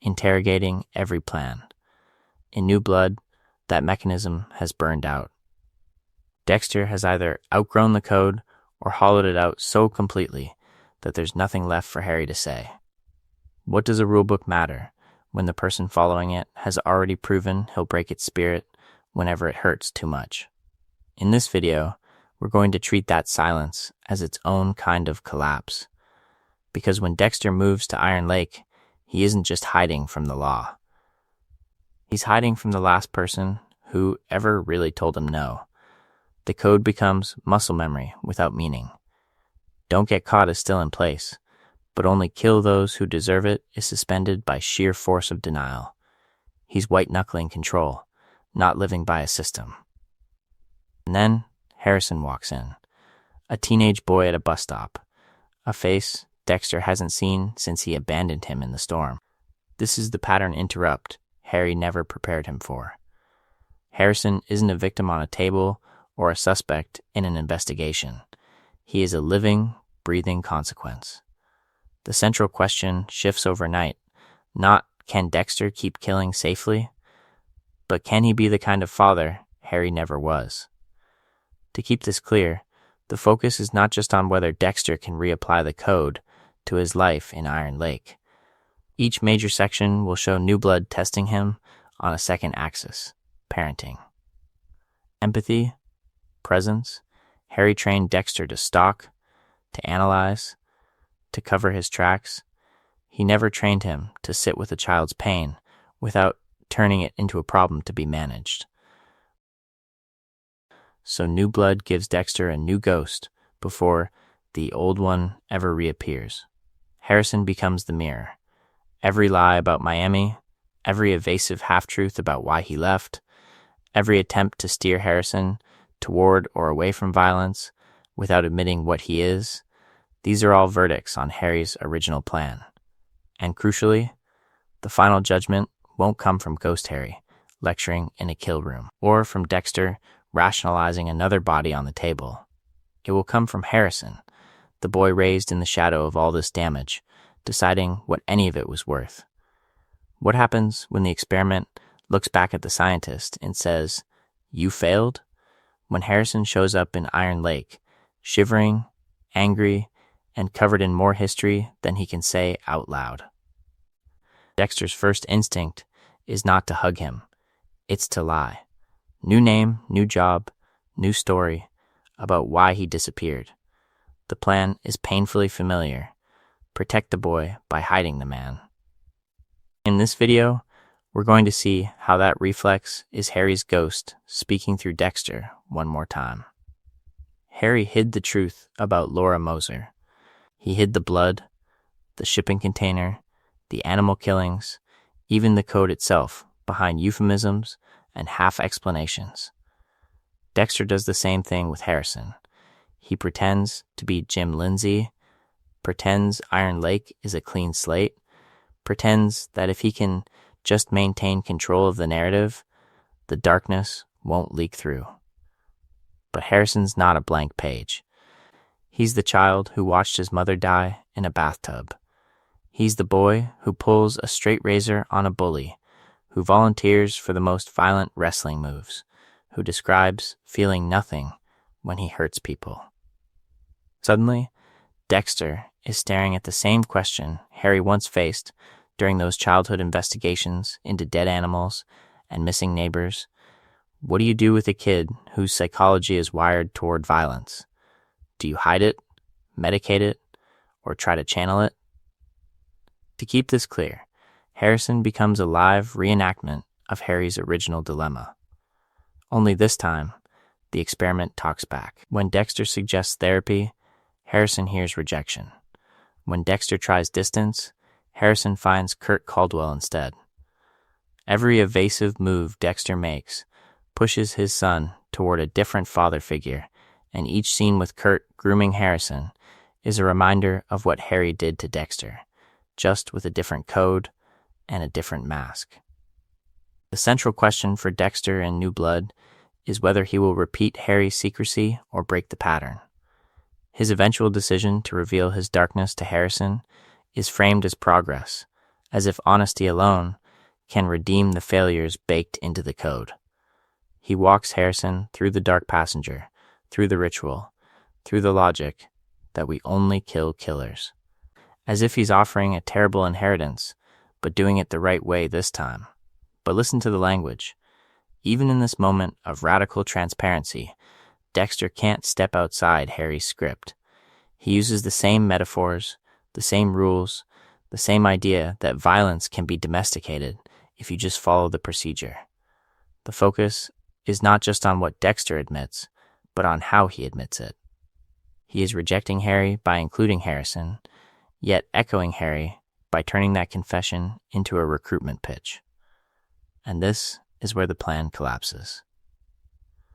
interrogating every plan. In New Blood, that mechanism has burned out. Dexter has either outgrown the code or hollowed it out so completely that there's nothing left for Harry to say. What does a rulebook matter when the person following it has already proven he'll break its spirit whenever it hurts too much? In this video, we're going to treat that silence as its own kind of collapse. Because when Dexter moves to Iron Lake, he isn't just hiding from the law. He's hiding from the last person who ever really told him no. The code becomes muscle memory without meaning. Don't get caught is still in place, but only kill those who deserve it is suspended by sheer force of denial. He's white-knuckling control, not living by a system. And then Harrison walks in, a teenage boy at a bus stop, a face Dexter hasn't seen since he abandoned him in the storm. This is the pattern interrupt Harry never prepared him for. Harrison isn't a victim on a table or a suspect in an investigation. He is a living, breathing consequence. The central question shifts overnight, not can Dexter keep killing safely, but can he be the kind of father Harry never was? To keep this clear, the focus is not just on whether Dexter can reapply the code to his life in Iron Lake. Each major section will show New Blood testing him on a second axis, parenting. Empathy, presence, Harry trained Dexter to stalk, to analyze, to cover his tracks. He never trained him to sit with a child's pain without turning it into a problem to be managed. So New Blood gives Dexter a new ghost before the old one ever reappears. Harrison becomes the mirror. Every lie about Miami, every evasive half-truth about why he left, every attempt to steer Harrison toward or away from violence without admitting what he is, these are all verdicts on Harry's original plan. And crucially, the final judgment won't come from Ghost Harry lecturing in a kill room, or from Dexter rationalizing another body on the table. It will come from Harrison, the boy raised in the shadow of all this damage, deciding what any of it was worth. What happens when the experiment looks back at the scientist and says, "You failed"? When Harrison shows up in Iron Lake, shivering, angry, and covered in more history than he can say out loud. Dexter's first instinct is not to hug him. It's to lie. New name, new job, new story about why he disappeared. The plan is painfully familiar. Protect the boy by hiding the man. In this video, we're going to see how that reflex is Harry's ghost speaking through Dexter one more time. Harry hid the truth about Laura Moser. He hid the blood, the shipping container, the animal killings, even the code itself behind euphemisms and half-explanations. Dexter does the same thing with Harrison. He pretends to be Jim Lindsay, pretends Iron Lake is a clean slate, pretends that if he can just maintain control of the narrative, the darkness won't leak through. But Harrison's not a blank page. He's the child who watched his mother die in a bathtub. He's the boy who pulls a straight razor on a bully, who volunteers for the most violent wrestling moves, who describes feeling nothing when he hurts people. Suddenly, Dexter is staring at the same question Harry once faced during those childhood investigations into dead animals and missing neighbors. What do you do with a kid whose psychology is wired toward violence? Do you hide it, medicate it, or try to channel it? To keep this clear, Harrison becomes a live reenactment of Harry's original dilemma. Only this time, the experiment talks back. When Dexter suggests therapy, Harrison hears rejection. When Dexter tries distance, Harrison finds Kurt Caldwell instead. Every evasive move Dexter makes pushes his son toward a different father figure, and each scene with Kurt grooming Harrison is a reminder of what Harry did to Dexter, just with a different code and a different mask. The central question for Dexter in New Blood is whether he will repeat Harry's secrecy or break the pattern. His eventual decision to reveal his darkness to Harrison is framed as progress, as if honesty alone can redeem the failures baked into the code. He walks Harrison through the dark passenger, through the ritual, through the logic that we only kill killers, as if he's offering a terrible inheritance, but doing it the right way this time. But listen to the language. Even in this moment of radical transparency, Dexter can't step outside Harry's script. He uses the same metaphors, the same rules, the same idea that violence can be domesticated if you just follow the procedure. The focus is not just on what Dexter admits, but on how he admits it. He is rejecting Harry by including Harrison, yet echoing Harry by turning that confession into a recruitment pitch. And this is where the plan collapses.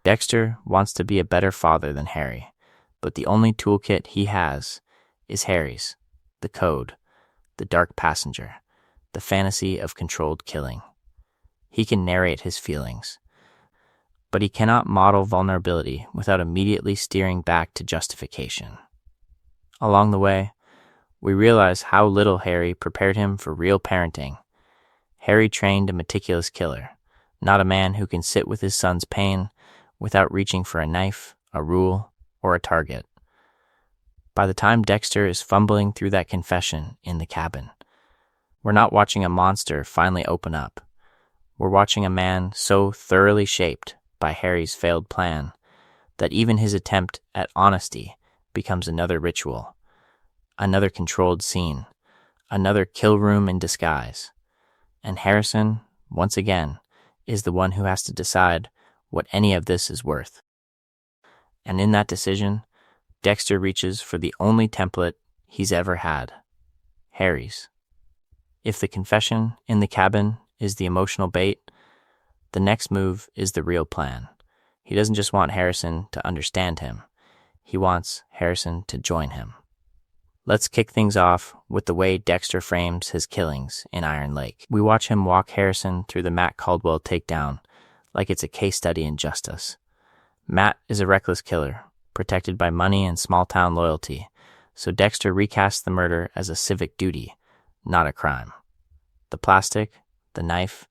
Dexter wants to be a better father than Harry, but the only toolkit he has is Harry's, the code, the dark passenger, the fantasy of controlled killing. He can narrate his feelings, but he cannot model vulnerability without immediately steering back to justification. Along the way, we realize how little Harry prepared him for real parenting. Harry trained a meticulous killer, not a man who can sit with his son's pain without reaching for a knife, a rule, or a target. By the time Dexter is fumbling through that confession in the cabin, we're not watching a monster finally open up. We're watching a man so thoroughly shaped by Harry's failed plan that even his attempt at honesty becomes another ritual, another controlled scene, another kill room in disguise. And Harrison, once again, is the one who has to decide what any of this is worth. And in that decision, Dexter reaches for the only template he's ever had, Harry's. If the confession in the cabin is the emotional bait, the next move is the real plan. He doesn't just want Harrison to understand him. He wants Harrison to join him. Let's kick things off with the way Dexter frames his killings in Iron Lake. We watch him walk Harrison through the Matt Caldwell takedown like it's a case study in justice. Matt is a reckless killer, protected by money and small-town loyalty, so Dexter recasts the murder as a civic duty, not a crime. The plastic, the knife,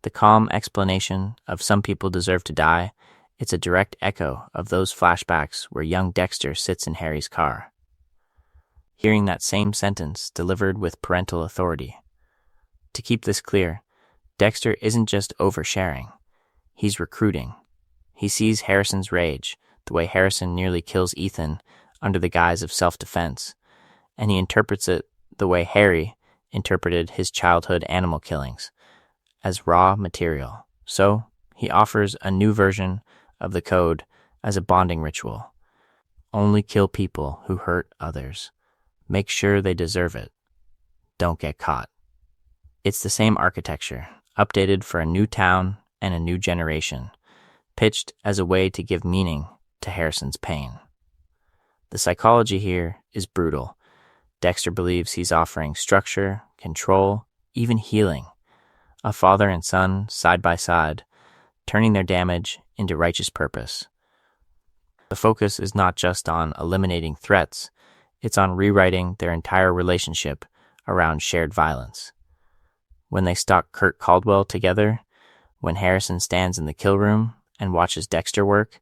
the calm explanation of some people deserve to die, it's a direct echo of those flashbacks where young Dexter sits in Harry's car, hearing that same sentence delivered with parental authority. To keep this clear, Dexter isn't just oversharing. He's recruiting. He sees Harrison's rage, the way Harrison nearly kills Ethan under the guise of self-defense, and he interprets it the way Harry interpreted his childhood animal killings, as raw material. So, he offers a new version of the code as a bonding ritual. Only kill people who hurt others. Make sure they deserve it. Don't get caught. It's the same architecture, updated for a new town and a new generation, pitched as a way to give meaning to Harrison's pain. The psychology here is brutal. Dexter believes he's offering structure, control, even healing. A father and son side by side, turning their damage into righteous purpose. The focus is not just on eliminating threats, it's on rewriting their entire relationship around shared violence. When they stalk Kurt Caldwell together, when Harrison stands in the kill room and watches Dexter work,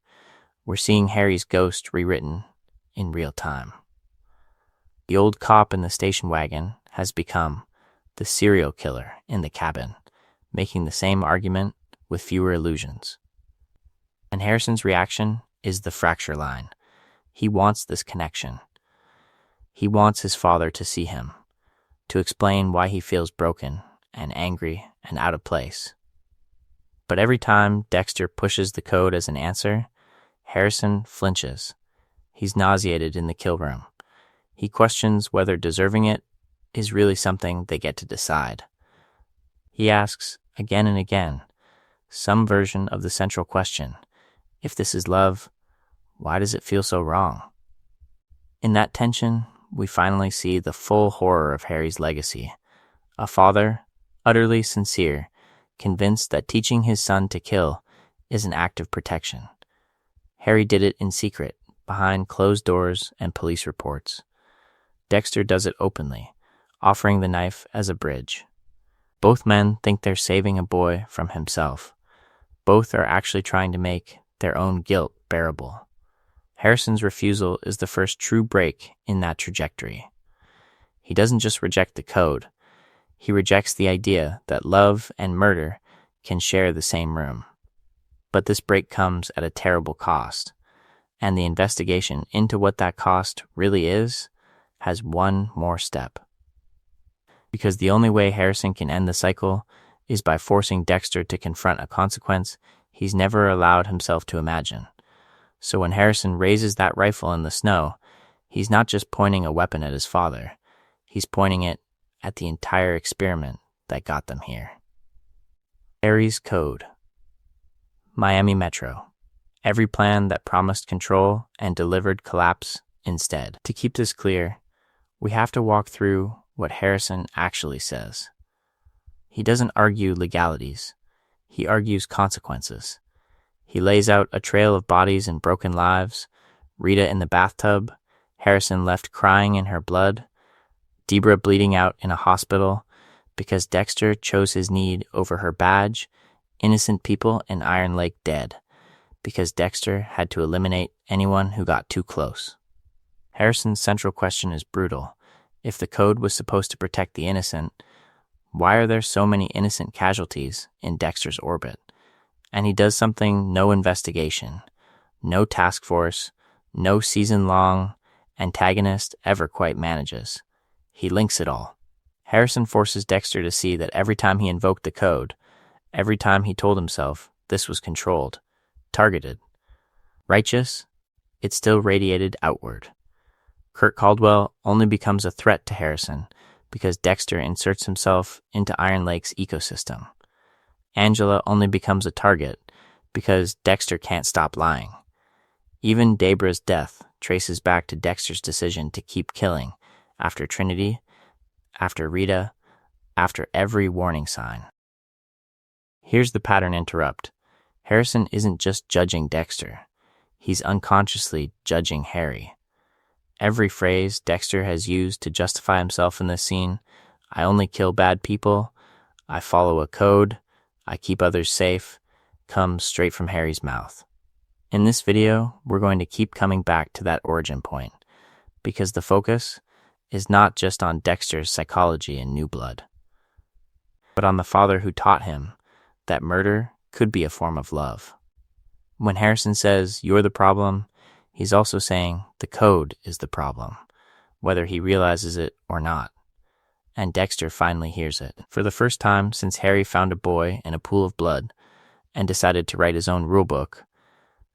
we're seeing Harry's ghost rewritten in real time. The old cop in the station wagon has become the serial killer in the cabin, making the same argument with fewer illusions. And Harrison's reaction is the fracture line. He wants this connection. He wants his father to see him, to explain why he feels broken and angry and out of place. But every time Dexter pushes the code as an answer, Harrison flinches. He's nauseated in the kill room. He questions whether deserving it is really something they get to decide. He asks again and again some version of the central question: if this is love, why does it feel so wrong? In that tension, we finally see the full horror of Harry's legacy. A father, utterly sincere, convinced that teaching his son to kill is an act of protection. Harry did it in secret, behind closed doors and police reports. Dexter does it openly, offering the knife as a bridge. Both men think they're saving a boy from himself. Both are actually trying to make their own guilt bearable. Harrison's refusal is the first true break in that trajectory. He doesn't just reject the code. He rejects the idea that love and murder can share the same room. But this break comes at a terrible cost, and the investigation into what that cost really is has one more step. Because the only way Harrison can end the cycle is by forcing Dexter to confront a consequence he's never allowed himself to imagine. So when Harrison raises that rifle in the snow, he's not just pointing a weapon at his father. He's pointing it at the entire experiment that got them here. Harry's Code. Miami Metro. Every plan that promised control and delivered collapse instead. To keep this clear, we have to walk through what Harrison actually says. He doesn't argue legalities. He argues consequences. He lays out a trail of bodies and broken lives: Rita in the bathtub, Harrison left crying in her blood, Debra bleeding out in a hospital because Dexter chose his need over her badge, innocent people in Iron Lake dead because Dexter had to eliminate anyone who got too close. Harrison's central question is brutal. If the code was supposed to protect the innocent, why are there so many innocent casualties in Dexter's orbit? And he does something no investigation, no task force, no season-long antagonist ever quite manages. He links it all. Harrison forces Dexter to see that every time he invoked the code, every time he told himself this was controlled, targeted, righteous, it still radiated outward. Kurt Caldwell only becomes a threat to Harrison because Dexter inserts himself into Iron Lake's ecosystem. Angela only becomes a target because Dexter can't stop lying. Even Debra's death traces back to Dexter's decision to keep killing after Trinity, after Rita, after every warning sign. Here's the pattern interrupt. Harrison isn't just judging Dexter. He's unconsciously judging Harry. Every phrase Dexter has used to justify himself in this scene: I only kill bad people, I follow a code, I keep others safe, comes straight from Harry's mouth. In this video, we're going to keep coming back to that origin point, because the focus is not just on Dexter's psychology in New Blood, but on the father who taught him that murder could be a form of love. When Harrison says, "You're the problem," he's also saying the code is the problem, whether he realizes it or not. And Dexter finally hears it. For the first time since Harry found a boy in a pool of blood and decided to write his own rulebook,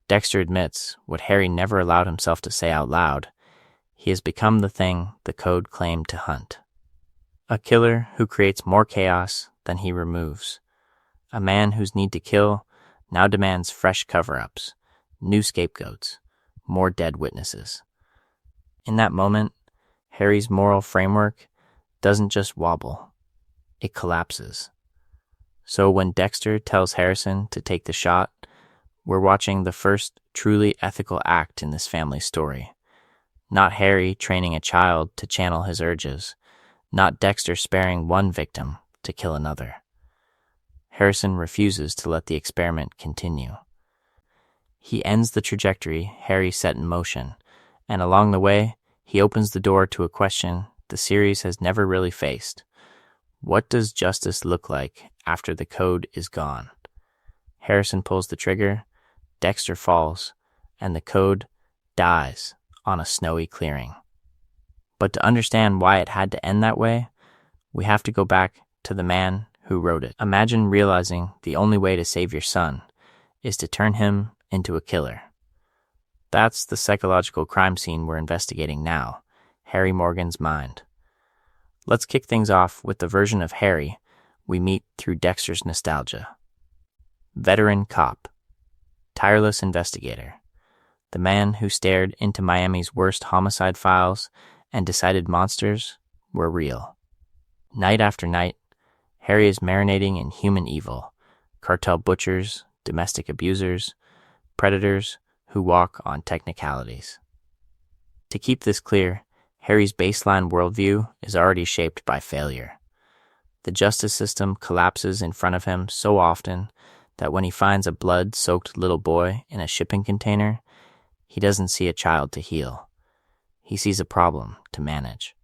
Dexter admits what Harry never allowed himself to say out loud: he has become the thing the code claimed to hunt. A killer who creates more chaos than he removes. A man whose need to kill now demands fresh cover-ups, new scapegoats, more dead witnesses. In that moment, Harry's moral framework doesn't just wobble, it collapses. So when Dexter tells Harrison to take the shot, we're watching the first truly ethical act in this family story. Not Harry training a child to channel his urges, not Dexter sparing one victim to kill another. Harrison refuses to let the experiment continue. He ends the trajectory Harry set in motion, and along the way, he opens the door to a question the series has never really faced. What does justice look like after the code is gone? Harrison pulls the trigger, Dexter falls, and the code dies on a snowy clearing. But to understand why it had to end that way, we have to go back to the man who wrote it. Imagine realizing the only way to save your son is to turn him into a killer. That's the psychological crime scene we're investigating now, Harry Morgan's mind. Let's kick things off with the version of Harry we meet through Dexter's nostalgia. Veteran cop, tireless investigator, the man who stared into Miami's worst homicide files and decided monsters were real. Night after night, Harry is marinating in human evil, cartel butchers, domestic abusers, predators who walk on technicalities. To keep this clear, Harry's baseline worldview is already shaped by failure. The justice system collapses in front of him so often that when he finds a blood-soaked little boy in a shipping container, he doesn't see a child to heal. He sees a problem to manage.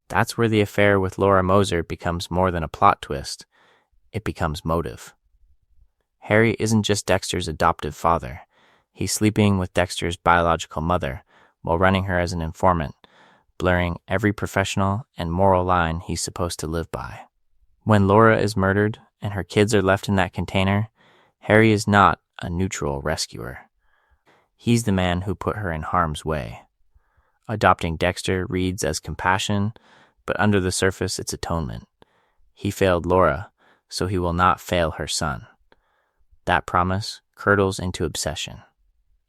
That's where the affair with Laura Moser becomes more than a plot twist. It becomes motive. Harry isn't just Dexter's adoptive father. He's sleeping with Dexter's biological mother while running her as an informant, blurring every professional and moral line he's supposed to live by. When Laura is murdered and her kids are left in that container, Harry is not a neutral rescuer. He's the man who put her in harm's way. Adopting Dexter reads as compassion, but under the surface it's atonement. He failed Laura, so he will not fail her son. That promise curdles into obsession.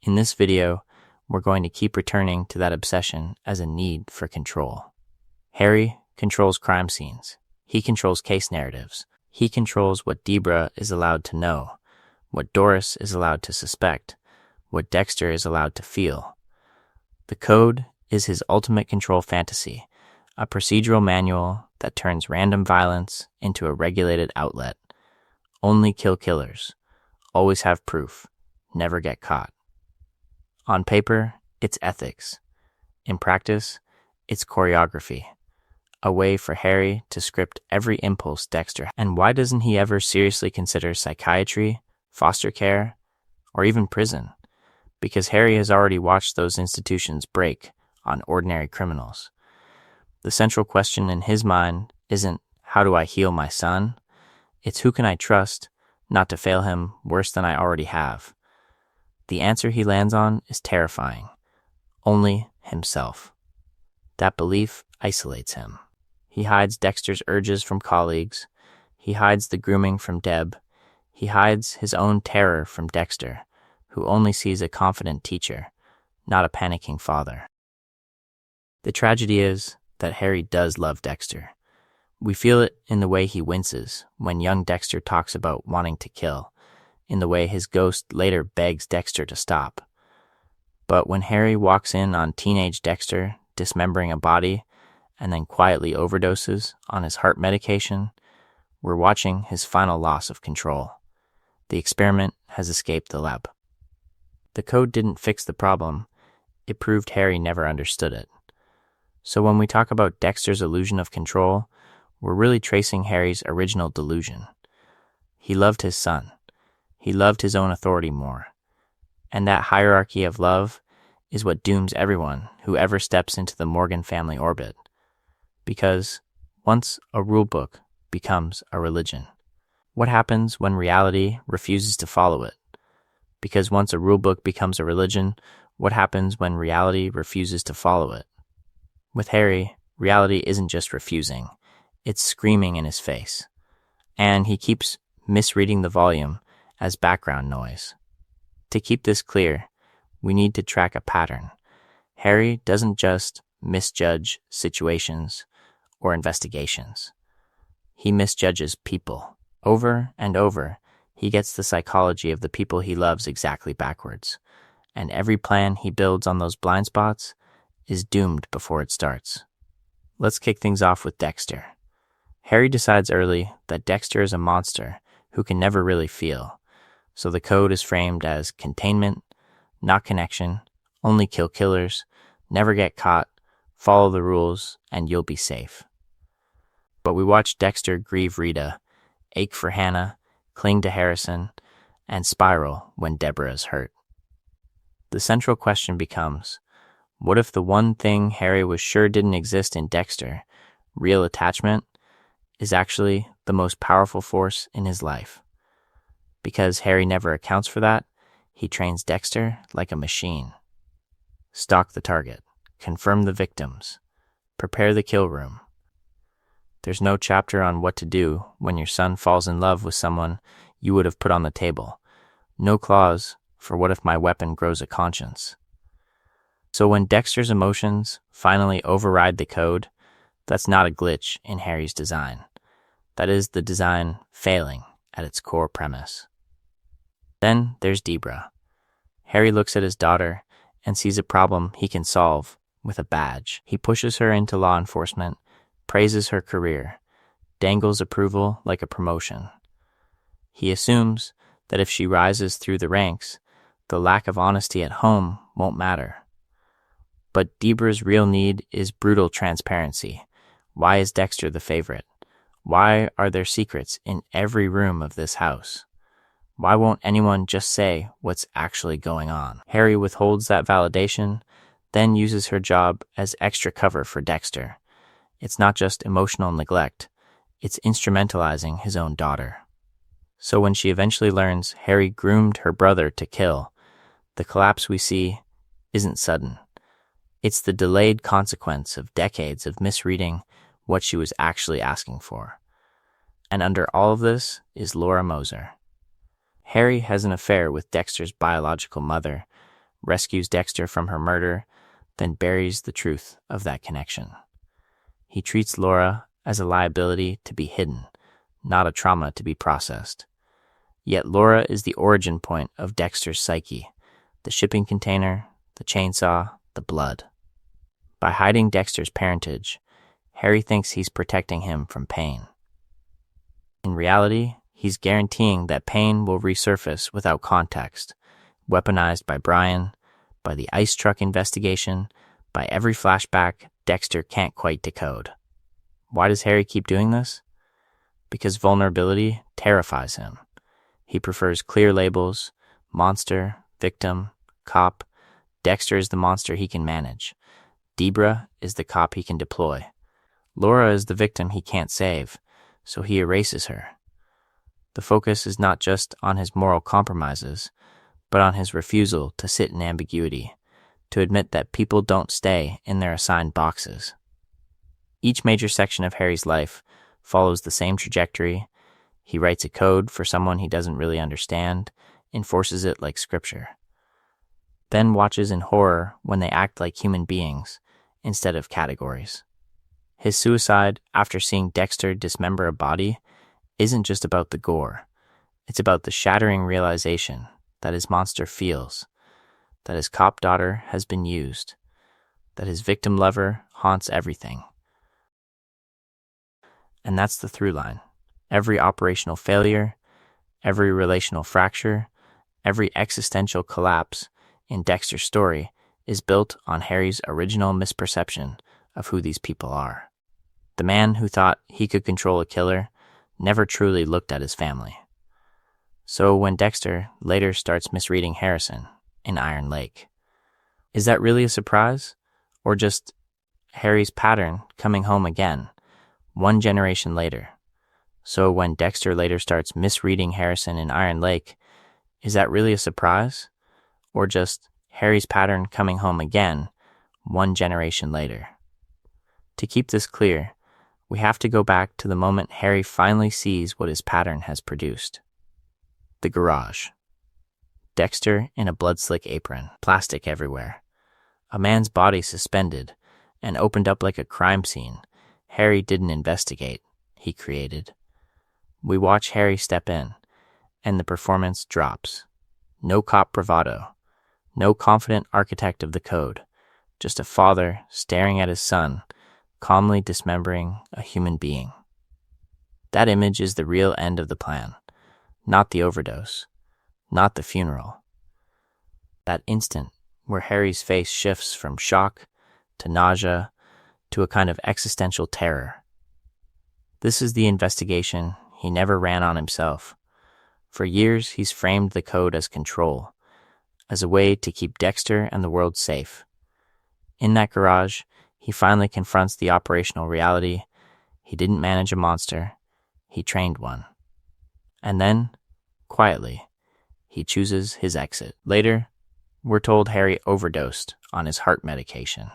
In this video, we're going to keep returning to that obsession as a need for control. Harry controls crime scenes. He controls case narratives. He controls what Debra is allowed to know, what Doris is allowed to suspect, what Dexter is allowed to feel. The code is his ultimate control fantasy, a procedural manual that turns random violence into a regulated outlet. Only kill killers. Always have proof. Never get caught. On paper, it's ethics. In practice, it's choreography. A way for Harry to script every impulse Dexter has. And why doesn't he ever seriously consider psychiatry, foster care, or even prison? Because Harry has already watched those institutions break on ordinary criminals. The central question in his mind isn't, how do I heal my son? It's, who can I trust not to fail him worse than I already have? The answer he lands on is terrifying. Only himself. That belief isolates him. He hides Dexter's urges from colleagues. He hides the grooming from Deb. He hides his own terror from Dexter, who only sees a confident teacher, not a panicking father. The tragedy is that Harry does love Dexter. We feel it in the way he winces when young Dexter talks about wanting to kill, in the way his ghost later begs Dexter to stop. But when Harry walks in on teenage Dexter dismembering a body and then quietly overdoses on his heart medication, we're watching his final loss of control. The experiment has escaped the lab. The code didn't fix the problem. It proved Harry never understood it. So when we talk about Dexter's illusion of control, we're really tracing Harry's original delusion. He loved his son. He loved his own authority more. And that hierarchy of love is what dooms everyone who ever steps into the Morgan family orbit. Because once a rulebook becomes a religion, what happens when reality refuses to follow it? Because once a rulebook becomes a religion, what happens when reality refuses to follow it? With Harry, reality isn't just refusing, it's screaming in his face. And he keeps misreading the volume as background noise. To keep this clear, we need to track a pattern. Harry doesn't just misjudge situations or investigations. He misjudges people. Over and over, he gets the psychology of the people he loves exactly backwards. And every plan he builds on those blind spots is doomed before it starts. Let's kick things off with Dexter. Harry decides early that Dexter is a monster who can never really feel, so the code is framed as containment, not connection, only kill killers, never get caught, follow the rules, and you'll be safe. But we watch Dexter grieve Rita, ache for Hannah, cling to Harrison, and spiral when Deborah is hurt. The central question becomes, What if the one thing Harry was sure didn't exist in Dexter, real attachment, is actually the most powerful force in his life? Because Harry never accounts for that, he trains Dexter like a machine. Stalk the target, confirm the victims, prepare the kill room. There's no chapter on what to do when your son falls in love with someone you would have put on the table. No clause for what if my weapon grows a conscience. So when Dexter's emotions finally override the code, that's not a glitch in Harry's design. That is the design failing at its core premise. Then there's Debra. Harry looks at his daughter and sees a problem he can solve with a badge. He pushes her into law enforcement, praises her career, dangles approval like a promotion. He assumes that if she rises through the ranks, the lack of honesty at home won't matter. But Debra's real need is brutal transparency. Why is Dexter the favorite? Why are there secrets in every room of this house? Why won't anyone just say what's actually going on? Harry withholds that validation, then uses her job as extra cover for Dexter. It's not just emotional neglect, it's instrumentalizing his own daughter. So when she eventually learns Harry groomed her brother to kill, the collapse we see isn't sudden. It's the delayed consequence of decades of misreading what she was actually asking for. And under all of this is Laura Moser. Harry has an affair with Dexter's biological mother, rescues Dexter from her murder, then buries the truth of that connection. He treats Laura as a liability to be hidden, not a trauma to be processed. Yet Laura is the origin point of Dexter's psyche, the shipping container, the chainsaw, the blood. By hiding Dexter's parentage, Harry thinks he's protecting him from pain. In reality, he's guaranteeing that pain will resurface without context, weaponized by Brian, by the ice truck investigation, by every flashback Dexter can't quite decode. Why does Harry keep doing this? Because vulnerability terrifies him. He prefers clear labels: monster, victim, cop. Dexter is the monster he can manage. Debra is the cop he can deploy. Laura is the victim he can't save, so he erases her. The focus is not just on his moral compromises, but on his refusal to sit in ambiguity, to admit that people don't stay in their assigned boxes. Each major section of Harry's life follows the same trajectory. He writes a code for someone he doesn't really understand, enforces it like scripture, then watches in horror when they act like human beings instead of categories. His suicide after seeing Dexter dismember a body isn't just about the gore. It's about the shattering realization that his monster feels, that his cop daughter has been used, that his victim lover haunts everything. And that's the through line. Every operational failure, every relational fracture, every existential collapse in Dexter's story is built on Harry's original misperception of who these people are. The man who thought he could control a killer never truly looked at his family. So when Dexter later starts misreading Harrison in Iron Lake, is that really a surprise? Or just Harry's pattern coming home again, one generation later? So when Dexter later starts misreading Harrison in Iron Lake, is that really a surprise? Or just Harry's pattern coming home again, one generation later? To keep this clear, we have to go back to the moment Harry finally sees what his pattern has produced. The garage. Dexter in a blood-slick apron, plastic everywhere. A man's body suspended and opened up like a crime scene. Harry didn't investigate, he created. We watch Harry step in, and the performance drops. No cop bravado, no confident architect of the code, just a father staring at his son, calmly dismembering a human being. That image is the real end of the plan, not the overdose, not the funeral. That instant where Harry's face shifts from shock to nausea to a kind of existential terror. This is the investigation he never ran on himself. For years, he's framed the code as control, as a way to keep Dexter and the world safe. In that garage, he finally confronts the operational reality. He didn't manage a monster, he trained one. And then, quietly, he chooses his exit. Later, we're told Harry overdosed on his heart medication.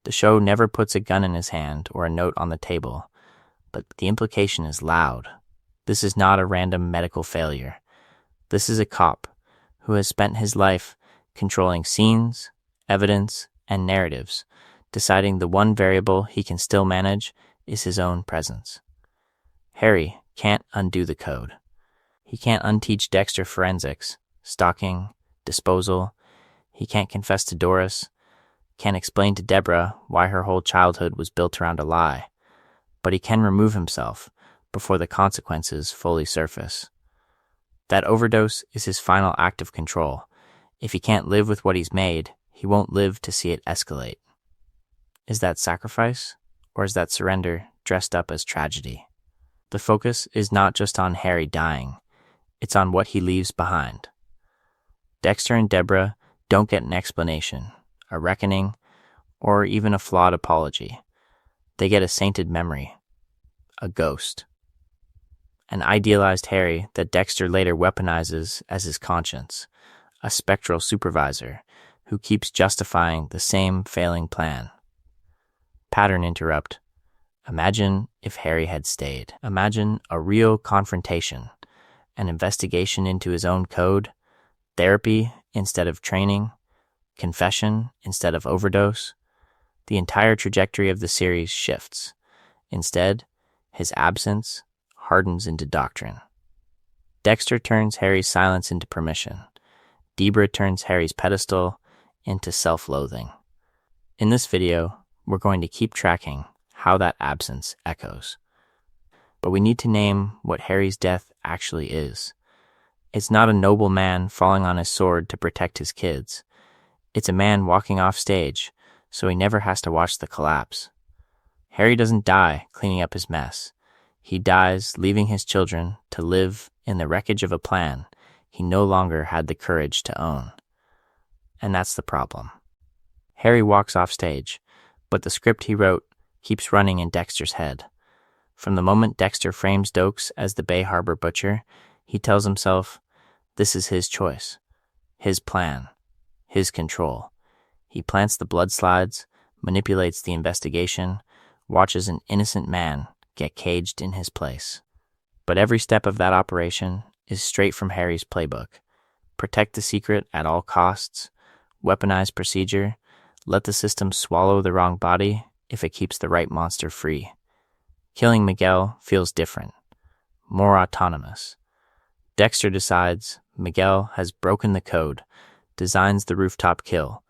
The show never puts a gun in his hand or a note on the table, but the implication is loud. This is not a random medical failure. This is a cop who has spent his life controlling scenes, evidence, and narratives, deciding the one variable he can still manage is his own presence. Harry can't undo the code. He can't unteach Dexter forensics, stalking, disposal. He can't confess to Doris, can't explain to Deborah why her whole childhood was built around a lie. But he can remove himself before the consequences fully surface. That overdose is his final act of control. If he can't live with what he's made, he won't live to see it escalate. Is that sacrifice, or is that surrender dressed up as tragedy? The focus is not just on Harry dying, it's on what he leaves behind. Dexter and Deborah don't get an explanation, a reckoning, or even a flawed apology. They get a sainted memory, a ghost. An idealized Harry that Dexter later weaponizes as his conscience, a spectral supervisor who keeps justifying the same failing plan. Pattern interrupt. Imagine if Harry had stayed. Imagine a real confrontation, an investigation into his own code, therapy instead of training, confession instead of overdose. The entire trajectory of the series shifts. Instead, his absence hardens into doctrine. Dexter turns Harry's silence into permission. Deborah turns Harry's pedestal into self-loathing. In this video, we're going to keep tracking how that absence echoes. But we need to name what Harry's death actually is. It's not a noble man falling on his sword to protect his kids. It's a man walking off stage so he never has to watch the collapse. Harry doesn't die cleaning up his mess. He dies leaving his children to live in the wreckage of a plan he no longer had the courage to own. And that's the problem. Harry walks off stage, but the script he wrote keeps running in Dexter's head. From the moment Dexter frames Dokes as the Bay Harbor butcher, he tells himself, this is his choice, his plan, his control. He plants the blood slides, manipulates the investigation, watches an innocent man get caged in his place. But every step of that operation is straight from Harry's playbook. Protect the secret at all costs, weaponize procedure, let the system swallow the wrong body if it keeps the right monster free. Killing Miguel feels different, more autonomous. Dexter decides Miguel has broken the code, designs the rooftop kill,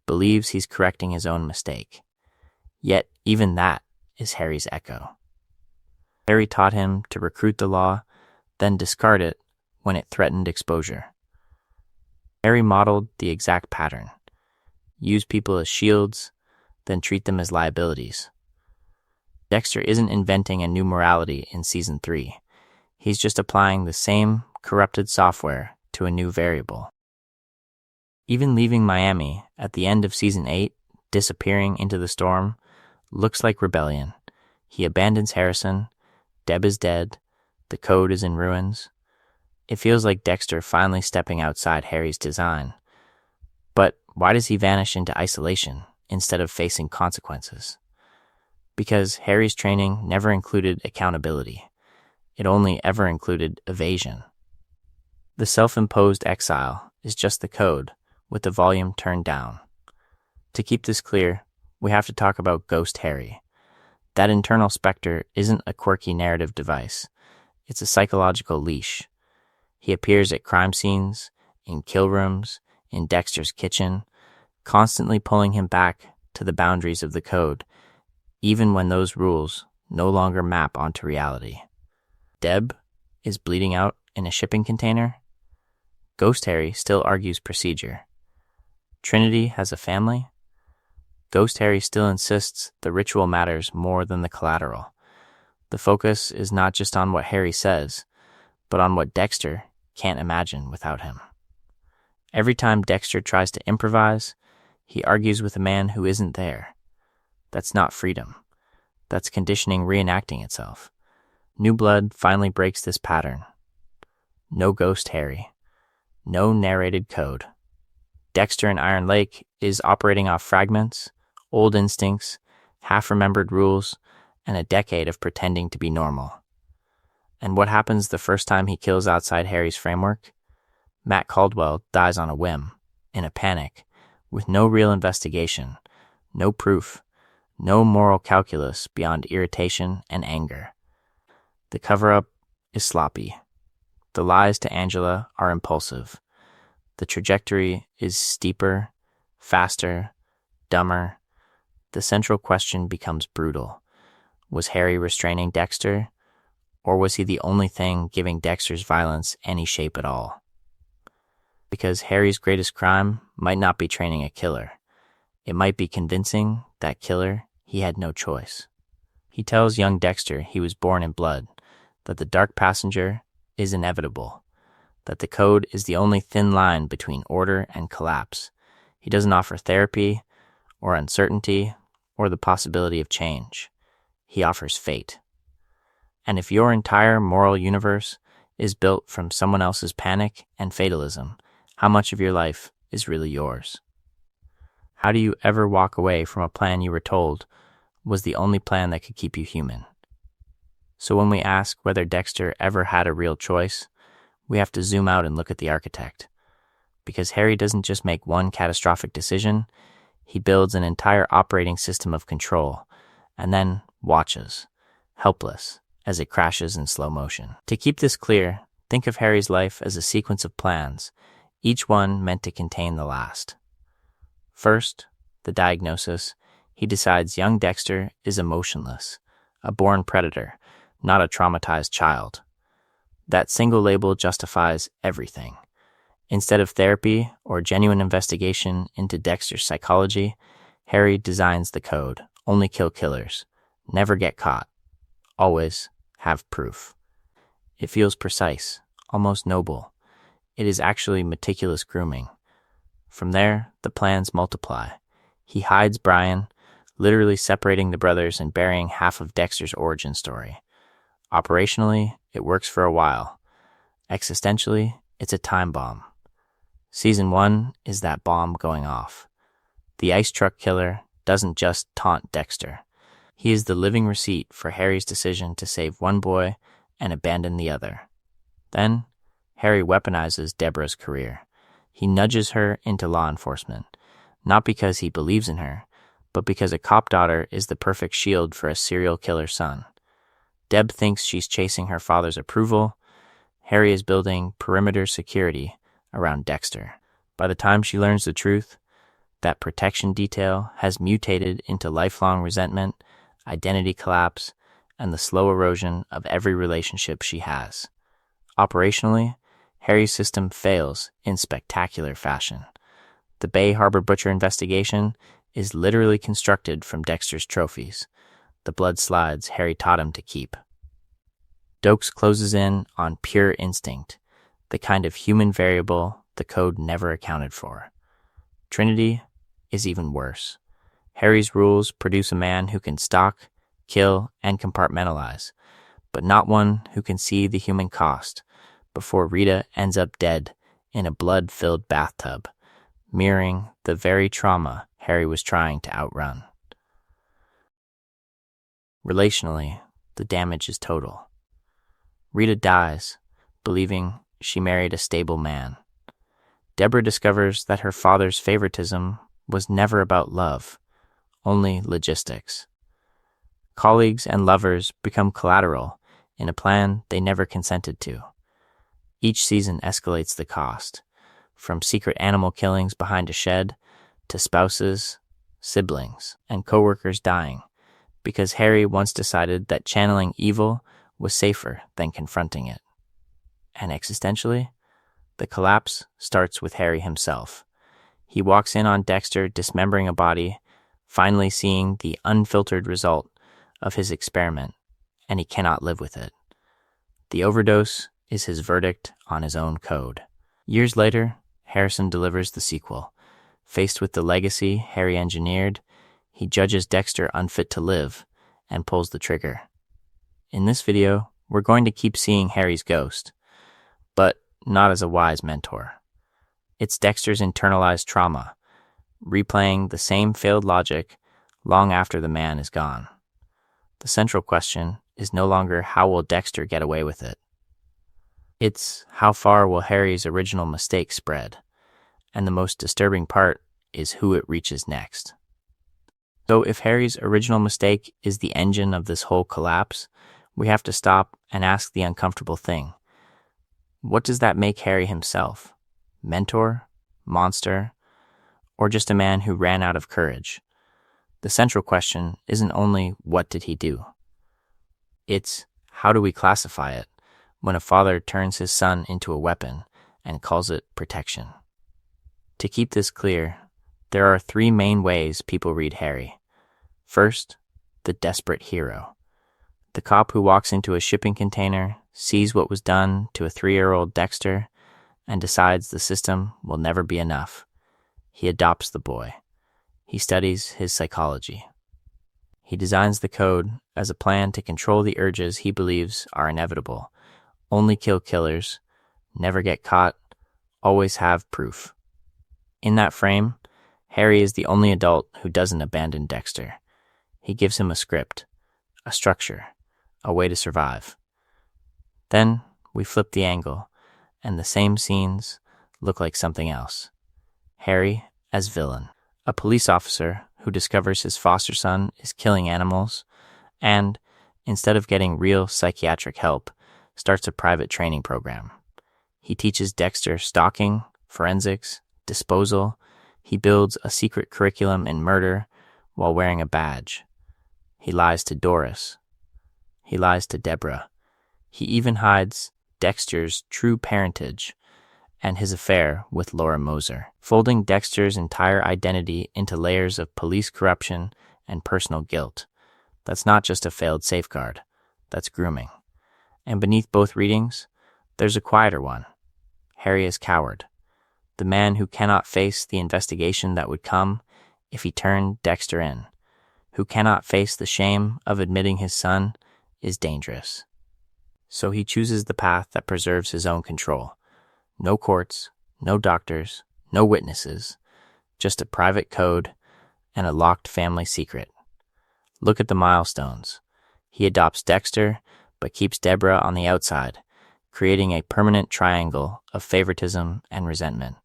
believes he's correcting his own mistake. Yet even that is Harry's echo. Harry taught him to recruit the law, then discard it when it threatened exposure. Harry modeled the exact pattern. Use people as shields, then treat them as liabilities. Dexter isn't inventing a new morality in Season 3. He's just applying the same corrupted software to a new variable. Even leaving Miami at the end of Season 8, disappearing into the storm, looks like rebellion. He abandons Harrison, Deb is dead, the code is in ruins. It feels like Dexter finally stepping outside Harry's design. But why does he vanish into isolation instead of facing consequences? Because Harry's training never included accountability. It only ever included evasion. The self-imposed exile is just the code, with the volume turned down. To keep this clear, we have to talk about Ghost Harry. That internal specter isn't a quirky narrative device. It's a psychological leash. He appears at crime scenes, in kill rooms, in Dexter's kitchen, constantly pulling him back to the boundaries of the code, even when those rules no longer map onto reality. Deb is bleeding out in a shipping container. Ghost Harry still argues procedure. Trinity has a family. Ghost Harry still insists the ritual matters more than the collateral. The focus is not just on what Harry says, but on what Dexter can't imagine without him. Every time Dexter tries to improvise, He argues with a man who isn't there. That's not freedom. That's conditioning reenacting itself. New Blood finally breaks this pattern. No ghost Harry. No narrated code. Dexter in Iron Lake is operating off fragments, old instincts, half-remembered rules, and a decade of pretending to be normal. And what happens the first time he kills outside Harry's framework? Matt Caldwell dies on a whim, in a panic, with no real investigation, no proof, no moral calculus beyond irritation and anger. The cover-up is sloppy. The lies to Angela are impulsive. The trajectory is steeper, faster, dumber. The central question becomes brutal. Was Harry restraining Dexter, or was he the only thing giving Dexter's violence any shape at all? Because Harry's greatest crime might not be training a killer. It might be convincing that killer he had no choice. He tells young Dexter he was born in blood, that the dark passenger is inevitable, that the code is the only thin line between order and collapse. He doesn't offer therapy, or uncertainty, or the possibility of change. He offers fate. And if your entire moral universe is built from someone else's panic and fatalism, how much of your life is really yours? How do you ever walk away from a plan you were told was the only plan that could keep you human? So when we ask whether Dexter ever had a real choice, we have to zoom out and look at the architect. Because Harry doesn't just make one catastrophic decision, he builds an entire operating system of control, and then watches, helpless, as it crashes in slow motion. To keep this clear, think of Harry's life as a sequence of plans, each one meant to contain the last. First, the diagnosis. He decides young Dexter is emotionless, a born predator, not a traumatized child. That single label justifies everything. Instead of therapy or genuine investigation into Dexter's psychology, Harry designs the code: only kill killers, never get caught, always have proof. It feels precise, almost noble. It is actually meticulous grooming. From there, the plans multiply. He hides Brian, literally separating the brothers and burying half of Dexter's origin story. Operationally, it works for a while. Existentially, it's a time bomb. Season 1 is that bomb going off. The ice truck killer doesn't just taunt Dexter. He is the living receipt for Harry's decision to save one boy and abandon the other. Then, Harry weaponizes Deborah's career. He nudges her into law enforcement, not because he believes in her, but because a cop daughter is the perfect shield for a serial killer son. Deb thinks she's chasing her father's approval. Harry is building perimeter security around Dexter. By the time she learns the truth, that protection detail has mutated into lifelong resentment, identity collapse, and the slow erosion of every relationship she has. Operationally, Harry's system fails in spectacular fashion. The Bay Harbor Butcher investigation is literally constructed from Dexter's trophies, the blood slides Harry taught him to keep. Dokes closes in on pure instinct, the kind of human variable the code never accounted for. Trinity is even worse. Harry's rules produce a man who can stalk, kill, and compartmentalize, but not one who can see the human cost before Rita ends up dead in a blood-filled bathtub, mirroring the very trauma Harry was trying to outrun. Relationally, the damage is total. Rita dies, believing she married a stable man. Deborah discovers that her father's favoritism was never about love, only logistics. Colleagues and lovers become collateral in a plan they never consented to. Each season escalates the cost, from secret animal killings behind a shed to spouses, siblings, and coworkers dying, because Harry once decided that channeling evil was safer than confronting it. And existentially, the collapse starts with Harry himself. He walks in on Dexter dismembering a body, finally seeing the unfiltered result of his experiment, and he cannot live with it. The overdose is his verdict on his own code. Years later, Harrison delivers the sequel, Faced with the legacy Harry engineered, he judges Dexter unfit to live and pulls the trigger. In this video, we're going to keep seeing Harry's ghost, but not as a wise mentor. It's Dexter's internalized trauma, replaying the same failed logic long after the man is gone. The central question is no longer how will Dexter get away with it. It's how far will Harry's original mistake spread, and the most disturbing part is who it reaches next. So if Harry's original mistake is the engine of this whole collapse, we have to stop and ask the uncomfortable thing. What does that make Harry himself? Mentor? Monster? Or just a man who ran out of courage? The central question isn't only what did he do? It's how do we classify it when a father turns his son into a weapon and calls it protection? To keep this clear, there are three main ways people read Harry. First, the desperate hero. The cop who walks into a shipping container, sees what was done to a 3-year-old Dexter, and decides the system will never be enough. He adopts the boy. He studies his psychology. He designs the code as a plan to control the urges he believes are inevitable. Only kill killers, never get caught, always have proof. In that frame, Harry is the only adult who doesn't abandon Dexter. He gives him a script, a structure, a way to survive. Then we flip the angle, and the same scenes look like something else. Harry as villain, a police officer who discovers his foster son is killing animals, and, instead of getting real psychiatric help, starts a private training program. He teaches Dexter stalking, forensics, disposal. He builds a secret curriculum in murder while wearing a badge. He lies to Doris. He lies to Deborah. He even hides Dexter's true parentage and his affair with Laura Moser, folding Dexter's entire identity into layers of police corruption and personal guilt. That's not just a failed safeguard. That's grooming. And beneath both readings, there's a quieter one. Harry is coward, the man who cannot face the investigation that would come if he turned Dexter in, who cannot face the shame of admitting his son is dangerous. So he chooses the path that preserves his own control. No courts, no doctors, no witnesses, just a private code and a locked family secret. Look at the milestones. He adopts Dexter, but keeps Deborah on the outside, creating a permanent triangle of favoritism and resentment.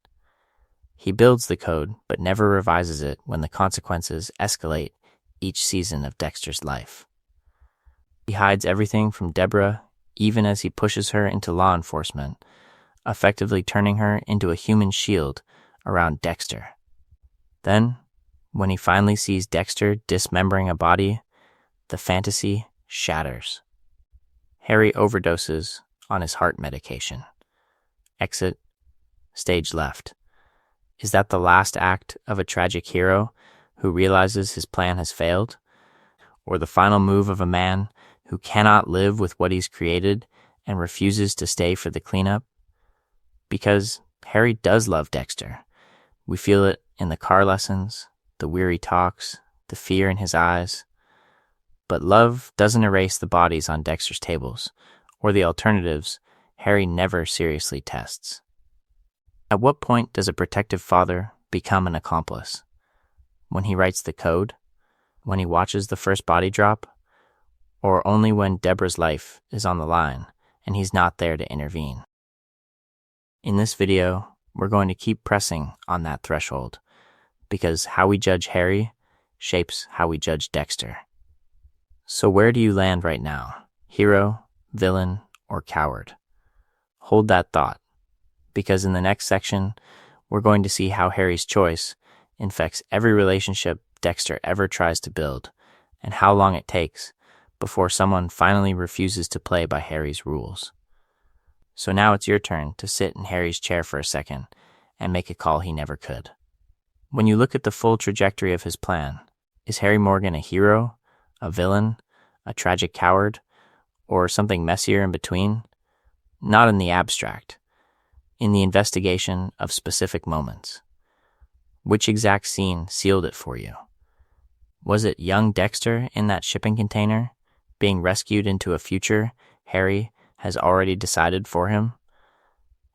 He builds the code, but never revises it when the consequences escalate each season of Dexter's life. He hides everything from Deborah, even as he pushes her into law enforcement, effectively turning her into a human shield around Dexter. Then, when he finally sees Dexter dismembering a body, the fantasy shatters. Harry overdoses on his heart medication. Exit, stage left. Is that the last act of a tragic hero who realizes his plan has failed? Or the final move of a man who cannot live with what he's created and refuses to stay for the cleanup? Because Harry does love Dexter. We feel it in the car lessons, the weary talks, the fear in his eyes. But love doesn't erase the bodies on Dexter's tables, or the alternatives Harry never seriously tests. At what point does a protective father become an accomplice? When he writes the code? When he watches the first body drop? Or only when Deborah's life is on the line and he's not there to intervene? In this video, we're going to keep pressing on that threshold, because how we judge Harry shapes how we judge Dexter. So where do you land right now? Hero, villain, or coward? Hold that thought, because in the next section, we're going to see how Harry's choice infects every relationship Dexter ever tries to build, and how long it takes before someone finally refuses to play by Harry's rules. So now it's your turn to sit in Harry's chair for a second and make a call he never could. When you look at the full trajectory of his plan, is Harry Morgan a hero, a villain, a tragic coward, or something messier in between? Not in the abstract, in the investigation of specific moments. Which exact scene sealed it for you? Was it young Dexter in that shipping container, being rescued into a future Harry has already decided for him?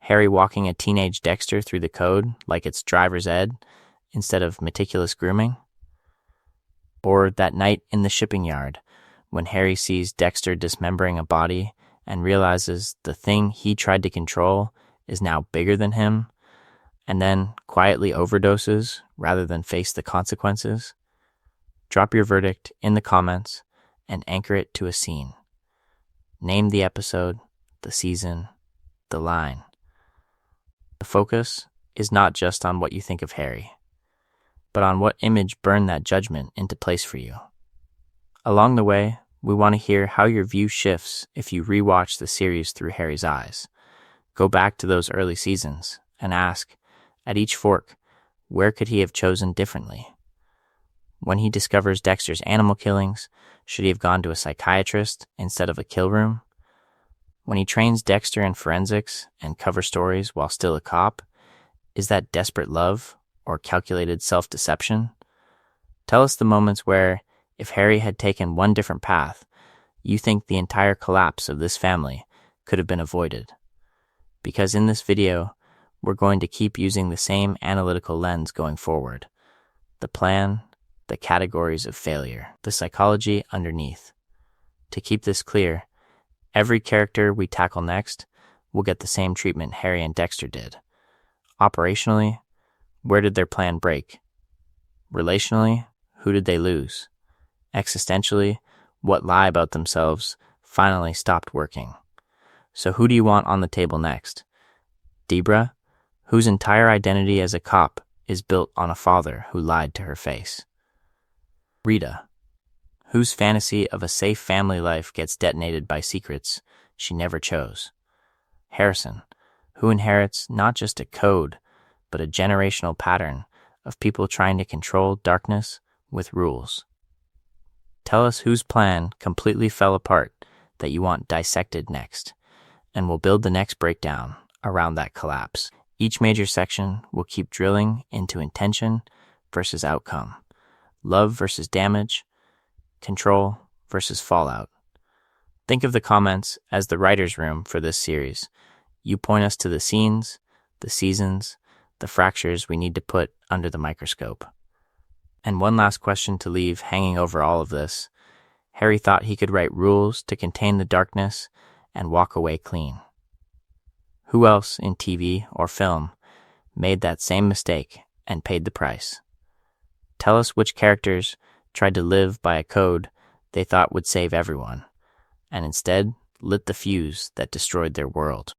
Harry walking a teenage Dexter through the code like it's driver's ed instead of meticulous grooming? Or that night in the shipping yard when Harry sees Dexter dismembering a body and realizes the thing he tried to control is now bigger than him, and then quietly overdoses rather than face the consequences? Drop your verdict in the comments and anchor it to a scene. Name the episode, the season, the line. The focus is not just on what you think of Harry, but on what image burned that judgment into place for you. Along the way, we want to hear how your view shifts if you rewatch the series through Harry's eyes. Go back to those early seasons and ask, at each fork, where could he have chosen differently? When he discovers Dexter's animal killings, should he have gone to a psychiatrist instead of a kill room? When he trains Dexter in forensics and cover stories while still a cop, is that desperate love or calculated self-deception? Tell us the moments where, if Harry had taken one different path, you think the entire collapse of this family could have been avoided. Because in this video, we're going to keep using the same analytical lens going forward. The plan, the categories of failure, the psychology underneath. To keep this clear, every character we tackle next will get the same treatment Harry and Dexter did. Operationally, where did their plan break? Relationally, who did they lose? Existentially, what lie about themselves finally stopped working? So who do you want on the table next? Debra, whose entire identity as a cop is built on a father who lied to her face. Rita, whose fantasy of a safe family life gets detonated by secrets she never chose. Harrison, who inherits not just a code, but a generational pattern of people trying to control darkness with rules. Tell us whose plan completely fell apart that you want dissected next, and we'll build the next breakdown around that collapse. Each major section will keep drilling into intention versus outcome, love versus damage, control versus fallout. Think of the comments as the writer's room for this series. You point us to the scenes, the seasons, the fractures we need to put under the microscope. And one last question to leave hanging over all of this. Harry thought he could write rules to contain the darkness and walk away clean. Who else in TV or film made that same mistake and paid the price? Tell us which characters tried to live by a code they thought would save everyone, and instead lit the fuse that destroyed their world.